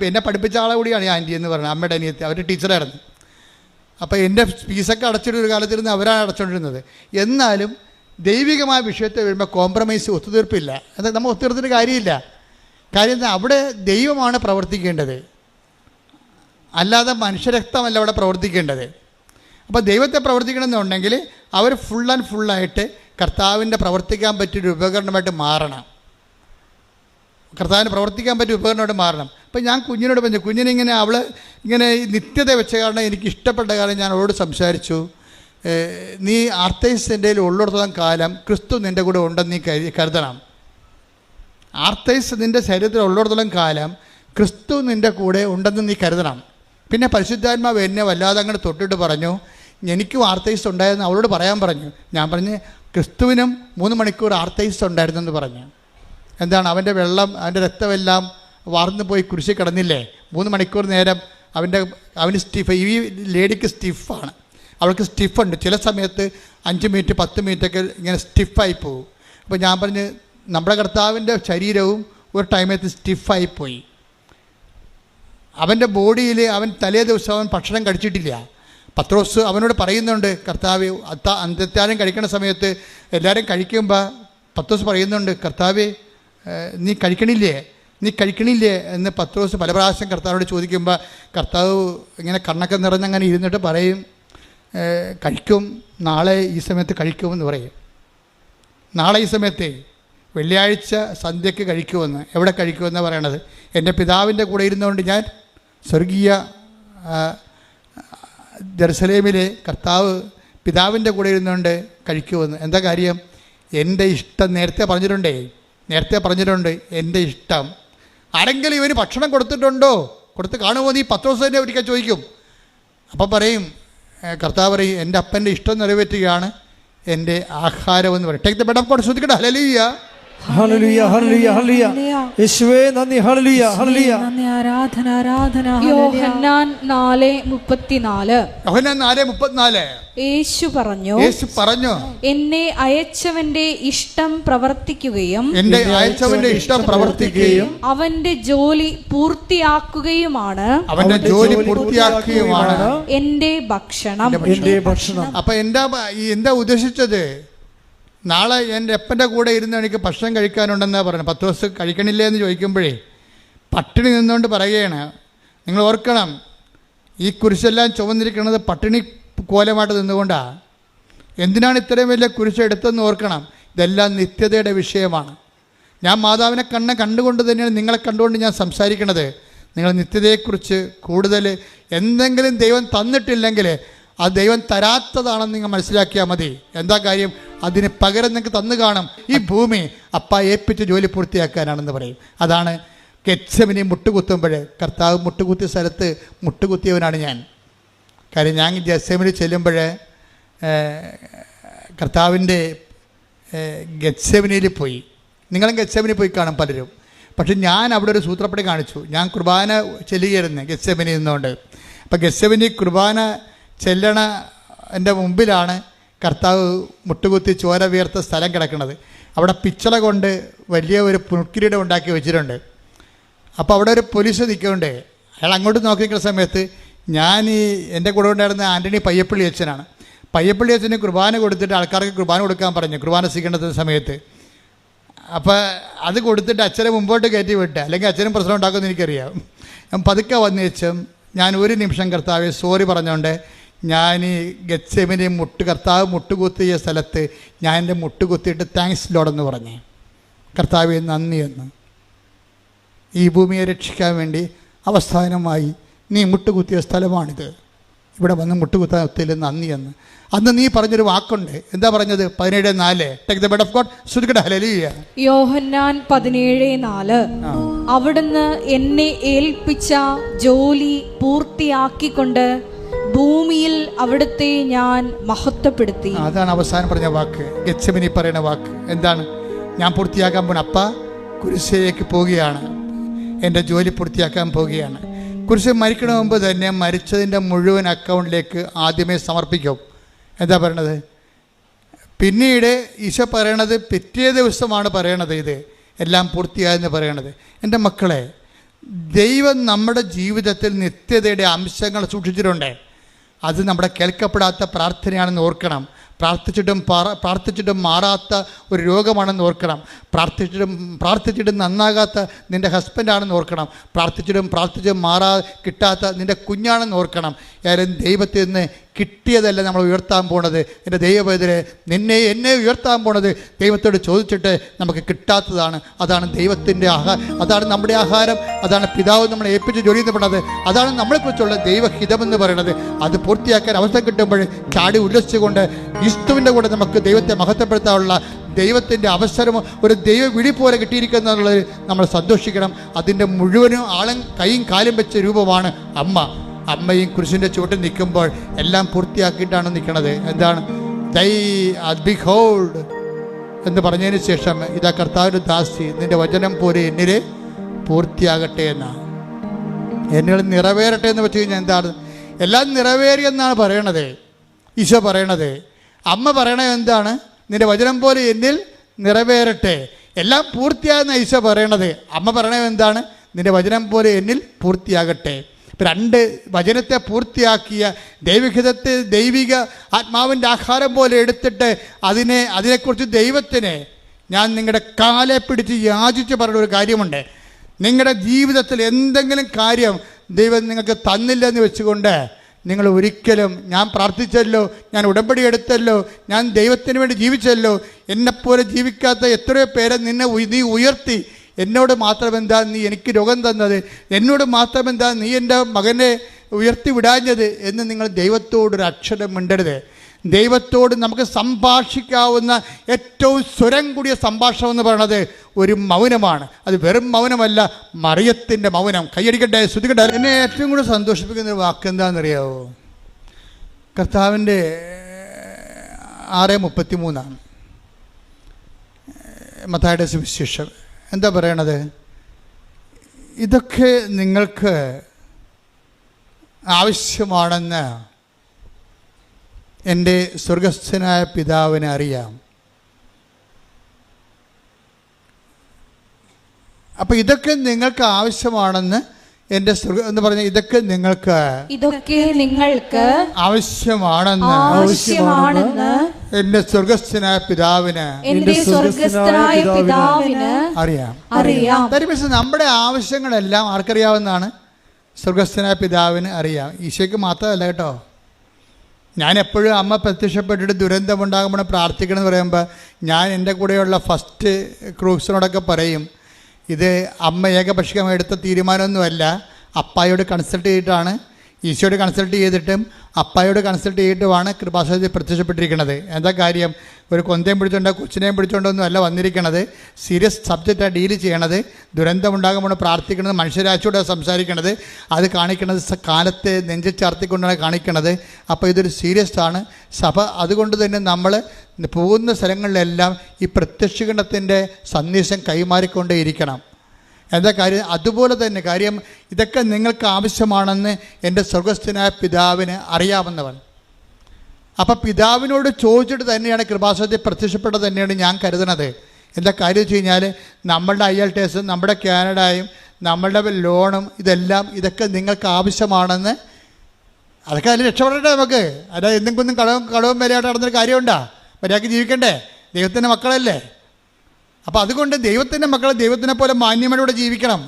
എന്നെ പഠിപ്പിച്ച ആളെ കൂടിയാണ് ഈ ആൻറ്റി എന്ന് പറയുന്നത്, അമ്മയുടെ അനിയത്തി. അവർ ടീച്ചറായിരുന്നു. അപ്പോൾ എൻ്റെ ഫീസൊക്കെ അടച്ചിട്ടൊരു കാലത്തിരുന്ന് അവരാണ് അടച്ചുകൊണ്ടിരുന്നത്. എന്നാലും ദൈവികമായ വിഷയത്തെ വരുമ്പോൾ കോംപ്രമൈസ്, ഒത്തുതീർപ്പില്ല. അത് നമ്മൾ ഒത്തുതീർത്തിട്ട് കാര്യമില്ല. കാര്യം അവിടെ ദൈവമാണ് പ്രവർത്തിക്കേണ്ടത്, അല്ലാതെ മനുഷ്യരക്തമല്ല അവിടെ പ്രവർത്തിക്കേണ്ടത്. അപ്പോൾ ദൈവത്തെ പ്രവർത്തിക്കണമെന്നുണ്ടെങ്കിൽ അവർ ഫുൾ ആൻഡ് ഫുള്ളായിട്ട് കർത്താവിൻ്റെ പ്രവർത്തിക്കാൻ പറ്റിയൊരു ഉപകരണമായിട്ട് മാറണം. കർത്താവിന് പ്രവർത്തിക്കാൻ പറ്റിയ ഉപകരണമായിട്ട് മാറണം. അപ്പോൾ ഞാൻ കുഞ്ഞിനോട് പറഞ്ഞു, കുഞ്ഞിനിങ്ങനെ അവൾ ഇങ്ങനെ നിത്യത വെച്ച കാരണം എനിക്ക് ഇഷ്ടപ്പെട്ട കാരണം ഞാൻ അവളോട് സംസാരിച്ചു. നീ ആർത്തൈസിൻ്റെ ഉള്ളിടത്തോളം കാലം ക്രിസ്തു നിൻ്റെ കൂടെ ഉണ്ടെന്ന് നീ കരുതണം. ആർത്തൈസ് നിൻ്റെ ശരീരത്തിൽ ഉള്ളിടത്തോളം കാലം ക്രിസ്തു നിൻ്റെ കൂടെ ഉണ്ടെന്ന് നീ കരുതണം. പിന്നെ പരിശുദ്ധാത്മാവ് എന്നെ വല്ലാതെ അങ്ങോട്ട് തൊട്ടിട്ട് പറഞ്ഞു, എനിക്കും ആർത്തൈസ് ഉണ്ടായിരുന്നു അവളോട് പറയാൻ പറഞ്ഞു. ഞാൻ പറഞ്ഞ്, ക്രിസ്തുവിനും 3 മണിക്കൂർ ആർത്തൈസ് ഉണ്ടായിരുന്നെന്ന് പറഞ്ഞു. എന്താണ്? അവൻ്റെ വെള്ളം, അവൻ്റെ രക്തമെല്ലാം വാർന്നു പോയി കുരിശിൽ കിടന്നില്ലേ? 3 മണിക്കൂർ നേരം അവന് സ്റ്റിഫ്. ഈ ലേഡിക്ക് സ്റ്റിഫാണ്, അവൾക്ക് സ്റ്റിഫുണ്ട്. ചില സമയത്ത് 5 മിനിറ്റ് 10 മിനിറ്റൊക്കെ ഇങ്ങനെ സ്റ്റിഫായി പോകും. അപ്പോൾ ഞാൻ പറഞ്ഞ്, നമ്മുടെ കർത്താവിൻ്റെ ശരീരവും ഒരു ടൈമത്ത് സ്റ്റിഫായിപ്പോയി. അവൻ്റെ ബോഡിയിൽ അവൻ തലേ ദിവസം അവൻ ഭക്ഷണം കഴിച്ചിട്ടില്ല. പത്രോസ് അവനോട് പറയുന്നുണ്ട്, കർത്താവ് അന്ത്യത്താഴം കഴിക്കുന്ന സമയത്ത് എല്ലാവരും കഴിക്കുമ്പോൾ പത്രോസ് പറയുന്നുണ്ട്, കർത്താവേ നീ കഴിക്കണില്ലേ എന്ന് പത്രോസ് പല പ്രാവശ്യം കർത്താവിനോട് ചോദിക്കുമ്പോൾ കർത്താവ് ഇങ്ങനെ കണ്ണൊക്കെ നിറഞ്ഞങ്ങനെ ഇരുന്നിട്ട് പറയും, കഴിക്കും, നാളെ ഈ സമയത്ത് കഴിക്കുമെന്ന് പറയും. നാളെ ഈ സമയത്ത് വെള്ളിയാഴ്ച സന്ധ്യയ്ക്ക് കഴിക്കുമെന്ന്. എവിടെ കഴിക്കുമെന്ന് പറയണത്? എൻ്റെ പിതാവിൻ്റെ കൂടെ ഇരുന്നുകൊണ്ട് ഞാൻ സ്വർഗീയ ജെറുസലേമിലെ കർത്താവ് പിതാവിൻ്റെ കൂടെ ഇരുന്നുകൊണ്ട് കഴിക്കുമെന്ന്. എന്താ കാര്യം? എൻ്റെ ഇഷ്ടം നേരത്തെ പറഞ്ഞിട്ടുണ്ട്. എൻ്റെ ഇഷ്ടം. ആരെങ്കിലും ഇവന് ഭക്ഷണം കൊടുത്തിട്ടുണ്ടോ? കൊടുത്ത് കാണുമോ? നീ പത്രോസ് തന്നെ ഒരിക്കൽ ചോദിക്കും. അപ്പം പറയും, കർത്താവ് പറയും, എൻ്റെ അപ്പൻ്റെ ഇഷ്ടം നിറവേറ്റുകയാണ്, എൻ്റെ ആഹാരം എന്ന് പറയും. Take the bread of God. ശ്രദ്ധിക്കട്ടെ. ഹല്ലേലൂയ. ഹല്ലേലൂയ ഹല്ലേലൂയ ഹല്ലേലൂയ. യേശുവേ നന്ദി. ഹല്ലേലൂയ ഹല്ലേലൂയ. ആരാധന ആരാധന. യോഹന്നാൻ 4:34. യോഹന്നാൻ 4:34. യേശു പറഞ്ഞു, എന്നെ അയച്ചവന്റെ ഇഷ്ടം പ്രവർത്തിക്കുകയും എന്റെ അയച്ചവന്റെ ഇഷ്ടം പ്രവർത്തിക്കുകയും അവന്റെ ജോലി പൂർത്തിയാക്കുകയുമാണ് എന്റെ ഭക്ഷണം. അപ്പൊ എന്താ ഉദ്ദേശിച്ചത്? നാളെ എൻ്റെ അപ്പൻ്റെ കൂടെ ഇരുന്ന് എനിക്ക് ഭക്ഷണം കഴിക്കാനുണ്ടെന്നാണ് പറയുന്നത്. 10 ദിവസം കഴിക്കണില്ലേ എന്ന് ചോദിക്കുമ്പോഴേ പട്ടിണി നിന്നുകൊണ്ട് പറയുകയാണ്. നിങ്ങൾ ഓർക്കണം, ഈ കുരിശെല്ലാം ചുമന്നിരിക്കുന്നത് പട്ടിണി കോലമായിട്ട് നിന്നുകൊണ്ടാണ്. എന്തിനാണ് ഇത്രയും വലിയ കുരിശ് എടുത്തെന്ന് ഓർക്കണം. ഇതെല്ലാം നിത്യതയുടെ വിഷയമാണ്. ഞാൻ മാതാവിനെ കണ്ടുകൊണ്ട് തന്നെയാണ് നിങ്ങളെ കണ്ടുകൊണ്ട് ഞാൻ സംസാരിക്കുന്നത്. നിങ്ങൾ നിത്യതയെക്കുറിച്ച് കൂടുതൽ എന്തെങ്കിലും ദൈവം തന്നിട്ടില്ലെങ്കിൽ അത് ദൈവം തരാത്തതാണെന്ന് നിങ്ങൾ മനസ്സിലാക്കിയാൽ മതി. എന്താ കാര്യം? അതിന് പകരം നിങ്ങൾക്ക് തന്നു കാണും. ഈ ഭൂമി അപ്പ ഏൽപ്പിച്ച് ജോലി പൂർത്തിയാക്കാനാണെന്ന് പറയും. അതാണ് ഗെത്സെമനി മുട്ടുകുത്തുമ്പോൾ കർത്താവ് മുട്ടുകുത്തിയ സ്ഥലത്ത് മുട്ടുകുത്തിയവനാണ് ഞാൻ. കാര്യം ഞാൻ ഗെത്സെമനി ചെല്ലുമ്പോൾ കർത്താവിൻ്റെ ഗെത്സെമനിയിൽ പോയി. നിങ്ങളും ഗെത്സെമനി പോയി കാണും പലരും. പക്ഷെ ഞാൻ അവിടെ ഒരു സൂത്രപ്പടി കാണിച്ചു. ഞാൻ കുർബാന ചെല്ലുകയായിരുന്നു ഗെത്സെമനി നിന്നുകൊണ്ട്. അപ്പം ഗെത്സെമനി കുർബാന ചെല്ലണ എൻ്റെ മുമ്പിലാണ് കർത്താവ് മുട്ടുകുത്തി ചോര വീർത്ത സ്ഥലം കിടക്കുന്നത്. അവിടെ പിച്ചള കൊണ്ട് വലിയ ഒരു പുൽക്കിരീടം ഉണ്ടാക്കി വെച്ചിട്ടുണ്ട്. അപ്പോൾ അവിടെ ഒരു പോലീസ് നിൽക്കുന്നുണ്ട്. അയാൾ അങ്ങോട്ട് നോക്കി നിൽക്കുന്ന സമയത്ത് ഞാൻ എൻ്റെ കൂടെ ഉണ്ടായിരുന്ന ആൻ്റണി പയ്യപ്പള്ളി അച്ഛനാണ്. പയ്യപ്പള്ളി അച്ഛന് കുർബാന കൊടുത്തിട്ട് ആൾക്കാർക്ക് കുർബാന കൊടുക്കാൻ പറഞ്ഞു കുർബാന സ്വീകരണത്തിന് സമയത്ത്. അപ്പോൾ അത് കൊടുത്തിട്ട് അച്ഛനെ മുമ്പോട്ട് കയറ്റി വിട്ട്, അല്ലെങ്കിൽ അച്ഛനും പ്രശ്നം ഉണ്ടാക്കുമെന്ന് എനിക്കറിയാം. ഞാൻ പതുക്കെ വന്നു വെച്ചും ഞാൻ ഒരു നിമിഷം കർത്താവെ സോറി പറഞ്ഞുകൊണ്ട് ഞാൻ ഈ ഗെത്സെമനി കർത്താവ് മുട്ടുകുത്തിയ സ്ഥലത്ത് ഞാൻ എൻ്റെ മുട്ടുകുത്തിയിട്ട് താങ്ക്സ് ലോഡെന്ന് പറഞ്ഞേ. കർത്താവെ നന്ദി എന്ന്. ഈ ഭൂമിയെ രക്ഷിക്കാൻ വേണ്ടി അവസാനമായി നീ മുട്ടുകുത്തിയ സ്ഥലമാണിത്. ഇവിടെ വന്ന് മുട്ടുകുത്താൻ ഒത്തില്ല, നന്ദി എന്ന്. അന്ന് നീ പറഞ്ഞൊരു വാക്കുണ്ട്. എന്താ പറഞ്ഞത്? 17:4. Take the bread of God. ശ്രദ്ധിക്കട്ടെ. ഹല്ലേലൂയ. യോഹന്നാൻ 17:4. അവിടുന്ന് എന്നെ ഏൽപ്പിച്ച ജോലി പൂർത്തിയാക്കിക്കൊണ്ട് ഭൂമിയിൽ അവിടുത്തെ ഞാൻ മഹത്വപ്പെടുത്തി. അതാണ് അവസാനം പറഞ്ഞ വാക്ക്. ഗെത്സെമനി പറയുന്ന വാക്ക് എന്താണ്? ഞാൻ പൂർത്തിയാക്കാൻ പോണ അപ്പ കുരിശിലേക്ക് പോവുകയാണ്, എൻ്റെ ജോലി പൂർത്തിയാക്കാൻ പോവുകയാണ്. കുരിശ് മരിക്കണ മുമ്പ് തന്നെ മരിച്ചതിൻ്റെ മുഴുവൻ അക്കൗണ്ടിലേക്ക് ആദ്യമേ സമർപ്പിക്കും. എന്താ പറയണത്? പിന്നീട് ഈശോ പറയണത് പിറ്റേ ദിവസമാണ് പറയണത് ഇത് എല്ലാം പൂർത്തിയായെന്ന് പറയണത്. എൻ്റെ മക്കളെ, ദൈവം നമ്മുടെ ജീവിതത്തിൽ നിത്യതയുടെ അംശങ്ങൾ സൂക്ഷിച്ചിട്ടുണ്ട്. അത് നമ്മുടെ കേൾക്കപ്പെടാത്ത പ്രാർത്ഥനയാണെന്ന് ഓർക്കണം. പ്രാർത്ഥിച്ചിട്ടും മാറാത്ത ഒരു രോഗമാണെന്ന് ഓർക്കണം. പ്രാർത്ഥിച്ചിട്ടും നന്നാകാത്ത നിൻ്റെ ഹസ്ബൻഡാണെന്ന് ഓർക്കണം. പ്രാർത്ഥിച്ചിട്ടും കിട്ടാത്ത നിൻ്റെ കുഞ്ഞാണെന്ന് ഓർക്കണം. ആരും ദൈവത്തിൽ നിന്ന് കിട്ടിയതല്ല നമ്മൾ ഉയർത്താൻ പോണത്. എൻ്റെ ദൈവവേദന എന്നെ ഉയർത്താൻ പോണത് ദൈവത്തോട് ചോദിച്ചിട്ട് നമുക്ക് കിട്ടാത്തതാണ്. അതാണ് ദൈവത്തിൻ്റെ അതാണ് നമ്മുടെ ആഹാരം. അതാണ് പിതാവ് നമ്മളെ ഏൽപ്പിച്ച് ജോലി എന്ന് പറയുന്നത്. അതാണ് നമ്മളെക്കുറിച്ചുള്ള ദൈവഹിതമെന്ന് പറയുന്നത്. അത് പൂർത്തിയാക്കാൻ അവസരം കിട്ടുമ്പോൾ ചാടി ഉല്ലസിച്ചുകൊണ്ട് ക്രിസ്തുവിൻ്റെ കൂടെ നമുക്ക് ദൈവത്തെ മഹത്വപ്പെടുത്താനുള്ള ദൈവത്തിൻ്റെ അവസരം ഒരു ദൈവ വിളി പോലെ കിട്ടിയിരിക്കുന്നുള്ളത് നമ്മൾ സന്തോഷിക്കണം. അതിൻ്റെ മുഴുവനും കൈയും കാലും വെച്ച രൂപമാണ് അമ്മ. അമ്മയും കുരിശിൻ്റെ ചുവട്ടിൽ നിൽക്കുമ്പോൾ എല്ലാം പൂർത്തിയാക്കിയിട്ടാണ് നിൽക്കുന്നത്. എന്താണ്? ബിഹോൾഡ് എന്ന് പറഞ്ഞതിന് ശേഷം ഇതാ കർത്താവിൻ്റെ ദാസി, നിൻ്റെ വചനം പോലെ എന്നിൽ പൂർത്തിയാകട്ടെ എന്നാണ്. എന്നിൽ നിറവേറട്ടെ എന്ന് വെച്ച് കഴിഞ്ഞാൽ എന്താണ്? എല്ലാം നിറവേറിയെന്നാണ് പറയണത് ഈശോ പറയണത്. അമ്മ പറയണത് എന്താണ്? നിൻ്റെ വചനം പോലെ എന്നിൽ നിറവേറട്ടെ. എല്ലാം പൂർത്തിയാകുന്ന ഈശോ പറയണത്. അമ്മ പറയണത് എന്താണ്? നിൻ്റെ വചനം പോലെ എന്നിൽ പൂർത്തിയാകട്ടെ. രണ്ട് വചനത്തെ പൂർത്തിയാക്കിയ ദൈവഹിതത്തെ ദൈവിക ആത്മാവിൻ്റെ ആഹാരം പോലെ എടുത്തിട്ട് അതിനെക്കുറിച്ച് ദൈവത്തിന് ഞാൻ നിങ്ങളുടെ കാലെ പിടിച്ച് യാചിച്ച് പറയുന്ന ഒരു കാര്യമുണ്ട്. നിങ്ങളുടെ ജീവിതത്തിൽ എന്തെങ്കിലും കാര്യം ദൈവം നിങ്ങൾക്ക് തന്നില്ലെന്ന് വെച്ചുകൊണ്ട് നിങ്ങൾ ഒരിക്കലും ഞാൻ പ്രാർത്ഥിച്ചല്ലോ, ഞാൻ ഉടമ്പടി എടുത്തല്ലോ, ഞാൻ ദൈവത്തിന് വേണ്ടി ജീവിച്ചല്ലോ, എന്നെപ്പോലെ ജീവിക്കാത്ത എത്രയോ പേരെ നീ ഉയർത്തി, എന്നോട് മാത്രമെന്താ നീ എനിക്ക് രോഗം തന്നത്, എന്നോട് മാത്രമെന്താ നീ എൻ്റെ മകനെ ഉയർത്തി വിടാഞ്ഞത് എന്ന് നിങ്ങൾ ദൈവത്തോടൊരു അക്ഷരം മിണ്ടരുത്. ദൈവത്തോട് നമുക്ക് സംഭാഷിക്കാവുന്ന ഏറ്റവും സ്വരം കൂടിയ സംഭാഷണം എന്ന് പറയുന്നത് ഒരു മൗനമാണ്. അത് വെറും മൗനമല്ല, മറിയത്തിൻ്റെ മൗനം. കൈയടിക്കട്ടെ, ശ്രുതിക്കട്ടെ. എന്നെ ഏറ്റവും കൂടെ സന്തോഷിപ്പിക്കുന്ന ഒരു വാക്ക് എന്താണെന്നറിയാവോ? കർത്താവിൻ്റെ 6:33 മത്തായിയുടെ സുവിശേഷം. എന്താ പറയണത്? ഇതൊക്കെ നിങ്ങൾക്ക് ആവശ്യമാണെന്ന് എൻ്റെ സ്വർഗസ്ഥനായ പിതാവിനെ അറിയാം. അപ്പോൾ ഇതൊക്കെ നിങ്ങൾക്ക് ആവശ്യമാണെന്ന് എൻ്റെ എന്ന് പറഞ്ഞ ഇതൊക്കെ നിങ്ങൾക്ക് ആവശ്യമാണെന്ന് എൻ്റെ സ്വർഗസ്ഥനായ പിതാവിന് അറിയാം. നമ്മുടെ ആവശ്യങ്ങളെല്ലാം ആർക്കറിയാവുന്നതാണ്? സ്വർഗസ്ഥനായ പിതാവിന് അറിയാം. ഈശോയ്ക്ക് മാത്രമല്ല കേട്ടോ. ഞാൻ എപ്പോഴും അമ്മ പ്രത്യക്ഷപ്പെട്ടിട്ട് ദുരന്തമുണ്ടാകുമ്പോൾ പ്രാർത്ഥിക്കണം എന്ന് പറയുമ്പോൾ ഞാൻ എൻ്റെ കൂടെയുള്ള ഫസ്റ്റ് ക്രൂസിനോടൊക്കെ പറയും, ഇത് അമ്മ ഏകപക്ഷീയമായി എടുത്ത തീരുമാനമൊന്നുമല്ല. അപ്പായോട് കൺസൾട്ട് ചെയ്തിട്ടാണ്, ഈശോയോട് കൺസൾട്ട് ചെയ്തിട്ടും അപ്പായോട് കൺസൾട്ട് ചെയ്തിട്ടുമാണ് കൃപാസനത്തിൽ പ്രത്യക്ഷപ്പെട്ടിരിക്കുന്നത്. എന്താ കാര്യം? ഒരു കൊന്തയും പിടിച്ചോണ്ടോ കൊച്ചിനെയും പിടിച്ചോണ്ടൊന്നും അല്ല വന്നിരിക്കണത്. സീരിയസ് സബ്ജക്റ്റാണ് ഡീൽ ചെയ്യണത്. ദുരന്തമുണ്ടാകുമ്പോൾ പ്രാർത്ഥിക്കുന്നത്, മനുഷ്യരാശിയോട് സംസാരിക്കണത്, അത് കാണിക്കണത് കാലത്തെ നെഞ്ചിൽ ചാർത്തിക്കൊണ്ടാണ് കാണിക്കണത്. അപ്പോൾ ഇതൊരു സീരിയസ് ആണ് സഭ. അതുകൊണ്ട് തന്നെ നമ്മൾ പോകുന്ന സ്ഥലങ്ങളിലെല്ലാം ഈ പ്രത്യക്ഷീകരണത്തിൻ്റെ സന്ദേശം കൈമാറിക്കൊണ്ടേയിരിക്കണം. എന്താ കാര്യം? അതുപോലെ തന്നെ കാര്യം ഇതൊക്കെ നിങ്ങൾക്ക് ആവശ്യമാണെന്ന് എൻ്റെ സ്വർഗസ്ഥനായ പിതാവിന് അറിയാവുന്നവൻ. അപ്പം പിതാവിനോട് ചോദിച്ചിട്ട് തന്നെയാണ് കൃപാസനത്തിൽ പ്രത്യക്ഷപ്പെട്ടത് തന്നെയാണ് ഞാൻ കരുതുന്നത്. എന്താ കാര്യം വെച്ച് കഴിഞ്ഞാൽ നമ്മളുടെ IELTS, നമ്മുടെ കാനഡയും, നമ്മളുടെ ലോണും ഇതൊക്കെ നിങ്ങൾക്ക് ആവശ്യമാണെന്ന്, അതൊക്കെ അതിൽ രക്ഷപ്പെടട്ടെ നമുക്ക്. അതായത് എന്തെങ്കിലും കടവും വിലയായിട്ട് നടന്നൊരു കാര്യമുണ്ടോ? മര്യാദയ്ക്ക് ജീവിക്കണ്ടേ? ദൈവത്തിൻ്റെ മക്കളല്ലേ. അപ്പോൾ അതുകൊണ്ട് ദൈവത്തിൻ്റെ മക്കൾ ദൈവത്തിനെ പോലെ മാന്യമായിട്ടൂടെ ജീവിക്കണം.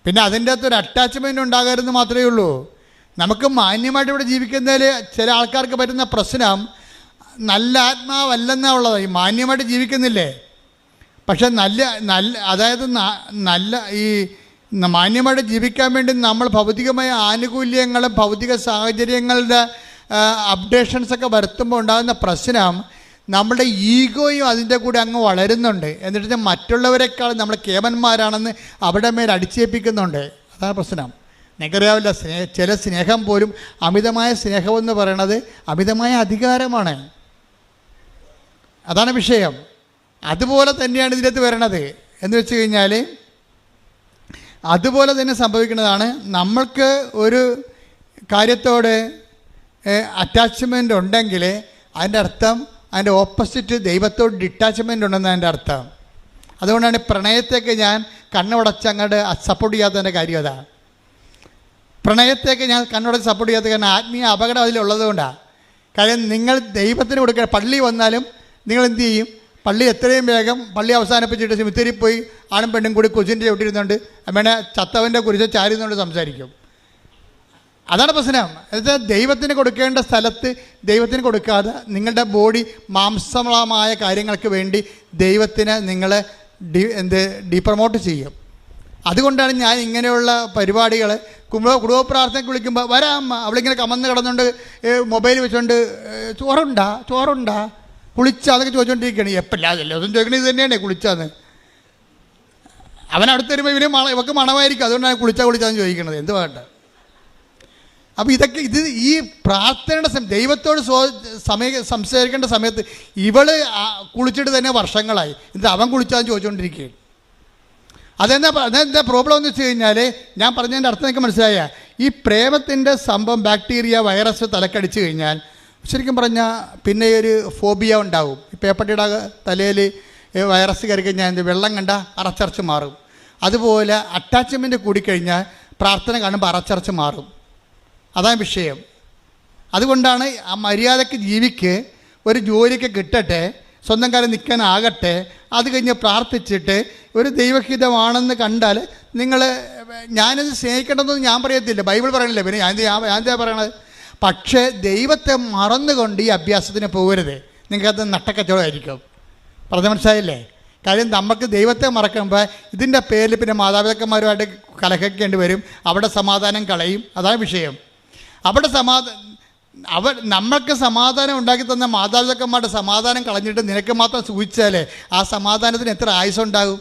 പിന്നെ അതിൻ്റെ അകത്തൊരു അറ്റാച്ച്മെൻറ്റ് ഉണ്ടാകരുതെന്ന് മാത്രമേ ഉള്ളൂ. നമുക്ക് മാന്യമായിട്ട് ഇവിടെ ജീവിക്കുന്നതിൽ ചില ആൾക്കാർക്ക് പറ്റുന്ന പ്രശ്നം നല്ല ആത്മാവല്ലെന്നാ ഉള്ളത്. ഈ മാന്യമായിട്ട് ജീവിക്കുന്നില്ലേ, പക്ഷെ അതായത് ഈ മാന്യമായിട്ട് ജീവിക്കാൻ വേണ്ടി നമ്മൾ ഭൗതികമായ ആനുകൂല്യങ്ങളും ഭൗതിക സാഹചര്യങ്ങളുടെ അപ്ഡേഷൻസൊക്കെ വരുത്തുമ്പോൾ ഉണ്ടാകുന്ന പ്രശ്നം നമ്മുടെ ഈഗോയും അതിൻ്റെ കൂടെ അങ്ങ് വളരുന്നുണ്ട്. എന്നിട്ട് മറ്റുള്ളവരെക്കാൾ നമ്മൾ കേവന്മാരാണെന്ന് അവിടെ മേൽ അടിച്ചേൽപ്പിക്കുന്നുണ്ട്. അതാണ് പ്രശ്നം. നിങ്ങൾക്കറിയാവില്ല, ചില സ്നേഹം പോലും അമിതമായ സ്നേഹമെന്ന് പറയണത് അമിതമായ അധികാരമാണ്. അതാണ് വിഷയം. അതുപോലെ തന്നെയാണ് ഇതിനകത്ത് വരണത്. എന്ന് വെച്ച് കഴിഞ്ഞാൽ അതുപോലെ തന്നെ സംഭവിക്കുന്നതാണ്. നമ്മൾക്ക് ഒരു കാര്യത്തോട് അറ്റാച്ച്മെൻ്റ് ഉണ്ടെങ്കിൽ അതിൻ്റെ അർത്ഥം അതിൻ്റെ ഓപ്പോസിറ്റ് ദൈവത്തോട് ഡിറ്റാച്ച്മെൻ്റ് ഉണ്ടെന്ന് അതിൻ്റെ അർത്ഥം. അതുകൊണ്ടാണ് പ്രണയത്തേക്ക് ഞാൻ കണ്ണുടച്ച് അങ്ങോട്ട് സപ്പോർട്ട് ചെയ്യാത്തതിൻ്റെ കാര്യം അതാണ്. പ്രണയത്തേക്ക് ഞാൻ കണ്ണുടച്ച് സപ്പോർട്ട് ചെയ്യാത്ത കാരണം ആത്മീയ അപകടം അതിലുള്ളത് കൊണ്ടാണ്. കാര്യം നിങ്ങൾ ദൈവത്തിന് കൊടുക്കുക. പള്ളി വന്നാലും നിങ്ങൾ എന്ത് ചെയ്യും? പള്ളി എത്രയും വേഗം പള്ളി അവസാനിപ്പിച്ചിട്ട് സിമിത്തേരി പോയി ആണും പെണ്ണും കൂടി കൊച്ചിൻ്റെ ചവിട്ടിരുന്നുണ്ട് അമ്മേനെ ചത്തവൻ്റെ കുറിച്ച് ചാരിന്നുകൊണ്ട് സംസാരിക്കും. അതാണ് പ്രശ്നം. എന്നുവെച്ചാൽ ദൈവത്തിന് കൊടുക്കേണ്ട സ്ഥലത്ത് ദൈവത്തിന് കൊടുക്കാതെ നിങ്ങളുടെ ബോഡി മാംസമായ കാര്യങ്ങൾക്ക് വേണ്ടി ദൈവത്തിന് നിങ്ങൾ ഡീപ്രമോട്ട് ചെയ്യും. അതുകൊണ്ടാണ് ഞാൻ ഇങ്ങനെയുള്ള പരിപാടികൾ കുടുംബ പ്രാർത്ഥനയ്ക്ക് വിളിക്കുമ്പോൾ വരാം അവളിങ്ങനെ കമന്ന് കിടന്നുകൊണ്ട് മൊബൈൽ വെച്ചുകൊണ്ട് ചോറുണ്ടാ കുളിച്ചാൽ അതൊക്കെ ചോദിച്ചുകൊണ്ടിരിക്കുകയാണ്. എപ്പോഴല്ല അതും ചോദിക്കണത് ഇത് തന്നെയാണ് കുളിച്ചാന്ന്. അവനടുത്ത് വരുമ്പോൾ ഇവക്ക് മണമായിരിക്കും. അതുകൊണ്ടാണ് കുളിച്ചാന്ന് ചോദിക്കണത്. എന്ത് വേണ്ട. അപ്പോൾ ഇതൊക്കെ ഈ പ്രാർത്ഥനയുടെ ദൈവത്തോട് സംസാരിക്കേണ്ട സമയത്ത് ഇവള് കുളിച്ചിട്ട് തന്നെ വർഷങ്ങളായി. എന്നിട്ട് അവൻ കുളിച്ചാന്ന് ചോദിച്ചുകൊണ്ടിരിക്കുകയാണ്. അതെന്താ പ്രോബ്ലം എന്ന് വെച്ച് കഴിഞ്ഞാൽ ഞാൻ പറഞ്ഞതിൻ്റെ അർത്ഥം എനിക്ക് മനസ്സിലായ ഈ പ്രേമത്തിൻ്റെ സംഭവം ബാക്ടീരിയ വൈറസ് തലക്കടിച്ച് കഴിഞ്ഞാൽ ശരിക്കും പറഞ്ഞാൽ പിന്നെ ഒരു ഫോബിയ ഉണ്ടാവും. ഈ പേപ്പട്ടിയുടെ തലയിൽ വൈറസ് കയറി കഴിഞ്ഞാൽ വെള്ളം കണ്ട അറച്ചറച്ച് മാറും. അതുപോലെ അറ്റാച്ച്മെൻറ്റ് കൂടിക്കഴിഞ്ഞാൽ പ്രാർത്ഥന കാണുമ്പോൾ അറച്ചറച്ച് മാറും. അതാണ് വിഷയം. അതുകൊണ്ടാണ് ആ മര്യാദയ്ക്ക് ജീവിക്ക്, ഒരു ജോലിക്ക് കിട്ടട്ടെ, സ്വന്തം കാലം നിൽക്കാനാകട്ടെ, അത് കഴിഞ്ഞ് പ്രാർത്ഥിച്ചിട്ട് ഒരു ദൈവഹിതമാണെന്ന് കണ്ടാൽ നിങ്ങൾ ഞാനിത് സ്നേഹിക്കേണ്ടതെന്ന് ഞാൻ പറയത്തില്ല, ബൈബിൾ പറയണില്ല. പിന്നെ ഞാൻ എന്താ പറയണത്? പക്ഷേ ദൈവത്തെ മറന്നുകൊണ്ട് ഈ അഭ്യാസത്തിന് പോകരുത്. നിങ്ങൾക്കത് നട്ടക്കച്ചവടമായിരിക്കും. പറഞ്ഞ മനസ്സിലായില്ലേ? കാര്യം നമുക്ക് ദൈവത്തെ മറക്കുമ്പോൾ ഇതിൻ്റെ പേരിൽ പിന്നെ മാതാപിതാക്കന്മാരുമായിട്ട് കലഹിക്കേണ്ടി വരും. അവിടെ സമാധാനം കളയും. അതാണ് വിഷയം. അവിടെ നമ്മൾക്ക് സമാധാനം ഉണ്ടാക്കി തന്ന മാതാപിതാക്കന്മാരുടെ സമാധാനം കളഞ്ഞിട്ട് നിനക്ക് മാത്രം സൂചിച്ചാലേ ആ സമാധാനത്തിന് എത്ര ആയുസ്സുണ്ടാകും?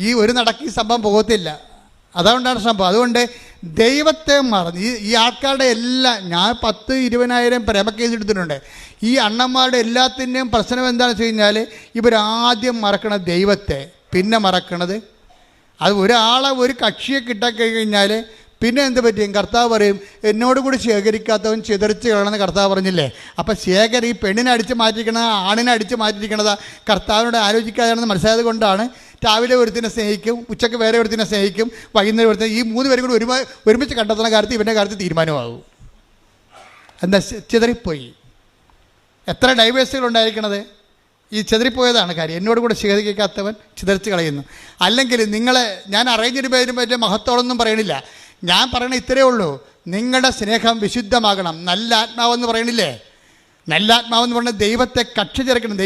ഈ ഒരു നടക്ക് ഈ സംഭവം പോകത്തില്ല. അതുകൊണ്ടാണ് സംഭവം. അതുകൊണ്ട് ദൈവത്തെ മറന്ന് ഈ ആൾക്കാരുടെ എല്ലാം, ഞാൻ 10-20,000 പ്രേമ കേസ് എടുത്തിട്ടുണ്ട്. ഈ അണ്ണന്മാരുടെ എല്ലാത്തിൻ്റെയും പ്രശ്നം എന്താണെന്ന് വെച്ച് കഴിഞ്ഞാൽ ഇവരാദ്യം മറക്കണത് ദൈവത്തെ, പിന്നെ മറക്കണത് അത് ഒരാളെ ഒരു കക്ഷിയെ കിട്ടാക്കഴിഞ്ഞാൽ പിന്നെ എന്ത് പറ്റും? കർത്താവ് പറയും എന്നോട് കൂടി ശേഖരിക്കാത്തവൻ ചിതറിച്ച് കളയണമെന്ന് കർത്താവ് പറഞ്ഞില്ലേ. അപ്പം ഈ പെണ്ണിനെ അടിച്ച് മാറ്റിയിരിക്കണത് ആണിനെ അടിച്ച് മാറ്റിയിരിക്കണത് കർത്താവിനോട് ആലോചിക്കാതെയാണെന്ന് മനസ്സിലായത് കൊണ്ടാണ് രാവിലെ ഒരുത്തിനെ സ്നേഹിക്കും, ഉച്ചയ്ക്ക് വേറെ ഒരുത്തിനെ സ്നേഹിക്കും, വൈകുന്നേരം ഒരുത്തിനെ, ഈ 3 പേരും കൂടി ഒരുമിച്ച് കണ്ടെത്തുന്ന കാര്യത്തിൽ ഇവൻ്റെ കാര്യത്തിൽ തീരുമാനമാകും. എന്താ? ചിതറിപ്പോയി. എത്ര ഡൈവേഴ്സുകൾ ഉണ്ടായിരിക്കണത് ഈ ചിതറിപ്പോയതാണ് കാര്യം. എന്നോട് കൂടെ ശേഖരിക്കാത്തവൻ ചിതറിച്ച് കളയുന്നു. അല്ലെങ്കിൽ നിങ്ങളെ ഞാൻ അറേഞ്ച് പേരും വലിയ മഹത്വമൊന്നും പറയണില്ല. ഞാൻ പറയണ ഇത്രയേ ഉള്ളൂ, നിങ്ങളുടെ സ്നേഹം വിശുദ്ധമാകണം. നല്ല ആത്മാവെന്ന് പറയണില്ലേ? നല്ല ആത്മാവെന്ന് പറഞ്ഞാൽ ദൈവത്തെ കക്ഷി ചേർക്കണം.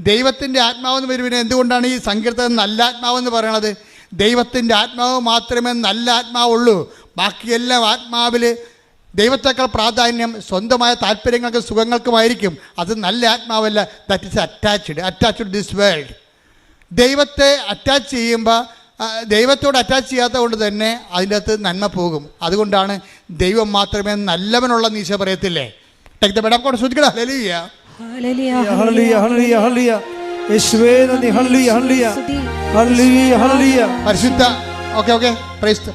ദൈവത്തിൻ്റെ ആത്മാവെന്ന് വരുമ്പോൾ എന്തുകൊണ്ടാണ് ഈ സങ്കീർത്തനം നല്ല ആത്മാവെന്ന് പറയണത്? ദൈവത്തിൻ്റെ ആത്മാവ് മാത്രമേ നല്ല ആത്മാവുള്ളൂ. ബാക്കിയെല്ലാം ആത്മാവിൽ ദൈവത്തേക്കാൾ പ്രാധാന്യം സ്വന്തമായ താല്പര്യങ്ങൾക്കും സുഖങ്ങൾക്കുമായിരിക്കും. അത് നല്ല ആത്മാവല്ല. That is attached this world. ദൈവത്തെ അറ്റാച്ച് ചെയ്യുമ്പോൾ, ദൈവത്തോട് അറ്റാച്ച് ചെയ്യാത്തത് കൊണ്ട് തന്നെ അതിൻ്റെ അകത്ത് നന്മ പോകും. അതുകൊണ്ടാണ് ദൈവം മാത്രമേ നല്ലവനുള്ള നീശ പറയത്തില്ലേ. ശ്രദ്ധിക്കണം.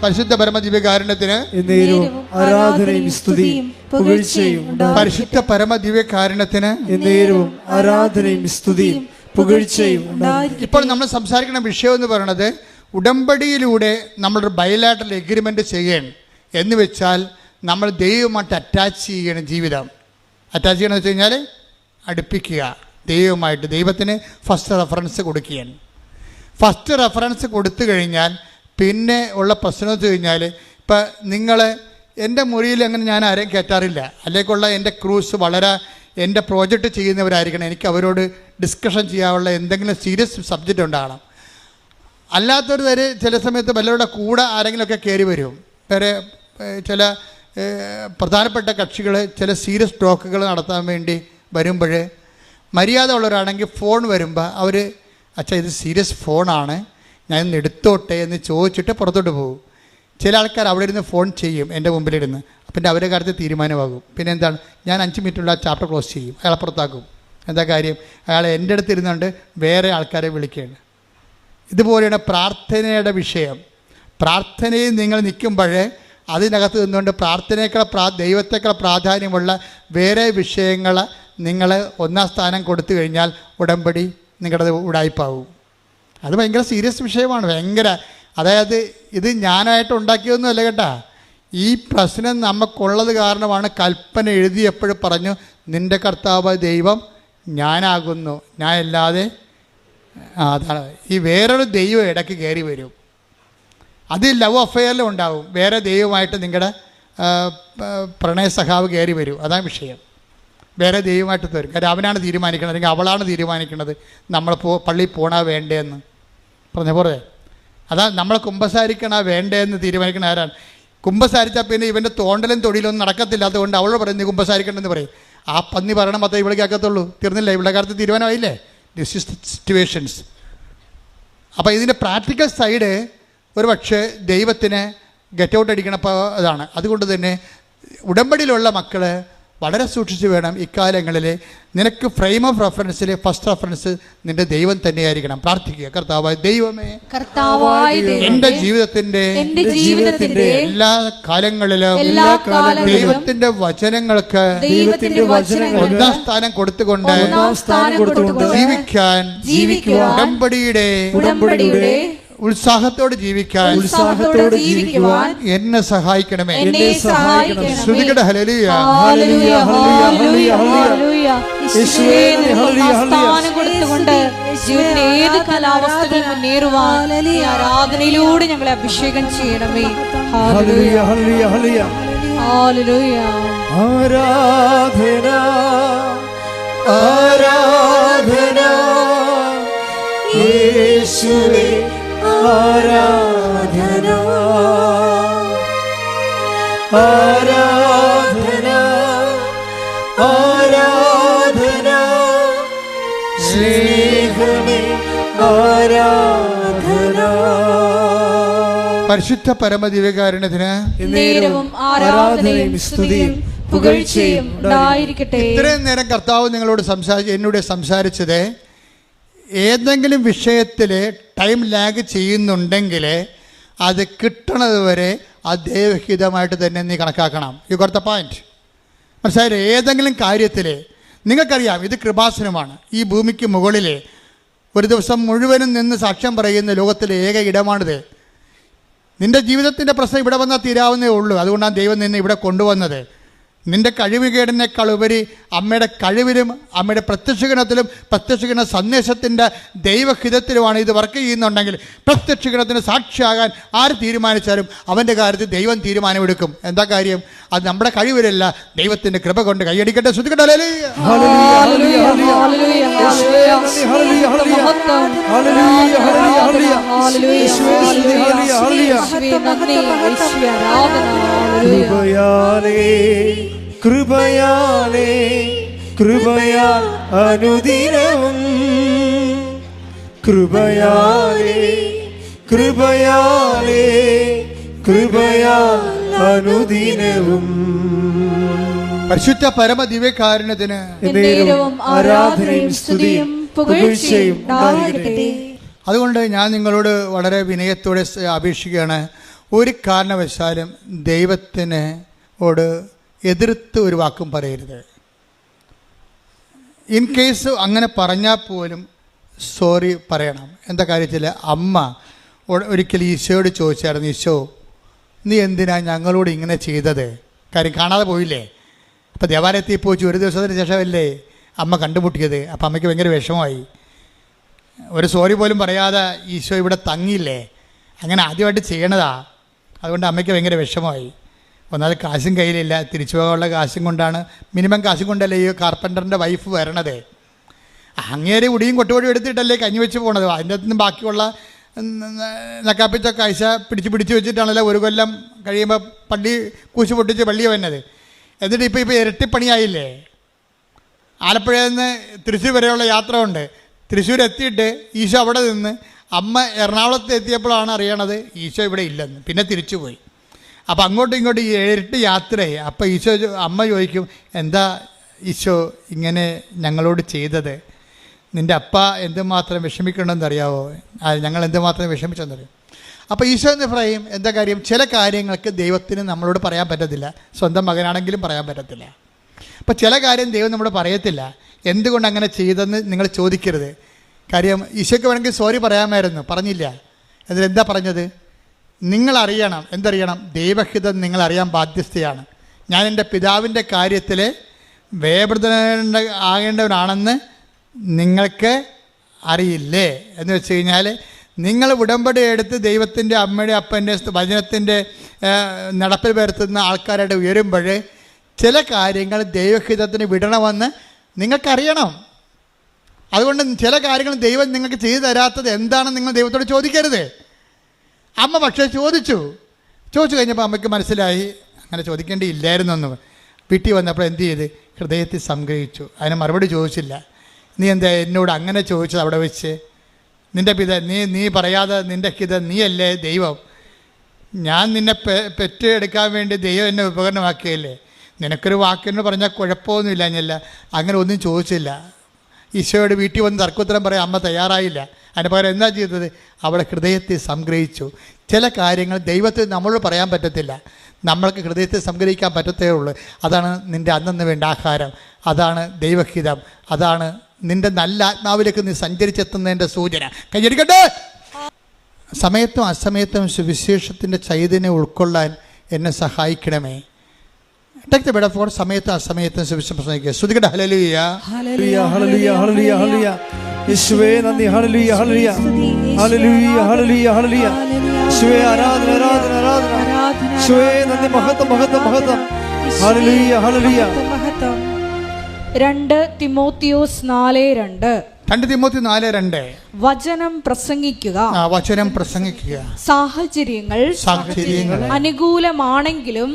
പരിശുദ്ധ പരമദിവ്യകാരുണ്യത്തിന് ആരാധനയും സ്തുതിയും പുകഴ്ചയും. പരിശുദ്ധ പരമദിവ്യകാരുണ്യത്തിന് ആരാധനയും സ്തുതിയും പുകഴ്ചയും. ഇപ്പോൾ നമ്മൾ സംസാരിക്കുന്ന വിഷയം എന്ന് പറയുന്നത് ഉടമ്പടിയിലൂടെ നമ്മളൊരു ബയലാറ്ററൽ എഗ്രിമെൻ്റ് ചെയ്യണം. എന്ന് വെച്ചാൽ നമ്മൾ ദൈവമായിട്ട് അറ്റാച്ച് ചെയ്യണം. ജീവിതം അറ്റാച്ച് ചെയ്യണമെന്ന് വെച്ച് കഴിഞ്ഞാൽ അടുപ്പിക്കുക ദൈവമായിട്ട്. ദൈവത്തിന് ഫസ്റ്റ് റെഫറൻസ് കൊടുക്കുകയാണ്. ഫസ്റ്റ് റെഫറൻസ് കൊടുത്തു കഴിഞ്ഞാൽ പിന്നെ ഉള്ള പ്രശ്നം എന്ന് വെച്ച് കഴിഞ്ഞാൽ, ഇപ്പം നിങ്ങൾ എൻ്റെ മുറിയിൽ അങ്ങനെ ഞാൻ ആരെയും കയറ്റാറില്ല. അല്ലേക്കുള്ള എൻ്റെ ക്രൂസ് വളരെ എൻ്റെ പ്രോജക്റ്റ് ചെയ്യുന്നവരായിരിക്കണം. എനിക്ക് അവരോട് ഡിസ്കഷൻ ചെയ്യാനുള്ള എന്തെങ്കിലും സീരിയസ് സബ്ജക്റ്റ് ഉണ്ടാകണം. അല്ലാത്തൊരു തരം ചില സമയത്ത് വല്ലവരുടെ കൂടെ ആരെങ്കിലുമൊക്കെ കയറി വരും. വേറെ ചില പ്രധാനപ്പെട്ട കക്ഷികൾ ചില സീരിയസ് ടോക്കുകൾ നടത്താൻ വേണ്ടി വരുമ്പോൾ മര്യാദ ഉള്ളവരാണെങ്കിൽ ഫോൺ വരുമ്പോൾ അവർ അച്ഛാ ഇത് സീരിയസ് ഫോണാണ്, ഞാൻ ഇന്ന് എടുത്തോട്ടെ എന്ന് ചോദിച്ചിട്ട് പുറത്തോട്ട് പോകും. ചില ആൾക്കാർ അവിടെ ഇരുന്ന് ഫോൺ ചെയ്യും എൻ്റെ മുമ്പിലിരുന്ന്. അപ്പം അവരുടെ കാര്യത്തിൽ തീരുമാനമാകും. പിന്നെ എന്താണ്, ഞാൻ 5 മിനിറ്റുള്ള ചാപ്റ്റർ ക്ലോസ് ചെയ്യും, അയാളെ പുറത്താക്കും. എന്താ കാര്യം? അയാൾ എൻ്റെ അടുത്ത് ഇരുന്നുകൊണ്ട് വേറെ ആൾക്കാരെ വിളിക്കുകയാണ്. ഇതുപോലെയാണ് പ്രാർത്ഥനയുടെ വിഷയം. പ്രാർത്ഥനയിൽ നിങ്ങൾ നിൽക്കുമ്പോൾ അതിനകത്ത് നിന്നുകൊണ്ട് ദൈവത്തേക്കാൾ പ്രാധാന്യമുള്ള വേറെ വിഷയങ്ങൾ നിങ്ങൾ 1ാം സ്ഥാനം കൊടുത്തു കഴിഞ്ഞാൽ ഉടമ്പടി നിങ്ങളുടെ ഉടായ്പാവും. അത് ഭയങ്കര സീരിയസ് വിഷയമാണ്. ഭയങ്കര, അതായത് ഇത് ഞാനായിട്ട് ഉണ്ടാക്കിയതൊന്നുമല്ല കേട്ടാ. ഈ പ്രശ്നം നമുക്കുള്ളത് കാരണമാണ് കൽപ്പന എഴുതിയപ്പോഴും പറഞ്ഞു നിൻ്റെ കർത്താവ് ദൈവം ഞാനാകുന്നു, ഞാൻ അല്ലാതെ. അതാണ് ഈ വേറൊരു ദൈവം ഇടയ്ക്ക് കയറി വരും. അത് ലവ് അഫെയറിലും ഉണ്ടാവും. വേറെ ദൈവമായിട്ട് നിങ്ങളുടെ പ്രണയ സഖാവ് കയറി വരും. അതാണ് വിഷയം. വേറെ ദൈവമായിട്ട് തരും. കാര്യം അവനാണ് തീരുമാനിക്കുന്നത്, അല്ലെങ്കിൽ അവളാണ് തീരുമാനിക്കുന്നത് നമ്മൾ പള്ളിയിൽ പോകണ വേണ്ടേന്ന് പറഞ്ഞ പോലെ. അതാ നമ്മൾ കുമ്പസാരിക്കണ വേണ്ടേന്ന് തീരുമാനിക്കണ ആരാണ്? കുമ്പസാരിച്ചാൽ പിന്നെ ഇവൻ്റെ തോണ്ടലും തൊഴിലൊന്നും നടക്കത്തില്ലാത്തത് കൊണ്ട് അവളോട് പറയുന്നത് കുമ്പസാരിക്കണമെന്ന് പറയും. ആ പന്നി പറയണം മാത്രമേ ഇവിടെ കേൾക്കത്തുള്ളൂ. തീർന്നില്ല, ഇവിടെ കാര്യത്തിൽ തീരുമാനമായില്ലേ? This is situations. അപ്പോൾ ഇതിൻ്റെ പ്രാക്ടിക്കൽ സൈഡ് ഒരു പക്ഷേ ദൈവത്തിന് ഗെറ്റ് ഔട്ട് അടിക്കണപ്പോൾ അതാണ്. അതുകൊണ്ട് തന്നെ ഉടമ്പടിയിലുള്ള മക്കൾ വളരെ സൂക്ഷിച്ച് വേണം. ഇക്കാലങ്ങളിൽ നിനക്ക് ഫ്രെയിം ഓഫ് റെഫറൻസിൽ ഫസ്റ്റ് റെഫറൻസ് നിന്റെ ദൈവം തന്നെയായിരിക്കണം. പ്രാർത്ഥിക്കുക, കർത്താവായ ദൈവമേ, എൻ്റെ ജീവിതത്തിന്റെ എല്ലാ കാലങ്ങളിലും ദൈവത്തിന്റെ വചനങ്ങൾക്ക് 1ാം സ്ഥാനം കൊടുത്തുകൊണ്ട് ജീവിക്കാൻ ഉടമ്പടിയുടെ ഉത്സാഹത്തോടെ ജീവിക്കാൻ എന്നെ സഹായിക്കണമേ. ശ്രുതികട ഹല്ലേലൂയ. ഏത് കാലാവസ്ഥകളിൽ മുന്നേറുവാൻ ആരാധനയിലൂടെ ഞങ്ങളെ അഭിഷേകം ചെയ്യണമേ. ഹല്ലേലൂയ, ഹല്ലേലൂയ, ഹല്ലേലൂയ, ഹല്ലേലൂയ. ആരാധന, ആരാധന യേശുവേ, ആരാധന, ആരാധന, ആരാധന സ്നേഹമേ, ആരാധന. പരിശുദ്ധ പരമദിവ്യകാരുണ്യത്തിന് നേരവും ആരാധനയും സ്തുതിയും പുകഴ്ചയും ഉണ്ടായിരിക്കട്ടെ. ഇത്രയും നേരം കർത്താവ് നിങ്ങളോട് എന്നോട് സംസാരിച്ചത്, ഏതെങ്കിലും വിഷയത്തിൽ ടൈം ലാഗ് ചെയ്യുന്നുണ്ടെങ്കിൽ അത് കിട്ടണത് വരെ അത് ദൈവഹിതമായിട്ട് തന്നെ നീ കണക്കാക്കണം. You got the point. മനസ്സിലായില്ലേ? ഏതെങ്കിലും കാര്യത്തിൽ നിങ്ങൾക്കറിയാം ഇത് കൃപാസനമാണ്. ഈ ഭൂമിക്ക് മുകളിൽ ഒരു ദിവസം മുഴുവനും നിന്ന് സാക്ഷ്യം പറയുന്ന ലോകത്തിലെ ഏക ഇടമാണിത്. നിൻ്റെ ജീവിതത്തിൻ്റെ പ്രശ്നം ഇവിടെ വന്നാൽ തീരാവുന്നേ ഉള്ളൂ. അതുകൊണ്ടാണ് ദൈവം നിന്നെ ഇവിടെ കൊണ്ടുവന്നത്. നിൻ്റെ കഴിവുകേടിനേക്കാൾ ഉപരി അമ്മയുടെ കഴിവിലും അമ്മയുടെ പ്രത്യക്ഷീകരണ സന്ദേശത്തിൻ്റെ ദൈവഹിതത്തിലുമാണ് ഇത് വർക്ക് ചെയ്യുന്നുണ്ടെങ്കിൽ പ്രത്യക്ഷീകരണത്തിന് സാക്ഷിയാകാൻ ആര് തീരുമാനിച്ചാലും അവൻ്റെ കാര്യത്തിൽ ദൈവം തീരുമാനമെടുക്കും. എന്താ കാര്യം? അത് നമ്മുടെ കഴിവിലല്ല, ദൈവത്തിൻ്റെ കൃപ കൊണ്ട്. കൈയടിക്കട്ടെ, ശ്രദ്ധിക്കട്ടെ. കൃപയാലേ കൃപയാൽ അനുദിനവും, കൃപയാലേ കൃപയാലേ കൃപയാൽ അനുദിനവും. പരിശുദ്ധ പരമദിവ്യകാരുണ്യത്തിന് നേരവും ആരാധനയും സ്തുതിയും പുകഴ്ചയും ഉണ്ടായിരിക്കട്ടെ. അതുകൊണ്ട് ഞാൻ നിങ്ങളോട് വളരെ വിനയത്തോടെ അപേക്ഷിക്കുകയാണ്, ഒരു കാരണവശാലും ദൈവത്തിനോട് എതിർത്ത് ഒരു വാക്കും പറയരുത്. ഇൻ കേസ് അങ്ങനെ പറഞ്ഞാൽ പോലും സോറി പറയണം. എന്താ കാര്യത്തിൽ അമ്മ ഒരിക്കൽ ഈശോയോട് ചോദിച്ചായിരുന്നു, ഈശോ നീ എന്തിനാ ഞങ്ങളോട് ഇങ്ങനെ ചെയ്തത്? കാര്യം കാണാതെ പോയില്ലേ. അപ്പോൾ ദേവാലയത്തിൽ പോയി ഒരു ദിവസത്തിന് ശേഷമല്ലേ അമ്മ കണ്ടുമുട്ടിയത്. അപ്പോൾ അമ്മയ്ക്ക് ഭയങ്കര വിഷമമായി. ഒരു സോറി പോലും പറയാതെ ഈശോ ഇവിടെ തങ്ങിയില്ലേ. അങ്ങനെ ആദ്യമായിട്ട് ചെയ്യണതാ. അതുകൊണ്ട് അമ്മയ്ക്ക് ഭയങ്കര വിഷമമായി. ഒന്നാമത് കാശും കയ്യിലില്ല, തിരിച്ചു പോകാനുള്ള കാശും കൊണ്ടാണ്, മിനിമം കാശും കൊണ്ടല്ലേ ഈ കാർപ്പൻ്ററിൻ്റെ വൈഫ് വരണത്. അങ്ങേരെ ഉടിയും കൊട്ടുപൊടിയും എടുത്തിട്ടല്ലേ കഞ്ഞി വെച്ച് പോണത്. അതിൻ്റെ അകത്തുനിന്ന് ബാക്കിയുള്ള നക്കാപ്പിച്ച കാഴ്ച പിടിച്ച് വെച്ചിട്ടാണല്ലോ ഒരു കൊല്ലം കഴിയുമ്പോൾ പള്ളി കൂശി പൊട്ടിച്ച് പള്ളിയെ വന്നത്. എന്നിട്ട് ഇപ്പോൾ ഇരട്ടിപ്പണിയായില്ലേ. ആലപ്പുഴയിൽ നിന്ന് തൃശ്ശൂർ വരെയുള്ള യാത്ര ഉണ്ട്. തൃശ്ശൂർ എത്തിയിട്ട് ഈശോ അവിടെ നിന്ന് അമ്മ എറണാകുളത്ത് എത്തിയപ്പോഴാണ് അറിയണത് ഈശോ ഇവിടെ ഇല്ലെന്ന്. പിന്നെ തിരിച്ചു പോയി. അപ്പോൾ അങ്ങോട്ടും ഇങ്ങോട്ടും ഇരട്ടി യാത്രയായി. അപ്പോൾ ഈശോ അമ്മ ചോദിക്കും, എന്താ ഈശോ ഇങ്ങനെ ഞങ്ങളോട് ചെയ്തത്? നിൻ്റെ അപ്പ എന്തുമാത്രം വിഷമിക്കണമെന്നറിയാവോ? ഞങ്ങൾ എന്തുമാത്രം വിഷമിച്ചെന്നറിയാം. അപ്പോൾ ഈശോ എന്ന് പറയും, എന്താ കാര്യം? ചില കാര്യങ്ങൾക്ക് ദൈവത്തിന് നമ്മളോട് പറയാൻ പറ്റത്തില്ല. സ്വന്തം മകനാണെങ്കിലും പറയാൻ പറ്റത്തില്ല. അപ്പോൾ ചില കാര്യം ദൈവം നമ്മളോട് പറയത്തില്ല. എന്തുകൊണ്ട് അങ്ങനെ ചെയ്തെന്ന് നിങ്ങൾ ചോദിക്കരുത്. കാര്യം ഈശോയ്ക്ക് വേണമെങ്കിൽ സോറി പറയാമായിരുന്നു, പറഞ്ഞില്ല. എന്നിട്ടെന്താ പറഞ്ഞത്? നിങ്ങളറിയണം. എന്തറിയണം? ദൈവഹിതം നിങ്ങളറിയാൻ ബാധ്യസ്ഥയാണ്. ഞാൻ എൻ്റെ പിതാവിൻ്റെ കാര്യത്തിൽ ആകേണ്ടവനാണെന്ന് നിങ്ങൾക്ക് അറിയില്ലേ എന്ന് വെച്ച് കഴിഞ്ഞാൽ, നിങ്ങൾ ഉടമ്പടി എടുത്ത് ദൈവത്തിൻ്റെ അമ്മയുടെ അപ്പൻ്റെ വചനത്തിൻ്റെ നടപ്പിൽ വരുത്തുന്ന ആൾക്കാരായിട്ട് ഉയരുമ്പോൾ ചില കാര്യങ്ങൾ ദൈവഹിതത്തിന് വിടണമെന്ന് നിങ്ങൾക്കറിയണം. അതുകൊണ്ട് ചില കാര്യങ്ങൾ ദൈവം നിങ്ങൾക്ക് ചെയ്തു തരാത്തത് എന്താണെന്ന് നിങ്ങൾ ദൈവത്തോട് ചോദിക്കരുത്. അമ്മ പക്ഷേ ചോദിച്ചു കഴിഞ്ഞപ്പോൾ അമ്മയ്ക്ക് മനസ്സിലായി അങ്ങനെ ചോദിക്കേണ്ടിയില്ലായിരുന്നെന്ന്. വീട്ടിൽ വന്നപ്പോൾ എന്ത് ചെയ്ത്? ഹൃദയത്തിൽ സംഗ്രഹിച്ചു. അതിന് മറുപടി ചോദിച്ചില്ല. നീ എന്താ എന്നോട് അങ്ങനെ ചോദിച്ചത് അവിടെ വെച്ച്? നിൻ്റെ നീ പറയാതെ നിൻ്റെ ഹിതം നീയല്ലേ ദൈവം? ഞാൻ നിന്നെ പെറ്റെടുക്കാൻ വേണ്ടി ദൈവം എന്നെ ഉപകരണമാക്കിയല്ലേ. നിനക്കൊരു വാക്കെന്ന് പറഞ്ഞാൽ കുഴപ്പമൊന്നുമില്ല. ഞാനല്ല അങ്ങനെ ഒന്നും ചോദിച്ചില്ല. ഈശോയോട് വീട്ടിൽ വന്ന് തർക്കോത്തരം പറയാൻ അമ്മ തയ്യാറായില്ല. അതിന് പകരം എന്താ ചെയ്തത്? അവളെ ഹൃദയത്തിൽ സംഗ്രഹിച്ചു. ചില കാര്യങ്ങൾ ദൈവത്തിന് നമ്മളോട് പറയാൻ പറ്റത്തില്ല, നമ്മൾക്ക് ഹൃദയത്തിൽ സംഗ്രഹിക്കാൻ പറ്റത്തേ ഉള്ളൂ. അതാണ് നിൻ്റെ അന്നന്ന് വേണ്ട ആഹാരം, അതാണ് ദൈവഹിതം, അതാണ് നിൻ്റെ നല്ല ആത്മാവിലേക്ക് നീ സഞ്ചരിച്ചെത്തുന്നതിൻ്റെ സൂചന. കൈയടിക്കട്ടെ. സമയത്തും അസമയത്തും സുവിശേഷത്തിൻ്റെ ചൈതന്യം ഉൾക്കൊള്ളാൻ എന്നെ സഹായിക്കണമേ. Take the metaphor, സമയത്തും അസമയത്തും സുവിശേഷം പ്രസംഗിക്കുക. ശ്രുതികട്ടെ. ഹല്ലേലൂയ ഹല്ലേലൂയ ഹല്ലേലൂയ ഹല്ലേലൂയ ഹല്ലേലൂയ. യേശുവേ നന്ദി. ഹല്ലേലൂയ ഹല്ലേലൂയ ഹല്ലേലൂയ ഹല്ലേലൂയ ഹല്ലേലൂയ. യേശുവേ ആരാധന ആരാധന ആരാധന. യേശുവേ നന്ദി. മഹത്വം മഹത്വം മഹത്വം. ഹല്ലേലൂയ ഹല്ലേലൂയ. 2 തിമോത്തിയോസ് 4:2. 2 തിമോത്തി 4:2. വചനം പ്രസംഗിക്കുക. വചനം പ്രസംഗിക്കുക. സാഹചര്യങ്ങൾ അനുകൂലമാണെങ്കിലും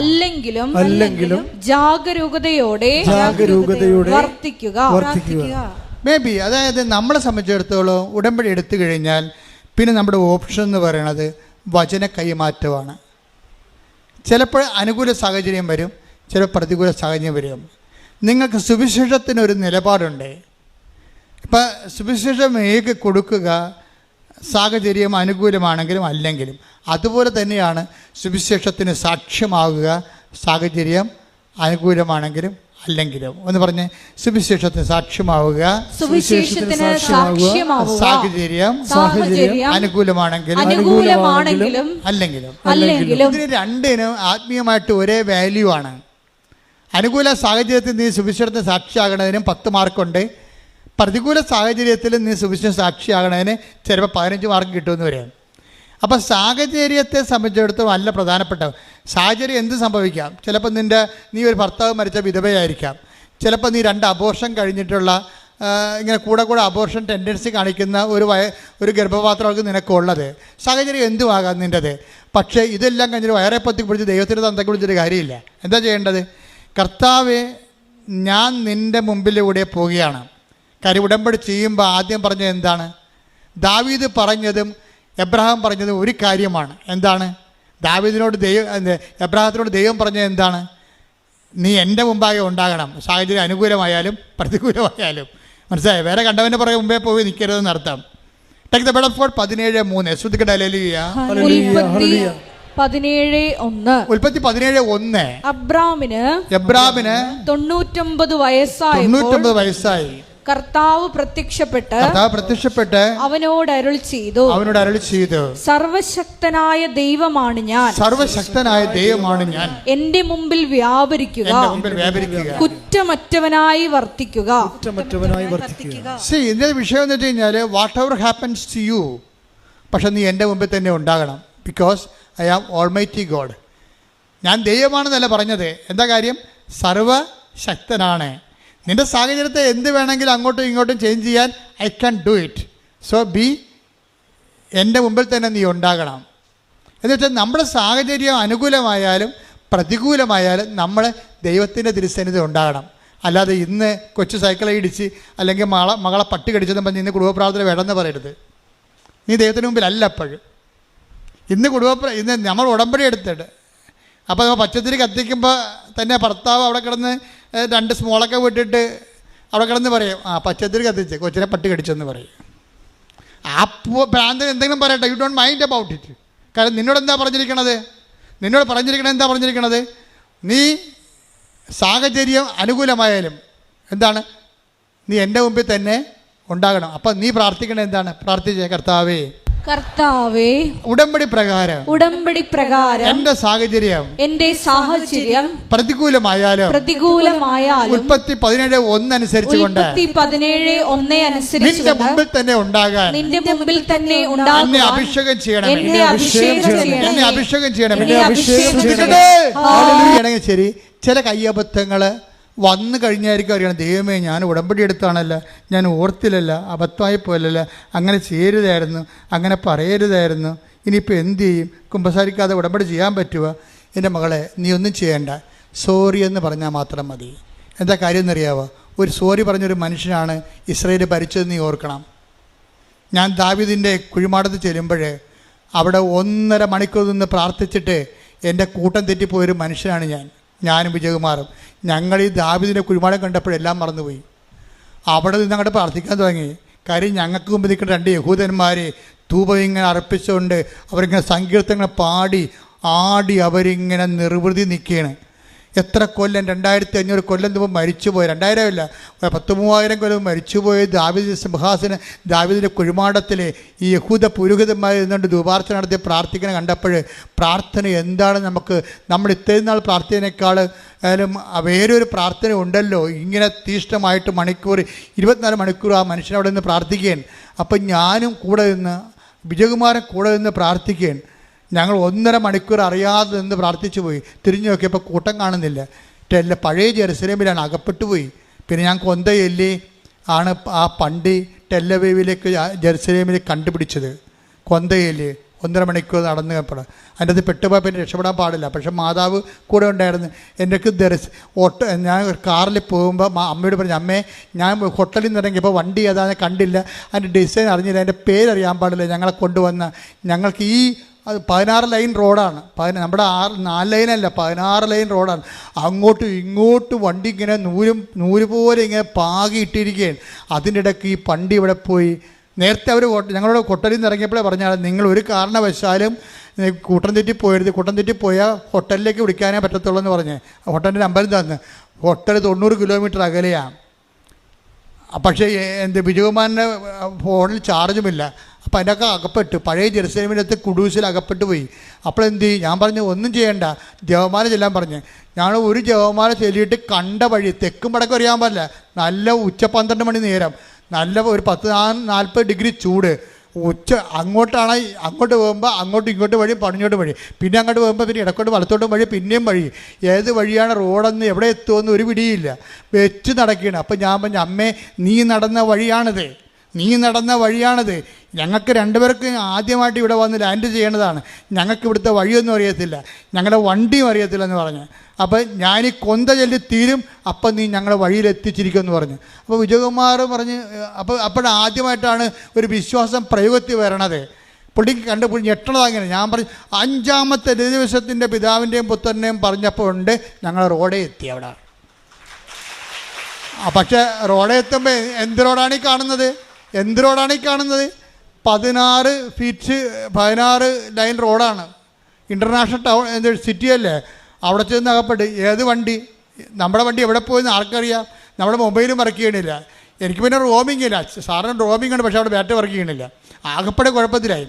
അല്ലെങ്കിലും ജാഗരൂകതയോടെ വർത്തിക്കുക. മേ ബി, അതായത് നമ്മളെ സംബന്ധിച്ചിടത്തോളം ഉടമ്പടി എടുത്തു കഴിഞ്ഞാൽ പിന്നെ നമ്മുടെ ഓപ്ഷൻ എന്ന് പറയുന്നത് വചന കൈമാറ്റമാണ്. ചിലപ്പോൾ അനുകൂല സാഹചര്യം വരും, ചില പ്രതികൂല സാഹചര്യം വരും. നിങ്ങൾക്ക് സുവിശേഷത്തിനൊരു നിലപാടുണ്ട്. ഇപ്പം സുവിശേഷം കൊടുക്കുക സാഹചര്യം അനുകൂലമാണെങ്കിലും അല്ലെങ്കിലും. അതുപോലെ തന്നെയാണ് സുവിശേഷത്തിന് സാക്ഷ്യമാകുക സാഹചര്യം അനുകൂലമാണെങ്കിലും അല്ലെങ്കിലും. എന്ന് പറഞ്ഞ് സുവിശേഷത്തിന് സാക്ഷ്യമാവുക, സാഹചര്യം അനുകൂലമാണെങ്കിലും അല്ലെങ്കിലും. ഇതിന് രണ്ടിനും ആത്മീയമായിട്ട് ഒരേ വാല്യൂ ആണ്. അനുകൂല സാഹചര്യത്തിൽ നീ സുവിശേഷത്തിന് സാക്ഷിയാകണതിനും 10 മാർക്കുണ്ട്. പ്രതികൂല സാഹചര്യത്തിൽ നീ സുവിശേഷം സാക്ഷിയാകണതിന് ചിലപ്പോൾ 15 മാർക്ക് കിട്ടുമെന്ന് വരും. അപ്പം സാഹചര്യത്തെ സംബന്ധിച്ചിടത്തോളം നല്ല പ്രധാനപ്പെട്ട സാഹചര്യം എന്ത് സംഭവിക്കാം. ചിലപ്പോൾ നീ ഒരു ഭർത്താവ് മരിച്ച വിധവയായിരിക്കാം. ചിലപ്പോൾ നീ 2 അബോർഷൻ കഴിഞ്ഞിട്ടുള്ള ഇങ്ങനെ കൂടെ അബോർഷൻ ടെൻഡൻസി കാണിക്കുന്ന ഒരു ഗർഭപാത്രമൊക്കെ നിനക്കുള്ളത്. സാഹചര്യം എന്തുമാകാം നിൻ്റെത്. പക്ഷേ ഇതെല്ലാം കഴിഞ്ഞിട്ട് വയറെ പത്തി പിടിച്ച് ദൈവത്തിൻ്റെ തന്തയ്ക്ക് വിളിച്ചിട്ട് കാര്യമില്ല. എന്താ ചെയ്യേണ്ടത്? കർത്താവേ, ഞാൻ നിൻ്റെ മുമ്പിലൂടെ പോവുകയാണ്. കാര്യം ഉടമ്പടി ചെയ്യുമ്പോൾ ആദ്യം പറഞ്ഞത് എന്താണ്? ദാവീദ് പറഞ്ഞതും എബ്രഹാം പറഞ്ഞതും ഒരു കാര്യമാണ്. എന്താണ്? എബ്രഹാത്തിനോട് ദൈവം പറഞ്ഞത് എന്താണ്? നീ എൻ്റെ മുമ്പാകെ ഉണ്ടാകണം, സാഹചര്യം അനുകൂലമായാലും പ്രതികൂലമായാലും. മനസ്സിലായോ? വേറെ കണ്ടവൻ്റെ പുറകെ മുമ്പേ പോയി നിൽക്കരുതെന്ന് അർത്ഥം. Take the bed of God 17:3. ശ്രുതിക്കട്ടെ. ഹല്ലേലൂയ. ഉൽപ്പത്തി 17:1. അബ്രാമിന് 99 വയസ്സായി. കർത്താവ് പ്രത്യക്ഷപ്പെട്ട് അവനോട് അരുളി ചെയ്തു, സർവശക്തനായ ദൈവമാണ് ഞാൻ, എന്റെ മുമ്പിൽ വ്യാപരിക്കുക, കുറ്റമറ്റവനായി വർത്തിക്കുക. ഇതിന്റെ വിഷയം എന്ന് വെച്ച് കഴിഞ്ഞാൽ whatever happens to you, പക്ഷെ നീ എൻ്റെ മുമ്പിൽ തന്നെ ഉണ്ടാകണം. Because I am almighty God. ഞാൻ ദൈവമാണെന്നല്ല പറഞ്ഞത്. എന്താ കാര്യം? സർവശക്തനാണ്. നിൻ്റെ സാഹചര്യത്തെ എന്ത് വേണമെങ്കിലും അങ്ങോട്ടും ഇങ്ങോട്ടും ചേഞ്ച് ചെയ്യാൻ I can do it. So എൻ്റെ മുമ്പിൽ തന്നെ നീ ഉണ്ടാകണം. എന്ന് വെച്ചാൽ നമ്മുടെ സാഹചര്യം അനുകൂലമായാലും പ്രതികൂലമായാലും നമ്മൾ ദൈവത്തിൻ്റെ തിരുസന്നിധി ഉണ്ടാകണം. അല്ലാതെ ഇന്ന് കൊച്ചു സൈക്കിളെ ഇടിച്ച് അല്ലെങ്കിൽ മകളെ പട്ടി കടിച്ചെന്ന് പറഞ്ഞ് ഇന്ന് കുടുംബപ്രാർത്ഥന വേണമെന്ന് പറയരുത്. നീ ദൈവത്തിന് മുമ്പിലല്ല അപ്പോഴും. ഇന്ന് നമ്മൾ ഉടമ്പടി എടുത്തിട്ട് അപ്പോൾ നമ്മൾ പച്ചത്തിരി കത്തിക്കുമ്പോൾ തന്നെ ഭർത്താവ് അവിടെ കിടന്ന് 2 സ്മോളൊക്കെ വിട്ടിട്ട് അവിടെ കിടന്ന് പറയും, പച്ചത്തിരി കത്തിച്ച് കൊച്ചിനെ പട്ടി കടിച്ചെന്ന് പറയും. ആ ഭ്രാന്തൻ എന്തെങ്കിലും പറയട്ടെ, you don't mind about it. കാരണം നിന്നോട് എന്താ പറഞ്ഞിരിക്കണത്? എന്താ പറഞ്ഞിരിക്കണത്? നീ സാഹചര്യം അനുകൂലമായാലും എന്താണ്, നീ എൻ്റെ മുമ്പിൽ തന്നെ ഉണ്ടാകണം. അപ്പം നീ പ്രാർത്ഥിക്കണത് എന്താണ്? പ്രാർത്ഥിച്ചേ, കർത്താവേ, ഉടമ്പടി പ്രകാരം എന്റെ സാഹചര്യം പ്രതികൂലമായാലും ഉൽപ്പത്തി 17:1 അനുസരിച്ചുകൊണ്ട് നിന്റെ മുമ്പിൽ തന്നെ ഉണ്ടാകാൻ എന്നെ അഭിഷേകം ചെയ്യണം. ശരി, ചില കയ്യബദ്ധങ്ങൾ വന്നു കഴിഞ്ഞായിരിക്കും അറിയണം. ദൈവമേ, ഞാൻ ഉടമ്പടി എടുത്താണല്ലോ, ഞാൻ ഓർത്തില്ലല്ല, അബദ്ധമായി പോലല്ല, അങ്ങനെ ചെയ്യരുതായിരുന്നു, അങ്ങനെ പറയരുതായിരുന്നു, ഇനിയിപ്പോൾ എന്ത് ചെയ്യും? കുമ്പസാരിക്കാതെ ഉടമ്പടി ചെയ്യാൻ പറ്റുമോ? എൻ്റെ മകളെ, നീ ഒന്നും ചെയ്യേണ്ട, സോറി എന്ന് പറഞ്ഞാൽ മാത്രം മതി. എന്താ കാര്യം എന്നറിയാവോ? ഒരു സോറി പറഞ്ഞൊരു മനുഷ്യനാണ് ഇസ്രായേൽ ഭരിച്ചത്. നീ ഓർക്കണം. ഞാൻ ദാവീദിൻ്റെ കുഴിമാടത്ത് ചെല്ലുമ്പോൾ അവിടെ 1.5 മണിക്കൂർ നിന്ന് പ്രാർത്ഥിച്ചിട്ട് എൻ്റെ കൂട്ടം തെറ്റിപ്പോയൊരു മനുഷ്യനാണ് ഞാനും വിജയകുമാറും. ഞങ്ങൾ ഈ ദാവീദിൻ്റെ കുഴിമാടം കണ്ടപ്പോഴെല്ലാം മറന്നുപോയി. അവിടെ നിന്ന് അങ്ങോട്ട് പ്രാർത്ഥിക്കാൻ തുടങ്ങി. കാര്യം ഞങ്ങൾക്ക് മുമ്പ് നിൽക്കുന്ന 2 യഹൂദന്മാർ ധൂപം ഇങ്ങനെ അർപ്പിച്ചുകൊണ്ട് അവരിങ്ങനെ സങ്കീർത്തനങ്ങൾ പാടി ആടി അവരിങ്ങനെ നിർവൃതി നിൽക്കുകയാണ്. എത്ര കൊല്ലം, 2500 കൊല്ലം മുമ്പ് മരിച്ചുപോയി, 2000 അല്ല 10,000-3000 കൊല്ലം മരിച്ചുപോയ ദാവീദിന്റെ സിംഹാസനം, ദാവീദിൻ്റെ കുഴിമാടത്തിൽ ഈ യഹൂദ പുരോഹിതന്മാർ ഇരുന്നുകൊണ്ട് ധൂപാർച്ചന നടത്തി പ്രാർത്ഥിക്കണ കണ്ടപ്പോൾ പ്രാർത്ഥന എന്താണ് നമ്മൾ ഇത്രയും നാൾ പ്രാർത്ഥനയേക്കാൾ വേറൊരു പ്രാർത്ഥന ഉണ്ടല്ലോ. ഇങ്ങനെ തീഷ്ണമായിട്ട് 24 മണിക്കൂർ ആ മനുഷ്യനവിടെ നിന്ന് പ്രാർത്ഥിക്കുകയാണ്. അപ്പം ഞാനും കൂടെ നിന്ന്, വിജയകുമാരൻ കൂടെ നിന്ന് പ്രാർത്ഥിക്കുകയാണ്. ഞങ്ങൾ 1.5 മണിക്കൂർ അറിയാതെ നിന്ന് പ്രാർത്ഥിച്ചു പോയി. തിരിഞ്ഞു നോക്കിയപ്പോൾ കൂട്ടം കാണുന്നില്ല. പഴയ ജെറുസലേമിലാണ്, അകപ്പെട്ടു പോയി. പിന്നെ ഞാൻ കൊന്തയല്ലി ആ പണ്ടി ടെല്ലവീവിലേക്ക് ജെറുസലേമിൽ കണ്ടുപിടിച്ചത്. കൊന്തയല്ലി 1.5 മണിക്കൂർ നടന്ന് എപ്പോഴും അതിൻ്റെ അത് പെട്ടുപോയാൽ പിന്നെ രക്ഷപ്പെടാൻ പാടില്ല. പക്ഷെ മാതാവ് കൂടെ ഉണ്ടായിരുന്നു. എനിക്ക് ഞാൻ കാറിൽ പോകുമ്പോൾ അമ്മയോട് പറഞ്ഞു, അമ്മേ ഞാൻ ഹോട്ടലിൽ നിന്ന് ഇറങ്ങിയപ്പോൾ വണ്ടി ഏതാണെന്ന് കണ്ടില്ല, അതിൻ്റെ ഡിസൈൻ അറിഞ്ഞില്ല, അതിൻ്റെ പേരറിയാൻ പാടില്ല, ഞങ്ങളെ കൊണ്ടുവന്ന ഞങ്ങൾക്ക് ഈ 16 ലൈൻ റോഡാണ്, നമ്മുടെ 4 ലൈനല്ല 16 ലൈൻ റോഡാണ്. അങ്ങോട്ടും ഇങ്ങോട്ടും വണ്ടി ഇങ്ങനെ നൂല് പോലെ ഇങ്ങനെ പാകിയിട്ടിരിക്കുകയാണ്. അതിൻ്റെ ഇടയ്ക്ക് ഈ വണ്ടി ഇവിടെ പോയി. നേരത്തെ അവർ ഞങ്ങളോട് ഹോട്ടലിൽ നിന്ന് ഇറങ്ങിയപ്പോഴേ പറഞ്ഞാൽ നിങ്ങൾ ഒരു കാരണവശാലും കൂട്ടം തെറ്റി പോയത്, കൂട്ടം തെറ്റി പോയാൽ ഹോട്ടലിലേക്ക് വിളിക്കാനേ പറ്റത്തുള്ളൂ എന്ന് പറഞ്ഞ് ഹോട്ടലിൻ്റെ നമ്പർ തന്ന്. ഹോട്ടൽ 90 കിലോമീറ്റർ അകലെയാണ്. പക്ഷേ വിജയകുമാറിൻ്റെ ഫോണിൽ ചാർജുമില്ല. അപ്പോൾ അതിൻ്റെയൊക്കെ അകപ്പെട്ട് പഴയ ജെറുസലേമിനകത്ത് കുഡൂസിൽ അകപ്പെട്ട് പോയി. അപ്പോഴെന്ത് ചെയ്യും? ഞാൻ പറഞ്ഞു ഒന്നും ചെയ്യണ്ട, ജപമാല ചെല്ലാൻ പറഞ്ഞ്. ഞങ്ങൾ ഒരു ജപമാല ചെല്ലിയിട്ട് കണ്ട വഴി തെക്കും വടക്കും അറിയാൻ പാടില്ല, നല്ല ഉച്ച 12 മണി നേരം, നല്ല ഒരു 40 ഡിഗ്രി ചൂട്, അങ്ങോട്ടാണ്. അങ്ങോട്ട് പോകുമ്പോൾ അങ്ങോട്ടും ഇങ്ങോട്ട് വഴി, പടിഞ്ഞോട്ട് വഴി, പിന്നെ അങ്ങോട്ട് പോകുമ്പോൾ പിന്നെ ഇടക്കോട്ട് വലത്തോട്ടും വഴി, പിന്നെയും വഴി. ഏത് വഴിയാണ് റോഡെന്ന് എവിടെ എത്തുമെന്ന് ഒരു പിടിയില്ല, വെച്ച് നടക്കുകയാണ്. അപ്പം ഞാൻ പറഞ്ഞു, അമ്മേ നീ നടന്ന വഴിയാണിത്, നീ നടന്ന വഴിയാണിത്. ഞങ്ങൾക്ക് 2 പേർക്ക് ആദ്യമായിട്ട് ഇവിടെ വന്ന് ലാൻഡ് ചെയ്യേണ്ടതാണ്, ഞങ്ങൾക്ക് ഇവിടുത്തെ വഴിയൊന്നും അറിയത്തില്ല, ഞങ്ങളുടെ വണ്ടിയും അറിയത്തില്ലെന്ന് പറഞ്ഞു. അപ്പം ഞാനീ കൊന്ത ചൊല്ലി തീരും, അപ്പം നീ ഞങ്ങളെ വഴിയിലെത്തിച്ചിരിക്കുമെന്ന് പറഞ്ഞു. അപ്പോൾ വിജയകുമാർ പറഞ്ഞ് അപ്പോഴാദ്യമായിട്ടാണ് ഒരു വിശ്വാസം പ്രയോഗത്തിൽ വരണത്. പുള്ളിക്ക് കണ്ടപ്പോൾ ഞെട്ടണത് അങ്ങനെ. ഞാൻ പറഞ്ഞു 5ാമത്തെ ദിവസത്തിൻ്റെ പിതാവിൻ്റെയും പുത്രൻ്റെയും പറഞ്ഞപ്പോൾ ഉണ്ട് ഞങ്ങൾ റോഡേ എത്തി അവിടെ. പക്ഷേ റോഡേ എത്തുമ്പോൾ എന്ത് റോഡാണ് ഈ കാണുന്നത്? 16 ലൈൻ റോഡാണ്. ഇൻ്റർനാഷണൽ ടൗൺ സിറ്റിയല്ലേ. അവിടെ ചെന്ന് അകപ്പെട്ട് ഏത് വണ്ടി, നമ്മുടെ വണ്ടി എവിടെ പോയെന്ന് ആർക്കറിയാം? നമ്മുടെ മൊബൈലും വർക്ക് ചെയ്യണില്ല. എനിക്ക് പിന്നെ റോമിംഗ് ഇല്ല, സാറിന് റോമിംഗ് ഉണ്ട്, പക്ഷേ അവിടെ ബാറ്ററി വർക്ക് ചെയ്യണില്ല. ആകപ്പെടെ കുഴപ്പത്തിലായി.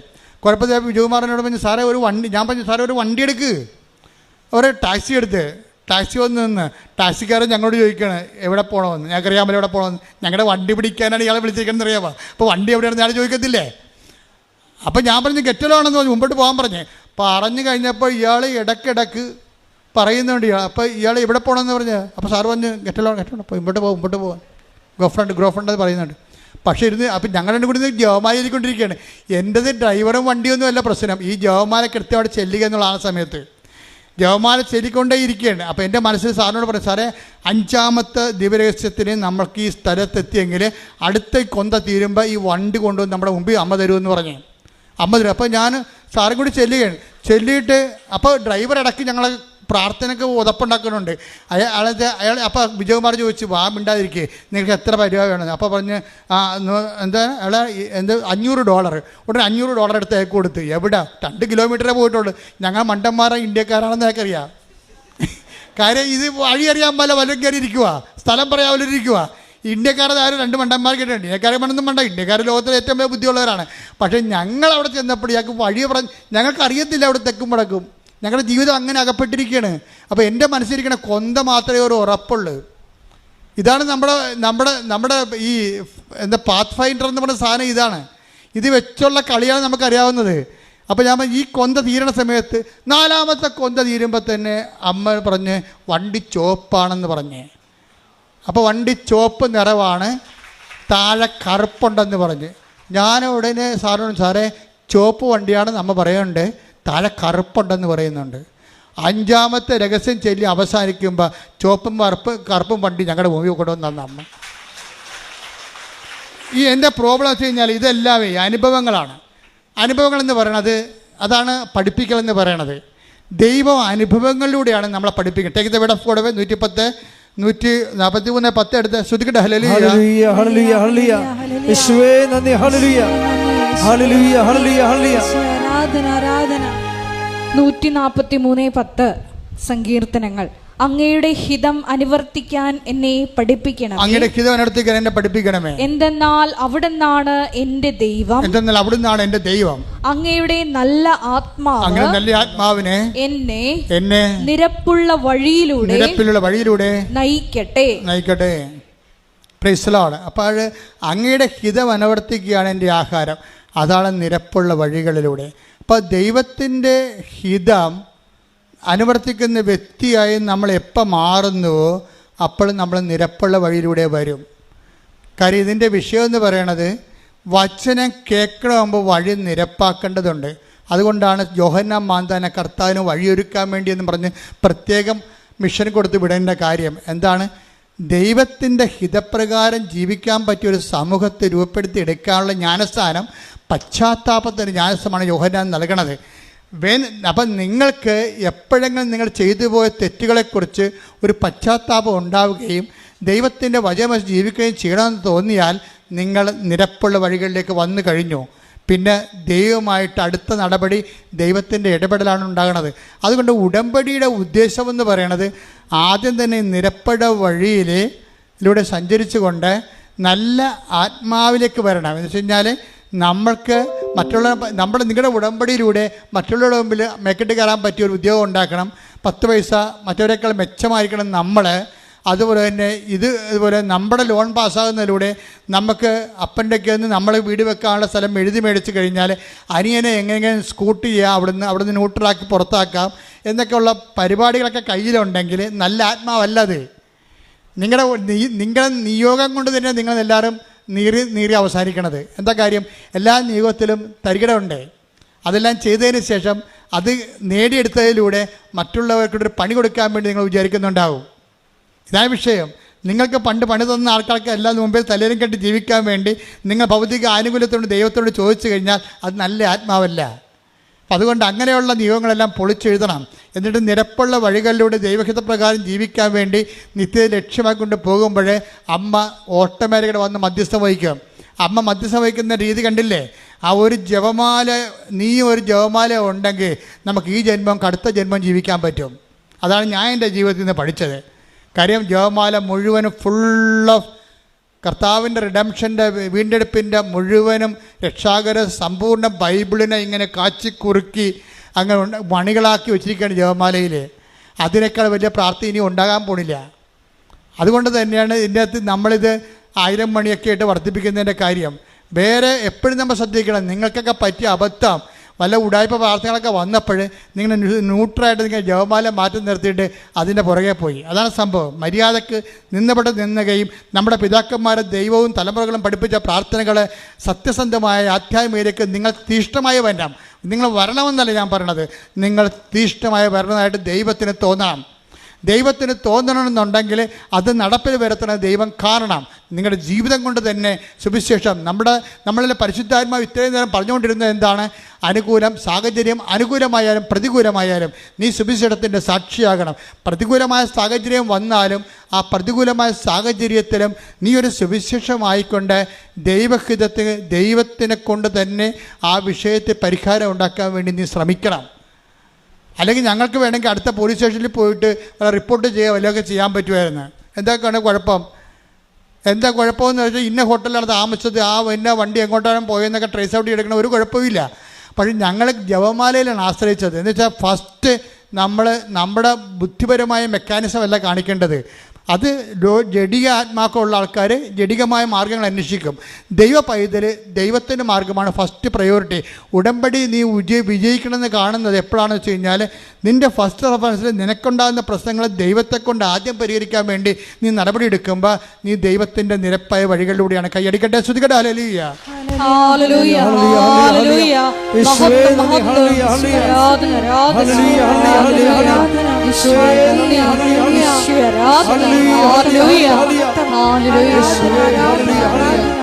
വിജയകുമാറിനോട് പറഞ്ഞു, സാറേ ഒരു വണ്ടി, ഞാൻ പറഞ്ഞു സാറേ ഒരു വണ്ടി എടുക്ക്. ഒരു ടാക്സി എടുത്ത് ടാക്സി വന്ന് നിന്ന് ടാക്സിക്കാരൻ ഞങ്ങളോട് ചോദിക്കുകയാണ് എവിടെ പോകണമെന്ന്. ഞങ്ങൾക്കറിയാമല്ലോ എവിടെ പോകണമെന്ന്. ഞങ്ങളുടെ വണ്ടി പിടിക്കാനാണ് ഇയാളെ വിളിച്ചിരിക്കുന്നത് അറിയാമോ? അപ്പോൾ വണ്ടി എവിടെയാണെന്ന് ഞാൻ ചോദിക്കത്തില്ലേ? അപ്പോൾ ഞാൻ പറഞ്ഞു ഗെറ്റലാണെന്ന് പറഞ്ഞു, മുമ്പോട്ട് പോകാൻ പറഞ്ഞു കഴിഞ്ഞപ്പോൾ ഇയാൾ ഇടയ്ക്കിടയ്ക്ക് പറയുന്നുണ്ട്. അപ്പോൾ ഇയാൾ എവിടെ പോകണമെന്ന് പറഞ്ഞ്, അപ്പോൾ സാറ് പറഞ്ഞു ഗെറ്റലാണ് അപ്പോൾ മുമ്പോട്ട് പോകാൻ ഗ്രോഫ്രണ്ട് അത് പറയുന്നുണ്ട്. പക്ഷേ അപ്പം ഞങ്ങൾ രണ്ടും കൂടി ജവമാല ചൊല്ലിക്കൊണ്ടിരിക്കുകയാണ്. എൻ്റെത് ഡ്രൈവറും വണ്ടിയൊന്നും അല്ല പ്രശ്നം, ഈ ജവമാല കൃത്യമായിട്ട് ചെല്ലുക എന്നുള്ള ആ സമയത്ത് ജവമാല ചൊല്ലിക്കൊണ്ടേ ഇരിക്കുകയാണ്. അപ്പോൾ എൻ്റെ മനസ്സിൽ സാറിനോട് പറഞ്ഞു, സാറേ 5ാമത്തെ ദിവരഹസ്യത്തിന് നമ്മൾക്ക് ഈ സ്ഥലത്തെത്തിയെങ്കിൽ അടുത്ത കൊന്ത തീരുമ്പോൾ ഈ വണ്ടി കൊണ്ടുവന്ന് നമ്മുടെ മുമ്പിൽ അമ്മ തരുമെന്ന് പറഞ്ഞു. അമ്മ തരും. അപ്പോൾ ഞാൻ സാറും കൂടി ചെല്ലിയിട്ട് അപ്പോൾ ഡ്രൈവർ ഇടയ്ക്ക് ഞങ്ങളെ പ്രാർത്ഥനയ്ക്ക് ഉതപ്പുണ്ടാക്കുന്നുണ്ട്. അയാൾ അപ്പോൾ വിജയകുമാർ ചോദിച്ചു, വാ മിണ്ടാതിരിക്കേ, നിങ്ങൾക്ക് എത്ര രൂപ വേണം? അപ്പോൾ പറഞ്ഞ് അയാൾ $500. ഉടനെ $500 എടുത്ത് അയക്ക് കൊടുത്ത്. എവിടെ? 2 കിലോമീറ്ററേ പോയിട്ടുള്ളൂ. ഞങ്ങൾ മണ്ടന്മാരെ ഇന്ത്യക്കാരാണെന്ന് അയാൾക്കറിയാം. കാര്യം ഇത് വഴി അറിയാൻ പോലെ വല്ലതും കയറി ഇരിക്കുക, സ്ഥലം പറയാവല്ലിരിക്കുക. ഇന്ത്യക്കാരുടെ ആരും 2 മണ്ടന്മാർ കേട്ടിട്ടുണ്ട്. ഇന്ത്യക്കാരെ മണ്ണൊന്നും വേണ്ട, ഇന്ത്യക്കാർ ലോകത്തിലെ ഏറ്റവും വലിയ ബുദ്ധിയുള്ളവരാണ്. പക്ഷേ ഞങ്ങളവിടെ ചെന്നപ്പോൾ ഇയാൾക്ക് വഴി പറഞ്ഞ് ഞങ്ങൾക്കറിയത്തില്ല അവിടെ തെക്കും വടക്കും. ഞങ്ങളുടെ ജീവിതം അങ്ങനെ അകപ്പെട്ടിരിക്കുകയാണ്. അപ്പോൾ എൻ്റെ മനസ്സിലിരിക്കണ കൊന്ത മാത്രമേ ഒരു ഉറപ്പുള്ളൂ. ഇതാണ് നമ്മുടെ ഈ പാത്ത് ഫൈൻഡർ എന്ന് പറഞ്ഞ സാധനം ഇതാണ്. ഇത് വെച്ചുള്ള കളിയാണ് നമുക്കറിയാവുന്നത്. അപ്പോൾ ഞാൻ ഈ കൊന്ത തീരണ സമയത്ത് 4ാമത്തെ കൊന്ത തീരുമ്പോൾ തന്നെ അമ്മ പറഞ്ഞ് വണ്ടി ചുവപ്പാണെന്ന് പറഞ്ഞ്. അപ്പോൾ വണ്ടി ചുവപ്പ് നിറവാണ്, താഴെ കറുപ്പുണ്ടെന്ന് പറഞ്ഞ്. ഞാൻ ഉടനെ സാറിനോട്, സാറേ ചുവപ്പ് വണ്ടിയാണെന്ന് അമ്മ പറയുന്നുണ്ട്, താഴെ കറുപ്പുണ്ടെന്ന് പറയുന്നുണ്ട്. 5ാമത്തെ രഹസ്യം ചൊല്ലി അവസാനിക്കുമ്പോൾ ചുവപ്പും കറുപ്പും വണ്ടി ഞങ്ങളുടെ മുമ്പിൽ കൊണ്ടുവന്ന അമ്മ. ഈ എൻ്റെ പ്രോബ്ലം വെച്ച് കഴിഞ്ഞാൽ ഇതെല്ലാമേ അനുഭവങ്ങളാണ്. അനുഭവങ്ങളെന്ന് പറയണത് അതാണ് പഠിപ്പിക്കലെന്ന് പറയണത്. ദൈവം അനുഭവങ്ങളിലൂടെയാണ് നമ്മളെ പഠിപ്പിക്കുന്നത്. Take the word of God 143:10 എടുത്ത് ശ്രുതിക്കട്ടെ. ഹല്ലേലൂയ ഹല്ലേലൂയ ഹല്ലേലൂയ യേശുവേ നന്ദി. ഹല്ലേലൂയ ഹല്ലേലൂയ ഹല്ലേലൂയ ഹല്ലേലൂയ. ആരാധന. 143:10 സങ്കീർത്തനങ്ങൾ. അങ്ങയുടെ ഹിതം അനുവർത്തിക്കാൻ എന്നെ പഠിപ്പിക്കണം. അങ്ങയുടെ ഹിതം അനുവർത്തിക്കാൻ എന്നെ പഠിപ്പിക്കണമേ. എന്തെന്നാൽ അവിടുന്നാണ് എൻ്റെ ദൈവം. എന്തെന്നാൽ അവിടുന്നാണ് എൻ്റെ ദൈവം. അങ്ങയുടെ നല്ല ആത്മാവിനെ എന്നെ നിരപ്പുള്ള വഴിയിലൂടെ നയിക്കട്ടെ. Praise the Lord. അപ്പോൾ അങ്ങയുടെ ഹിതം അനുവർത്തിക്കുകയാണ് എൻ്റെ ആഹാരം. അതാണ് നിരപ്പുള്ള വഴികളിലൂടെ. അപ്പോൾ ദൈവത്തിൻ്റെ ഹിതം അനുവർത്തിക്കുന്ന വ്യക്തിയായി നമ്മൾ എപ്പോൾ മാറുന്നുവോ അപ്പോൾ നമ്മൾ നിരപ്പുള്ള വഴിയിലൂടെ വരും. കാര്യം ഇതിൻ്റെ വിഷയം എന്ന് പറയണത് വചനം കേൾക്കണമെങ്കിൽ വഴി നിരപ്പാക്കേണ്ടതുണ്ട്. അതുകൊണ്ടാണ് യോഹന്നാൻ മാന്താനെ കർത്താവിന് വഴിയൊരുക്കാൻ വേണ്ടി എന്ന് പറഞ്ഞ് പ്രത്യേകം മിഷൻ കൊടുത്ത് വിടേണ്ട കാര്യം എന്താണ്? ദൈവത്തിൻ്റെ ഹിതപ്രകാരം ജീവിക്കാൻ പറ്റിയൊരു സമൂഹത്തെ രൂപപ്പെടുത്തി എടുക്കാനുള്ള ജ്ഞാനസ്ഥാനം, പശ്ചാത്താപത്തിൻ്റെ ജ്ഞാനസ്ഥാനമാണ് യോഹന്നാൻ നൽകണത്. അപ്പം നിങ്ങൾക്ക് എപ്പോഴെങ്കിലും നിങ്ങൾ ചെയ്തു പോയ തെറ്റുകളെക്കുറിച്ച് ഒരു പശ്ചാത്താപം ഉണ്ടാവുകയും ദൈവത്തിൻ്റെ വചനം ജീവിക്കുകയും ചെയ്യണമെന്ന് തോന്നിയാൽ നിങ്ങൾ നിരപ്പുള്ള വഴികളിലേക്ക് വന്നു കഴിഞ്ഞു. പിന്നെ ദൈവമായിട്ട് അടുത്ത നടപടി ദൈവത്തിൻ്റെ ഇടപെടലാണ് ഉണ്ടാകുന്നത്. അതുകൊണ്ട് ഉടമ്പടിയുടെ ഉദ്ദേശമെന്ന് പറയണത് ആദ്യം തന്നെ നിരപ്പുള്ള വഴിയിലൂടെ സഞ്ചരിച്ചു കൊണ്ട് നല്ല ആത്മാവിലേക്ക് വരണം. എന്ന് വെച്ച് കഴിഞ്ഞാൽ നമ്മൾക്ക് നിങ്ങളുടെ ഉടമ്പടിയിലൂടെ മറ്റുള്ളവരുടെ മുമ്പിൽ മേക്കിട്ട് കയറാൻ പറ്റിയ ഒരു ഉദ്യോഗം ഉണ്ടാക്കണം. 10 പൈസ മറ്റവരെക്കാൾ മെച്ചമായിരിക്കണം നമ്മൾ. അതുപോലെ തന്നെ ഇതുപോലെ നമ്മുടെ ലോൺ പാസ്സാകുന്നതിലൂടെ നമുക്ക് അപ്പൻ്റെ ഒക്കെ ഒന്ന് നമ്മൾ വീട് വെക്കാനുള്ള സ്ഥലം എഴുതി മേടിച്ച് കഴിഞ്ഞാൽ അനിയനെ എങ്ങനെയെങ്കിലും സ്കൂട്ട് ചെയ്യാം, അവിടുന്ന് ന്യൂട്രലാക്കി പുറത്താക്കാം എന്നൊക്കെയുള്ള പരിപാടികളൊക്കെ കയ്യിലുണ്ടെങ്കിൽ നല്ല ആത്മാവല്ലത്. നിങ്ങളുടെ നിയോഗം കൊണ്ട് തന്നെ നിങ്ങളെല്ലാവരും നീറി അവസാനിക്കണത്. എന്താ കാര്യം? എല്ലാ നിയോഗത്തിലും തരികിടയുണ്ട്. അതെല്ലാം ചെയ്തതിന് ശേഷം അത് നേടിയെടുത്തതിലൂടെ മറ്റുള്ളവർക്കൊരു പണി കൊടുക്കാൻ വേണ്ടി നിങ്ങൾ വിചാരിക്കുന്നുണ്ടാവും. ഇതാണ് വിഷയം. നിങ്ങൾക്ക് പണി തന്ന ആൾക്കാർക്ക് എല്ലാം മുമ്പിൽ തലേലും കെട്ടി ജീവിക്കാൻ വേണ്ടി നിങ്ങൾ ഭൗതിക ആനുകൂല്യത്തോട് ദൈവത്തോട് ചോദിച്ചു കഴിഞ്ഞാൽ അത് നല്ല ആത്മാവല്ല. അപ്പം അതുകൊണ്ട് അങ്ങനെയുള്ള നിയമങ്ങളെല്ലാം പൊളിച്ചെഴുതണം. എന്നിട്ട് നിരപ്പുള്ള വഴികളിലൂടെ ദൈവഹിതപ്രകാരം ജീവിക്കാൻ വേണ്ടി നിത്യത ലക്ഷ്യമാക്കിക്കൊണ്ട് പോകുമ്പോൾ അമ്മ ഓട്ടോമാറ്റിക്കായിട്ട് വന്ന് മധ്യസ്ഥം വഹിക്കും. അമ്മ മധ്യസ്ഥം വഹിക്കുന്ന രീതി കണ്ടില്ലേ? ആ ഒരു ജപമാല, ഒരു ജപമാല ഉണ്ടെങ്കിൽ നമുക്ക് ഈ ജന്മം അടുത്ത ജന്മം ജീവിക്കാൻ പറ്റും. അതാണ് ഞാൻ എൻ്റെ ജീവിതത്തിൽ നിന്ന് പഠിച്ചത്. കാര്യം ജപമാല മുഴുവനും ഫുൾ ഓഫ് കർത്താവിൻ്റെ റിഡംഷൻ്റെ വീണ്ടെടുപ്പിൻ്റെ മുഴുവനും രക്ഷാകര സമ്പൂർണ്ണ ബൈബിളിനെ ഇങ്ങനെ കാച്ചിക്കുറുക്കി അങ്ങനെ മണികളാക്കി വെച്ചിരിക്കുകയാണ് ജപമാലയിൽ. അതിനേക്കാൾ വലിയ പ്രാർത്ഥന ഇനി ഉണ്ടാകാൻ പോണില്ല. അതുകൊണ്ട് തന്നെയാണ് ഇതിൻ്റെ അകത്ത് നമ്മളിത് 1000 മണിയൊക്കെ ആയിട്ട് വർദ്ധിപ്പിക്കുന്നതിൻ്റെ കാര്യം. വേറെ എപ്പോഴും നമ്മൾ ശ്രദ്ധിക്കണം. നിങ്ങൾക്കൊക്കെ പറ്റിയ അബദ്ധം വല്ല ഉടായ്പ പ്രാർത്ഥനകളൊക്കെ വന്നപ്പോൾ നിങ്ങൾ ന്യൂട്രലായിട്ട് നിങ്ങൾ ജപമാല മാറ്റി നിർത്തിയിട്ട് അതിൻ്റെ പുറകെ പോയി. അതാണ് സംഭവം. മര്യാദക്ക് നിന്നുകയും നമ്മുടെ പിതാക്കന്മാരെ ദൈവവും തലമുറകളും പഠിപ്പിച്ച പ്രാർത്ഥനകളെ സത്യസന്ധമായ ആധ്യാത്മികതയ്ക്ക് നിങ്ങൾ തീഷ്ണമായി വരണം. നിങ്ങൾ വരണമെന്നല്ല ഞാൻ പറയണത്, നിങ്ങൾ തീഷ്ണമായി വരണമായിട്ട് ദൈവത്തിന് തോന്നണം. ദൈവത്തിന് തോന്നണമെന്നുണ്ടെങ്കിൽ അത് നടപ്പിൽ വരുത്തണം ദൈവം. കാരണം നിങ്ങളുടെ ജീവിതം കൊണ്ട് തന്നെ സുവിശേഷം നമ്മളിലെ പരിശുദ്ധാത്മാവ് ഇത്രയും നേരം പറഞ്ഞുകൊണ്ടിരുന്നത് എന്താണ്? അനുകൂലം സാഹചര്യം അനുകൂലമായാലും പ്രതികൂലമായാലും നീ സുവിശേഷത്തിൻ്റെ സാക്ഷിയാകണം. പ്രതികൂലമായ സാഹചര്യം വന്നാലും ആ പ്രതികൂലമായ സാഹചര്യത്തിലും നീ ഒരു സുവിശേഷമായിക്കൊണ്ട് ദൈവത്തിനെ കൊണ്ട് തന്നെ ആ വിഷയത്തെ പരിഹാരം ഉണ്ടാക്കാൻ വേണ്ടി നീ ശ്രമിക്കണം. അല്ലെങ്കിൽ ഞങ്ങൾക്ക് വേണമെങ്കിൽ അടുത്ത പോലീസ് സ്റ്റേഷനിൽ പോയിട്ട് റിപ്പോർട്ട് ചെയ്യുക വല്ലതൊക്കെ ചെയ്യാൻ പറ്റുമായിരുന്നു. എന്തൊക്കെയാണ് കുഴപ്പം? എന്താ കുഴപ്പമെന്ന് വെച്ചാൽ ഇന്ന ഹോട്ടലിലാണ് താമസിച്ചത്, ഇന്ന വണ്ടി എങ്ങോട്ടാണ് പോയെന്നൊക്കെ ട്രേസ് ഔട്ട് ചെയ്തെടുക്കണം, ഒരു കുഴപ്പമില്ല. പക്ഷേ ഞങ്ങൾ ജപമാലയിലാണ് ആശ്രയിച്ചത്. എന്ന് വെച്ചാൽ ഫസ്റ്റ് നമ്മുടെ ബുദ്ധിപരമായ മെക്കാനിസം അല്ല കാണിക്കേണ്ടത്. അത് ജഡിക ആത്മാക്കമുള്ള ആൾക്കാർ ജഡികമായ മാർഗ്ഗങ്ങൾ അന്വേഷിക്കും. ദൈവ പൈതൽ ദൈവത്തിൻ്റെ മാർഗ്ഗമാണ് ഫസ്റ്റ് പ്രയോറിറ്റി. ഉടമ്പടി നീ വിജയിക്കണമെന്ന് കാണുന്നത് എപ്പോഴാണെന്ന് വെച്ച് കഴിഞ്ഞാൽ നിൻ്റെ ഫസ്റ്റ് റെഫറൻസിൽ നിനക്കുണ്ടാകുന്ന പ്രശ്നങ്ങൾ ദൈവത്തെ കൊണ്ട് ആദ്യം പരിഹരിക്കാൻ വേണ്ടി നീ നടപടി എടുക്കുമ്പോൾ നീ ദൈവത്തിൻ്റെ നിരപ്പായ വഴികളിലൂടെയാണ്. കൈയടിക്കട്ടെ, ശ്രുതികട്ടെ. ഹല്ലേലൂയ, ഹല്ലേലൂയ, ഹല്ലേലൂയ. Hallelujah.